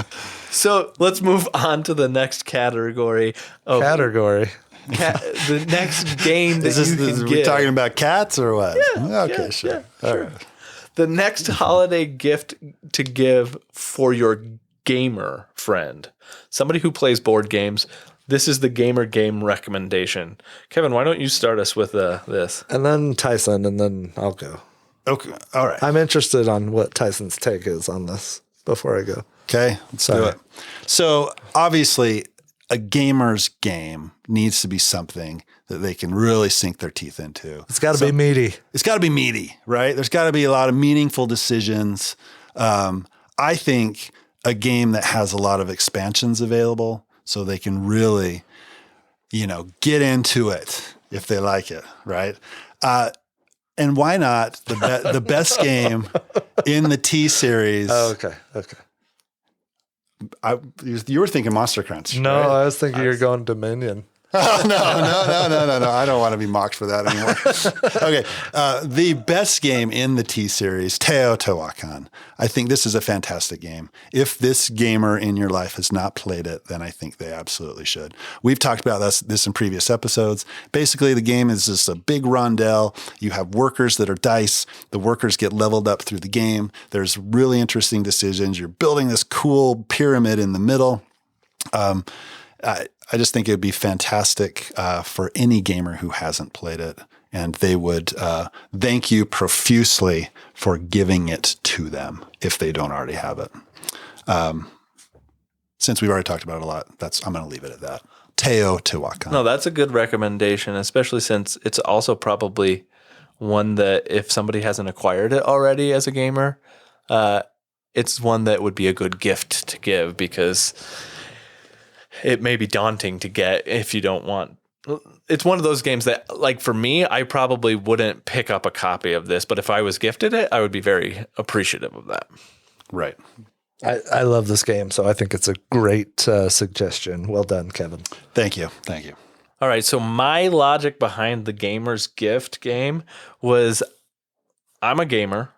So let's move on to the next category. Category. The next game that you can we get. talking about cats or what? Yeah. Okay, sure. Yeah, All sure. right. The next holiday gift to give for your gamer friend, somebody who plays board games. This is the gamer game recommendation. Kevin, why don't you start us with this? And then Tyson, and then I'll go. Okay. All right. I'm interested on what Tyson's take is on this before I go. Okay, let's do it. So obviously, a gamer's game needs to be something that they can really sink their teeth into. It's got to be meaty. It's got to be meaty, right? There's got to be a lot of meaningful decisions. I think a game that has a lot of expansions available so they can really, get into it if they like it, right? And why not the best game in the T series? Oh, okay. You were thinking Monster Crunch. No, right? I was thinking you're going Dominion. Oh, no. I don't want to be mocked for that anymore. Okay. The best game in the T series, Teotihuacan. I think this is a fantastic game. If this gamer in your life has not played it, then I think they absolutely should. We've talked about this in previous episodes. Basically, the game is just a big rondel. You have workers that are dice. The workers get leveled up through the game. There's really interesting decisions. You're building this cool pyramid in the middle. I just think it would be fantastic for any gamer who hasn't played it, and they would thank you profusely for giving it to them if they don't already have it. Since we've already talked about it a lot, I'm going to leave it at that. Teotihuacan. No, that's a good recommendation, especially since it's also probably one that if somebody hasn't acquired it already as a gamer, it's one that would be a good gift to give because it may be daunting to get if you don't want. It's one of those games that, like for me, I probably wouldn't pick up a copy of this, but if I was gifted it, I would be very appreciative of that. Right. I love this game, so I think it's a great suggestion. Well done, Kevin. Thank you. All right, so my logic behind the gamer's gift game was I'm a gamer.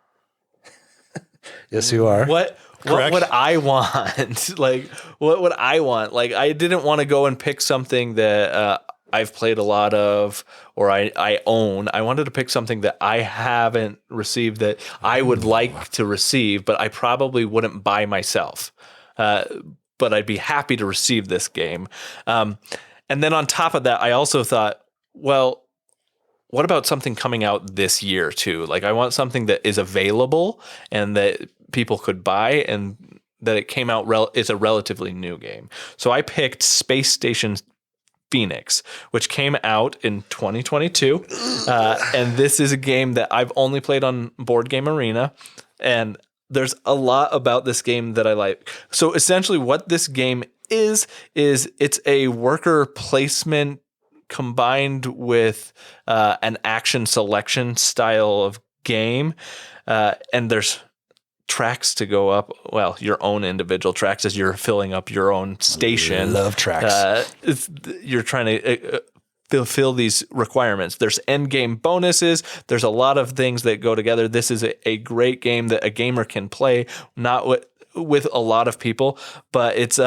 Yes, you are. What would I want? Like, what would I want? Like, I didn't want to go and pick something that I've played a lot of or I own. I wanted to pick something that I haven't received that I would like to receive, but I probably wouldn't buy myself. But I'd be happy to receive this game. And then on top of that, I also thought, well, what about something coming out this year too? Like I want something that is available and that people could buy and that it came out, it's a relatively new game. So I picked Space Station Phoenix, which came out in 2022. And this is a game that I've only played on Board Game Arena. And there's a lot about this game that I like. So essentially what this game is it's a worker placement combined with an action selection style of game. And there's tracks to go up. Well, your own individual tracks as you're filling up your own station. Love tracks. You're trying to fulfill these requirements. There's end game bonuses. There's a lot of things that go together. This is a great game that a gamer can play, not with a lot of people, but it's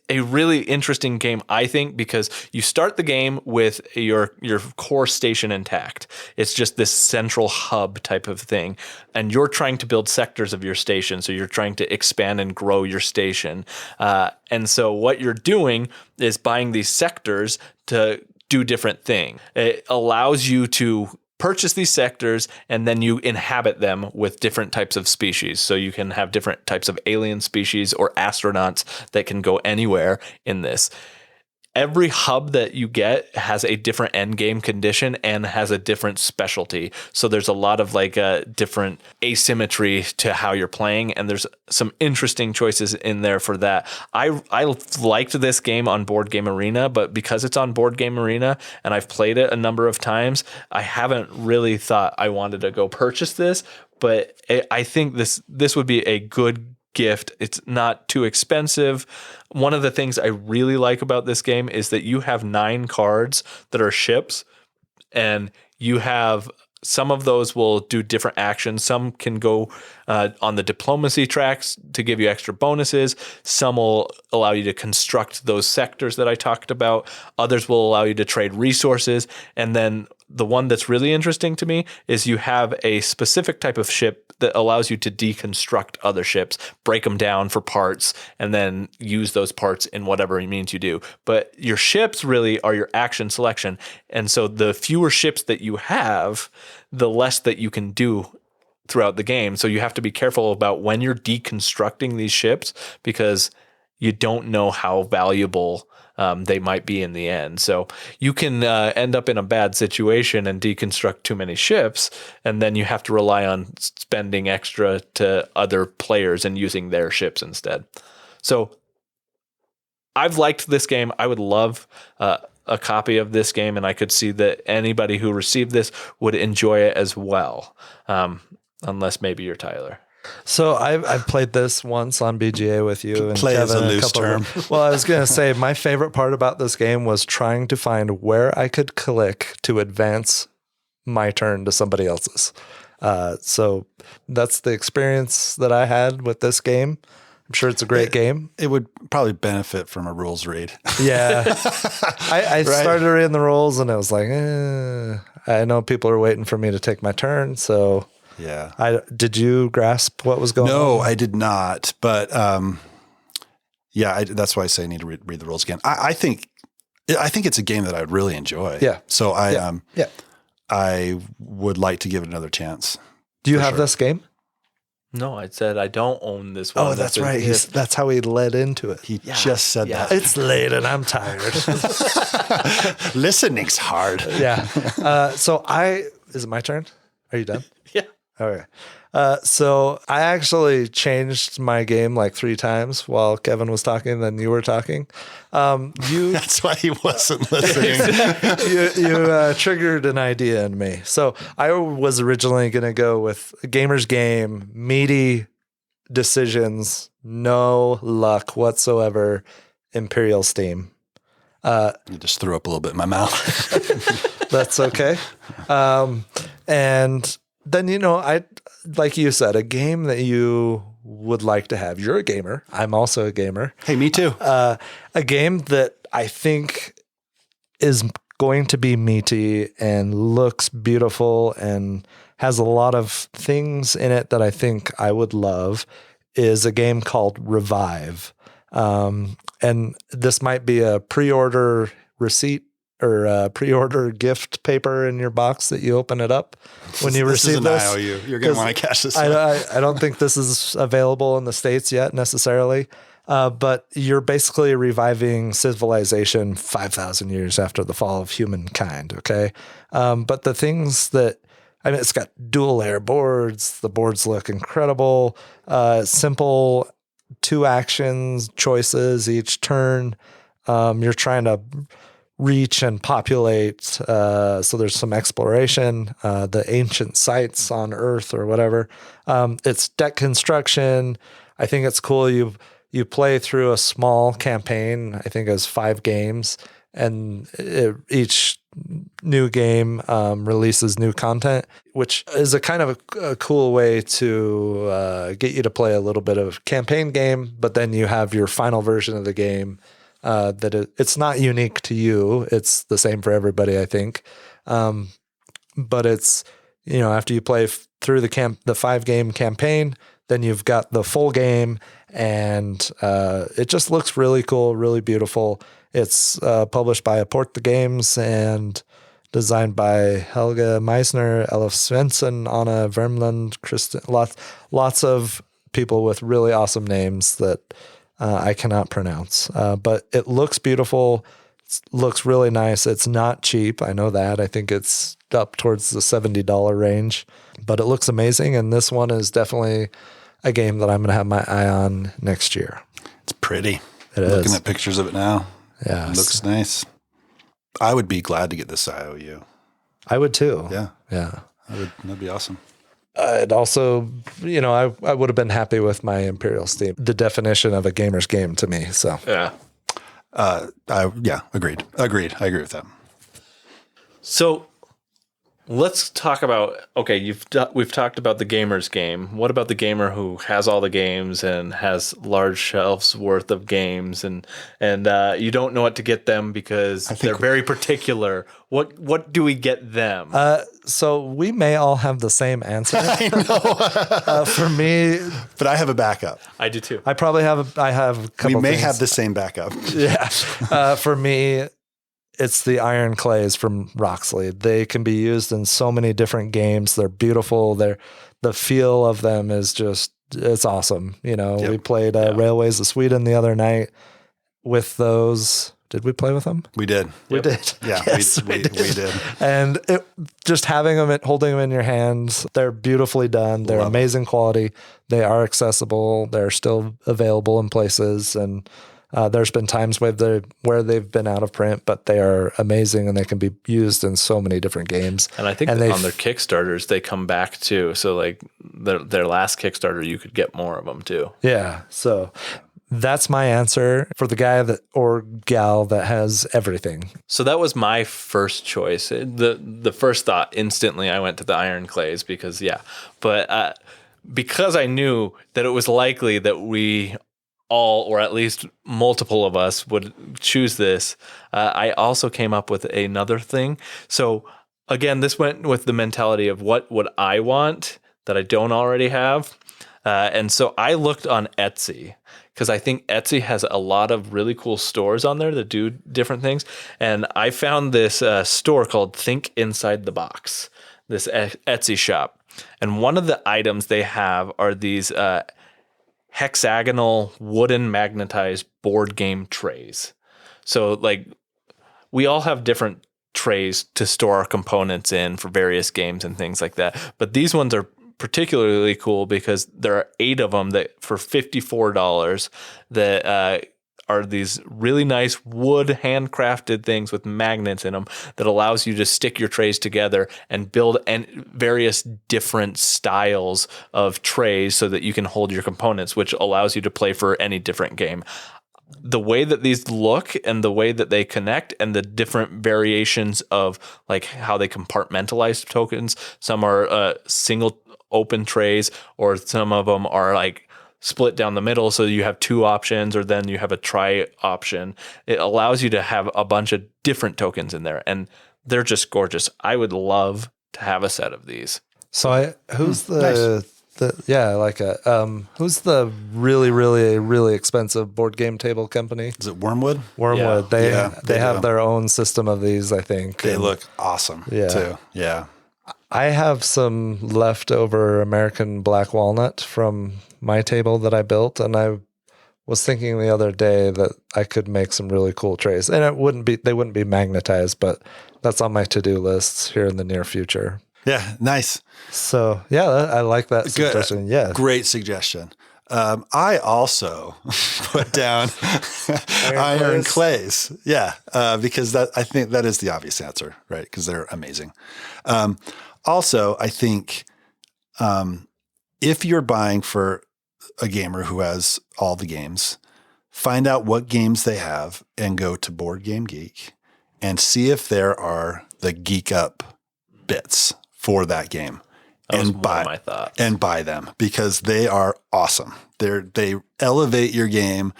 a really interesting game, I think, because you start the game with your core station intact. It's just this central hub type of thing. And you're trying to build sectors of your station. So you're trying to expand and grow your station. And so what you're doing is buying these sectors to do different things. It allows you to purchase these sectors, and then you inhabit them with different types of species. So you can have different types of alien species or astronauts that can go anywhere in this. Every hub that you get has a different end game condition and has a different specialty. So there's a lot of like a different asymmetry to how you're playing, and there's some interesting choices in there for that. I liked this game on Board Game Arena, but because it's on Board Game Arena and I've played it a number of times, I haven't really thought I wanted to go purchase this. But I think this would be a good gift. It's not too expensive. One of the things I really like about this game is that you have 9 cards that are ships, and you have some of those will do different actions. Some can go on the diplomacy tracks to give you extra bonuses. Some will allow you to construct those sectors that I talked about. Others will allow you to trade resources. And then the one that's really interesting to me is you have a specific type of ship that allows you to deconstruct other ships, break them down for parts, and then use those parts in whatever means you do. But your ships really are your action selection. And so the fewer ships that you have, the less that you can do throughout the game. So you have to be careful about when you're deconstructing these ships, because you don't know how valuable they might be in the end. So you can end up in a bad situation and deconstruct too many ships, and then you have to rely on spending extra to other players and using their ships instead. So I've liked this game. I would love a copy of this game, and I could see that anybody who received this would enjoy it as well, unless maybe you're Tyler. So I've played this once on BGA with you and Play Kevin. is a loose term. Well, I was going to say my favorite part about this game was trying to find where I could click to advance my turn to somebody else's. So that's the experience that I had with this game. I'm sure it's a great game. It would probably benefit from a rules read. Yeah. I started reading the rules and I was like, I know people are waiting for me to take my turn. So yeah. Did you grasp what was going on? No, I did not. But that's why I say I need to read the rules again. I think it's a game that I would really enjoy. Yeah. So I would like to give it another chance. Do you have this game? No, I said I don't own this one. Oh, that's right. That's how he led into it. He just said that. It's late and I'm tired. Listening's hard. Yeah. Is it my turn? Are you done? Yeah. Okay. So I actually changed my game like 3 times while Kevin was talking, then you were talking. That's why he wasn't listening. you triggered an idea in me. So I was originally going to go with a gamer's game, meaty decisions, no luck whatsoever, Imperial Steam. You just threw up a little bit in my mouth. That's okay. And then, I, like you said, a game that you would like to have. You're a gamer. I'm also a gamer. Hey, me too. A game that I think is going to be meaty and looks beautiful and has a lot of things in it that I think I would love is a game called Revive. And this might be a pre-order receipt or a pre-order gift paper in your box that you open it up when you receive this. This is an IOU. You're going to want to cash this in. I don't think this is available in the States yet necessarily, but you're basically reviving civilization 5,000 years after the fall of humankind, okay? But the things that, it's got dual layer boards. The boards look incredible. Simple 2 actions, choices each turn. You're trying to reach and populate. So there's some exploration, the ancient sites on Earth or whatever. It's deck construction. I think it's cool. You play through a small campaign. I think it was 5 games, each new game releases new content, which is a kind of a cool way to get you to play a little bit of campaign game, but then you have your final version of the game it's not unique to you. It's the same for everybody, I think. But it's, after you play through the 5-game campaign, then you've got the full game, and it just looks really cool, really beautiful. It's published by Apport the Games and designed by Helge Meisner, Elif Svensson, Anna Vermland, Kristen. Lots of people with really awesome names that I cannot pronounce. But it looks beautiful. It looks really nice. It's not cheap. I know that. I think it's up towards the $70 range, but it looks amazing. And this one is definitely a game that I'm going to have my eye on next year. It's pretty. Looking at pictures of it now. Yeah. It looks nice. I would be glad to get this IOU. I would too. Yeah. Yeah. That'd be awesome. It also, I would have been happy with my Imperial Steam, the definition of a gamer's game to me. So Yeah. Agreed. I agree with that. So let's talk about, we've talked about the gamer's game. What about the gamer who has all the games and has large shelves worth of games and you don't know what to get them because they're very particular. What do we get them? So we may all have the same answer. I know. For me, but I have a backup. I do too. I probably have a couple We may things. have the same backup. Yeah. For me, it's the iron clays from Roxley. They can be used in so many different games. They're beautiful. The feel of them is it's awesome. We played Railways of Sweden the other night with those. Did we play with them? We did. We did. Yeah, Yes, we did. And just having them, holding them in your hands, they're beautifully done. They're amazing quality. They are accessible. They're still available in places. And there's been times where they've been out of print, but they are amazing and they can be used in so many different games. And I think on their Kickstarters, they come back too. So like their last Kickstarter, you could get more of them too. Yeah. So that's my answer for the guy or gal that has everything. So that was my first choice. The first thought instantly I went to the iron clays because because I knew that it was likely that we all, or at least multiple of us, would choose this. I also came up with another thing. So again, this went with the mentality of what would I want that I don't already have. And so I looked on Etsy because I think Etsy has a lot of really cool stores on there that do different things. And I found this store called Think Inside the Box, this Etsy shop. And one of the items they have are these hexagonal wooden magnetized board game trays. So like we all have different trays to store our components in for various games and things like that. But these ones are particularly cool because there are 8 of them that for $54 that are these really nice wood handcrafted things with magnets in them that allows you to stick your trays together and build various different styles of trays so that you can hold your components, which allows you to play for any different game. The way that these look and the way that they connect and the different variations of like how they compartmentalize tokens. Some are single open trays, or some of them are like split down the middle. So you have 2 options, or then you have a try option. It allows you to have a bunch of different tokens in there, and they're just gorgeous. I would love to have a set of these. So who's nice. Who's the really, really, really expensive board game table company? Is it Wormwood? Wormwood. Yeah. They have do. their own system of these, I think. They And look awesome too. Yeah. I have some leftover American black walnut from my table that I built, and I was thinking the other day that I could make some really cool trays. And they wouldn't be magnetized, but that's on my to-do lists here in the near future. Yeah. Nice. So yeah, I like that suggestion. Yeah. Great suggestion. I also put down iron clays. Yeah. Because I think that is the obvious answer, right? Because they're amazing. Also, I think if you're buying for a gamer who has all the games, find out what games they have and go to Board Game Geek and see if there are the GeekUp Bits for that game. That was one of my thoughts. And buy them because they are awesome. They elevate your game.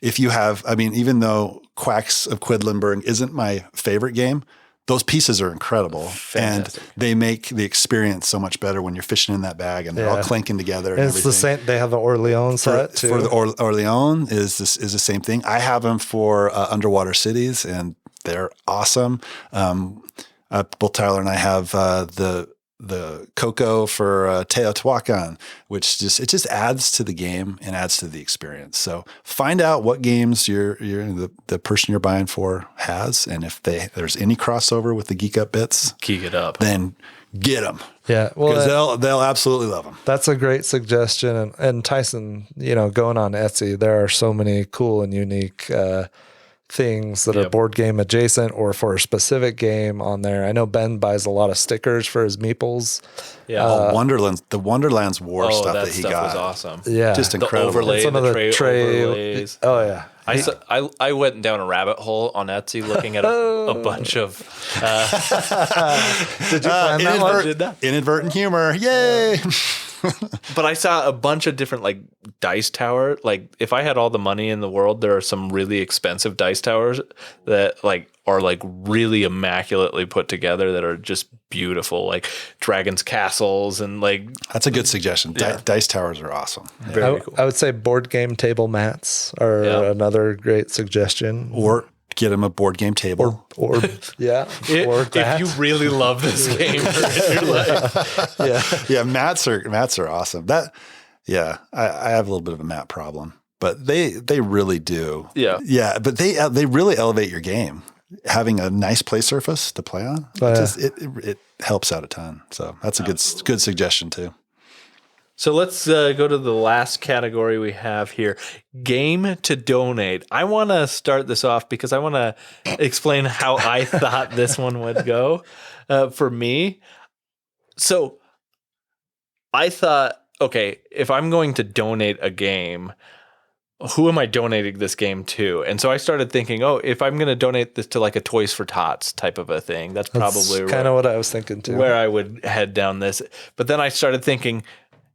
If you have, I mean, even though Quacks of Quedlinburg isn't my favorite game, those pieces are incredible. Fantastic. And they make the experience so much better when you're fishing in that bag and they're all clinking together. And it's everything. the same. They have the Orleans set too. For the Orleans is the same thing. I have them for underwater cities and they're awesome. Both Tyler and I have the Coco for Teotihuacan, which just adds to the game and adds to the experience. So find out what games the person you're buying for has, and if there's any crossover with the GeekUp Bits, Geek it up. then get them. Yeah, well, Because they'll absolutely love them. that's a great suggestion. And Tyson, going on Etsy, there are so many cool and unique things that are board game adjacent or for a specific game on there. I know Ben buys a lot of stickers for his meeples. Yeah. The Wonderlands War stuff that he stuff got was awesome. Yeah. just The incredible. overlay, Some of the the tray overlays. Oh yeah. I went down a rabbit hole on Etsy looking at a bunch of Did you find that one? Did that? Inadvertent humor. Yay. But I saw a bunch of different like dice tower. Like if I had all the money in the world, there are some really expensive dice towers that like are like really immaculately put together that are just beautiful, like dragons castles and like That's a good suggestion. Dice towers are awesome. very cool. I would say board game table mats are another great suggestion. Or get them a board game table. Or yeah. Or If that. you really love this game, you're like, Yeah, mats are awesome. I have a little bit of a mat problem, but they really do. Yeah. But they really elevate your game. Having a nice play surface to play on, it helps out a ton. So that's a good suggestion too. So let's go to the last category we have here, game to donate. I want to start this off because I want to explain how I thought this one would go for me. So I thought, okay, if I'm going to donate a game, who am I donating this game to? And so I started thinking, if I'm going to donate this to like a Toys for Tots type of a thing, that's probably kind of what I was thinking too. where I would head down this. But then I started thinking,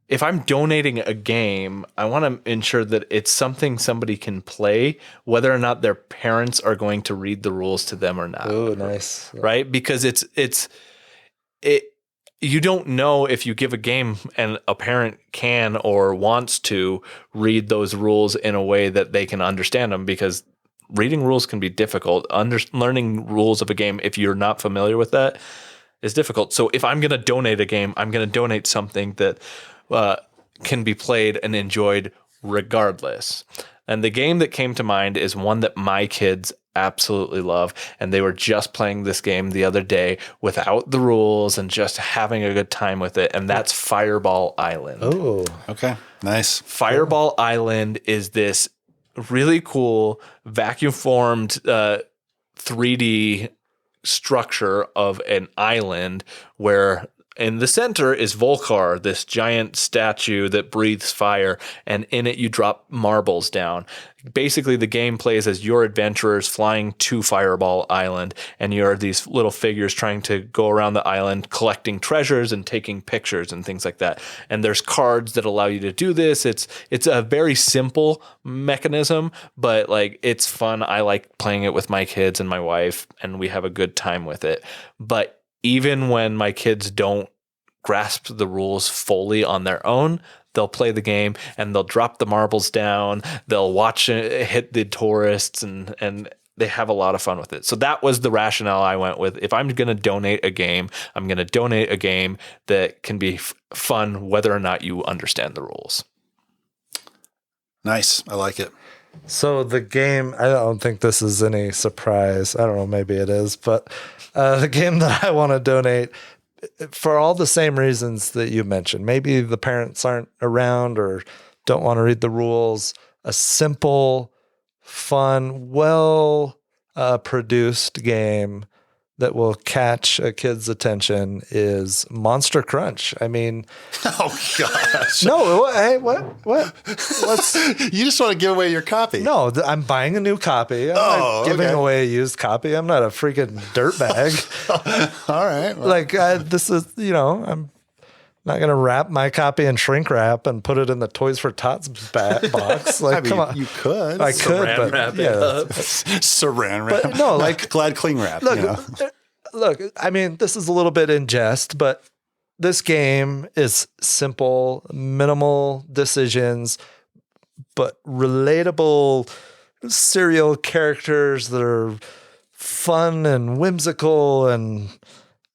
if I'm donating a game, I want to ensure that it's something somebody can play, whether or not their parents are going to read the rules to them or not. Oh, nice. Right? Because you don't know if you give a game and a parent can or wants to read those rules in a way that they can understand them, because reading rules can be difficult. Learning rules of a game, if you're not familiar with that, is difficult. So if I'm going to donate a game, I'm going to donate something that can be played and enjoyed regardless. And the game that came to mind is one that my kids absolutely love. And they were just playing this game the other day without the rules and just having a good time with it. And that's Fireball Island. Oh, Okay, nice. Fireball Island is this really cool vacuum formed 3D structure of an island where in the center is Volcar, this giant statue that breathes fire, and in it you drop marbles down. Basically, the game plays as your adventurers flying to Fireball Island, and you're these little figures trying to go around the island collecting treasures and taking pictures and things like that. And there's cards that allow you to do this. It's a very simple mechanism, but like it's fun. I like playing it with my kids and my wife, and we have a good time with it. But even when my kids don't grasp the rules fully on their own, they'll play the game and they'll drop the marbles down. They'll watch it hit the tourists and they have a lot of fun with it. So that was the rationale I went with. If I'm going to donate a game, I'm going to donate a game that can be fun, whether or not you understand the rules. Nice. I like it. so the game, I don't think this is any surprise. I don't know, maybe it is, but the game that I want to donate for all the same reasons that you mentioned, maybe the parents aren't around or don't want to read the rules, a simple, fun, well produced game that will catch a kid's attention is Monster Crunch. I mean, Oh gosh. no, hey, what? What's You just want to give away your copy. no? I'm buying a new copy. I'm not giving okay. away a used copy. I'm not a freaking dirtbag. All right. Well, Like this is, I'm not gonna wrap my copy in shrink wrap and put it in the Toys for Tots box. Like, I mean, come on, you could. I could, Saran but wrap it yeah. up. Saran wrap. But no, like, Glad cling wrap. look, you know? look. I mean, this is a little bit in jest, but this game is simple, minimal decisions, but relatable serial characters that are fun and whimsical and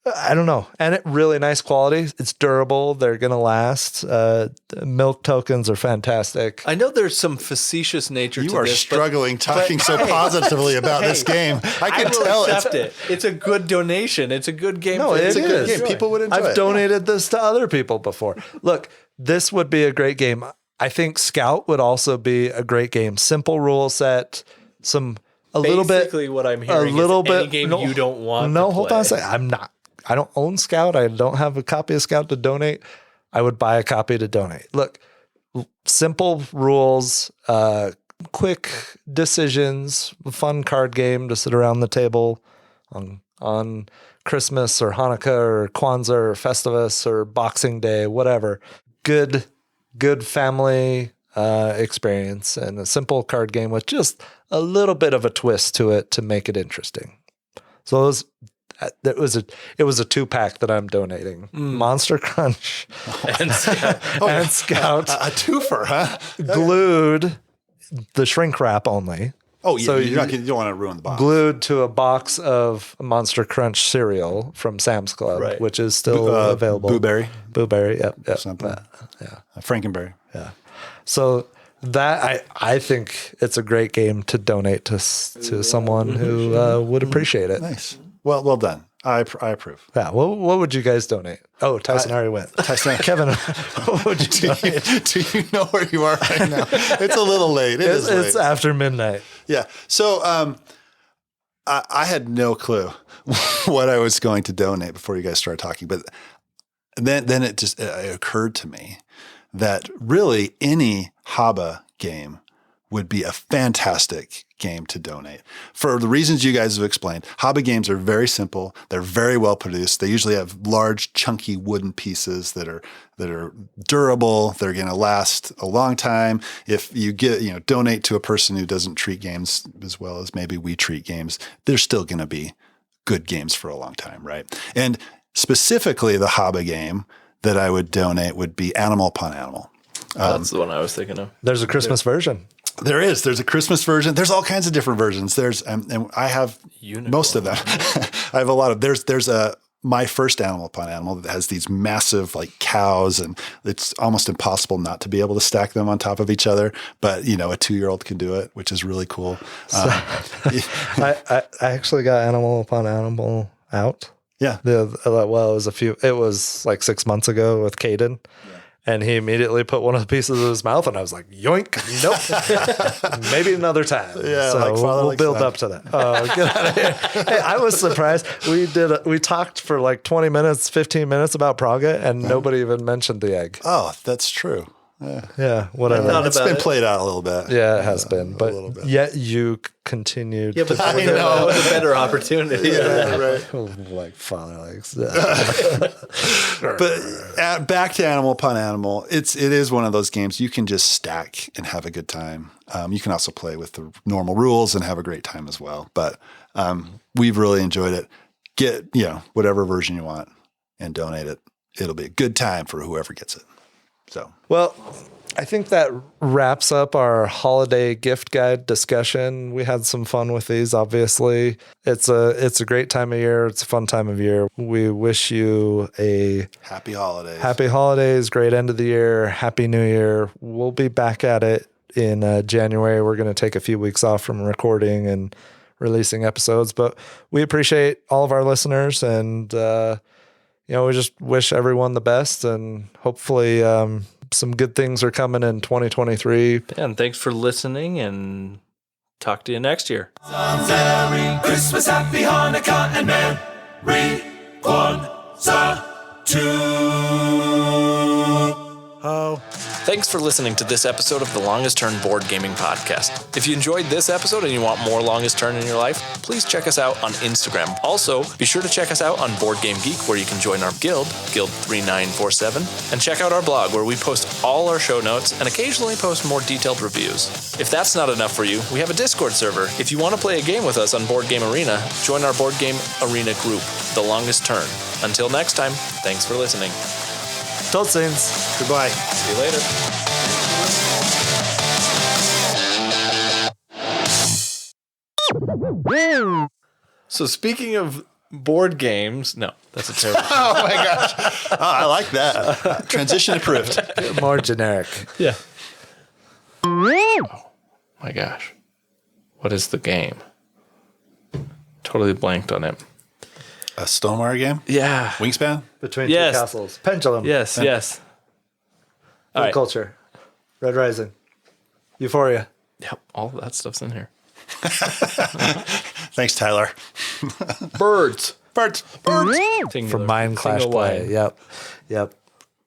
I don't know. And it really nice quality. It's durable. They're going to last. Milk tokens are fantastic. I know there's some facetious nature to You are this, struggling talking so hey, positively about this game. I can will tell accept it. It's a good donation. It's a good game. No, for it's you a to good game. enjoy. People would enjoy it. I've donated this to other people before. Look, this would be a great game. I think Scout would also be a great game. Simple rule set, a little bit. Basically, what I'm hearing a little is any bit. game no, you don't want. No, to hold play. on a second. I don't own Scout. I don't have a copy of Scout to donate. I would buy a copy to donate. Look, simple rules, quick decisions, fun card game to sit around the table on Christmas or Hanukkah or Kwanzaa or Festivus or Boxing Day, whatever. Good family experience and a simple card game with just a little bit of a twist to it to make it interesting. So it was a 2-pack that I'm donating. Monster Crunch And Scout. and Scout A twofer, huh? glued, the shrink wrap only, Oh, yeah. So you don't want to ruin the box. glued to a box of Monster Crunch cereal from Sam's Club, Right. which is still available. Blueberry. Yep. Something. Frankenberry. Yeah. So that I think it's a great game to donate to someone who would appreciate it. Nice. Well done. I approve. Yeah. What would you guys donate? Oh, Tyson already went. Tyson, Kevin, what would you donate? do you know where you are right now? It's a little late. It's late. It's after midnight. Yeah. So I had no clue what I was going to donate before you guys started talking, but then it just it occurred to me that really any Haba game would be a fantastic game to donate. For the reasons you guys have explained, Haba games are very simple. They're very well produced. They usually have large, chunky wooden pieces that are durable. They're going to last a long time. If you donate to a person who doesn't treat games as well as maybe we treat games, they're still going to be good games for a long time, right? And specifically the Haba game that I would donate would be Animal Upon Animal. That's the one I was thinking of. There's a Christmas version. There's a Christmas version. There's all kinds of different versions. There's, and I have most of them. I have a lot of, there's my first Animal Upon Animal that has these massive like cows, and it's almost impossible not to be able to stack them on top of each other. But a 2-year-old can do it, which is really cool. I actually got Animal Upon Animal out. Yeah. It was like 6 months ago with Caden. And he immediately put one of the pieces in his mouth, and I was like, yoink, nope. Maybe another time. Yeah, so like father, we'll like build son. up to that. Oh, get out of here. Hey, I was surprised. We talked for like 20 minutes, 15 minutes about Praga, and nobody even mentioned the egg. Oh, that's true. Yeah, whatever. It's been played out a little bit. Yeah, it has been. a But little bit. yet you continued. Yeah, but I that know. was a better opportunity. Yeah, right. like father likes. But back to Animal Upon Animal, it is one of those games you can just stack and have a good time. You can also play with the normal rules and have a great time as well. But we've really enjoyed it. Get whatever version you want and donate it. It'll be a good time for whoever gets it. So Well, I think that wraps up our holiday gift guide discussion. We had some fun with these, obviously. It's a great time of year. It's a fun time of year. We wish you a happy holidays. happy holidays, great end of the year, happy new year. We'll be back at it in January. We're going to take a few weeks off from recording and releasing episodes, but we appreciate all of our listeners, and we just wish everyone the best, and hopefully some good things are coming in 2023. And thanks for listening, and talk to you next year. Merry Christmas, Happy Hanukkah, and Merry Thanks for listening to this episode of the Longest Turn Board Gaming Podcast. If you enjoyed this episode and you want more Longest Turn in your life, please check us out on Instagram. Also, be sure to check us out on Board Game Geek, where you can join our guild, Guild 3947, and check out our blog, where we post all our show notes and occasionally post more detailed reviews. If that's not enough for you, we have a Discord server. If you want to play a game with us on Board Game Arena, join our Board Game Arena group, The Longest Turn. Until next time, thanks for listening. Tot ziens. Goodbye. See you later. So speaking of board games, no, that's a terrible. Oh my gosh. Oh, I like that. Transition approved. More generic. Yeah. Oh my gosh. What is the game? Totally blanked on it. A Stonemaier game? Yeah. Wingspan? Between Yes. two castles. Pendulum. Yes, yes. Food All right. culture. Red Rising. Euphoria. Yep, all of that stuff's in here. Thanks, Tyler. Birds. Birds. Singular. From Mind Clash Single Play. line. Yep. Yep.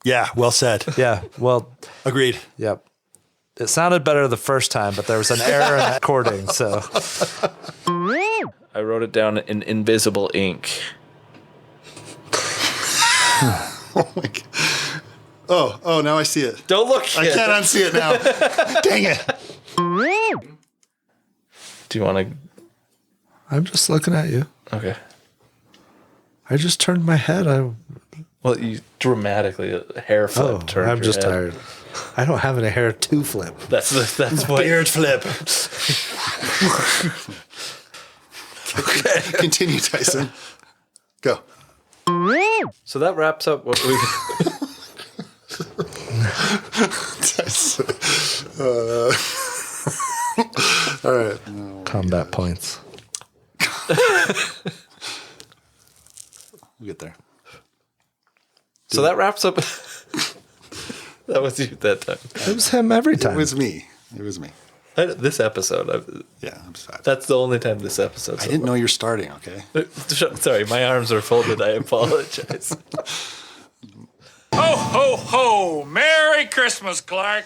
Yeah, well said. Yeah. Well, Agreed. yep. It sounded better the first time, but there was an error in that recording. So I wrote it down in invisible ink. Oh my God. Oh, now I see it. Don't look. I can't unsee it now. Dang it. Do you want to? I'm just looking at you. Okay. I just turned my head. Well, you dramatically hair flip. turned I'm your just head. tired. I don't have any hair to flip. That's what. Beard flip. Okay. Continue, Tyson. Go. So that wraps up what we. Tyson. All right. Combat points. We'll get there. So that wraps up. That was you that time. It was him every time. It was me. This episode. Yeah, I'm sorry. That's the only time this episode. I didn't know you're starting, okay? Sorry, my arms are folded. I apologize. Ho, ho, ho! Merry Christmas, Clark!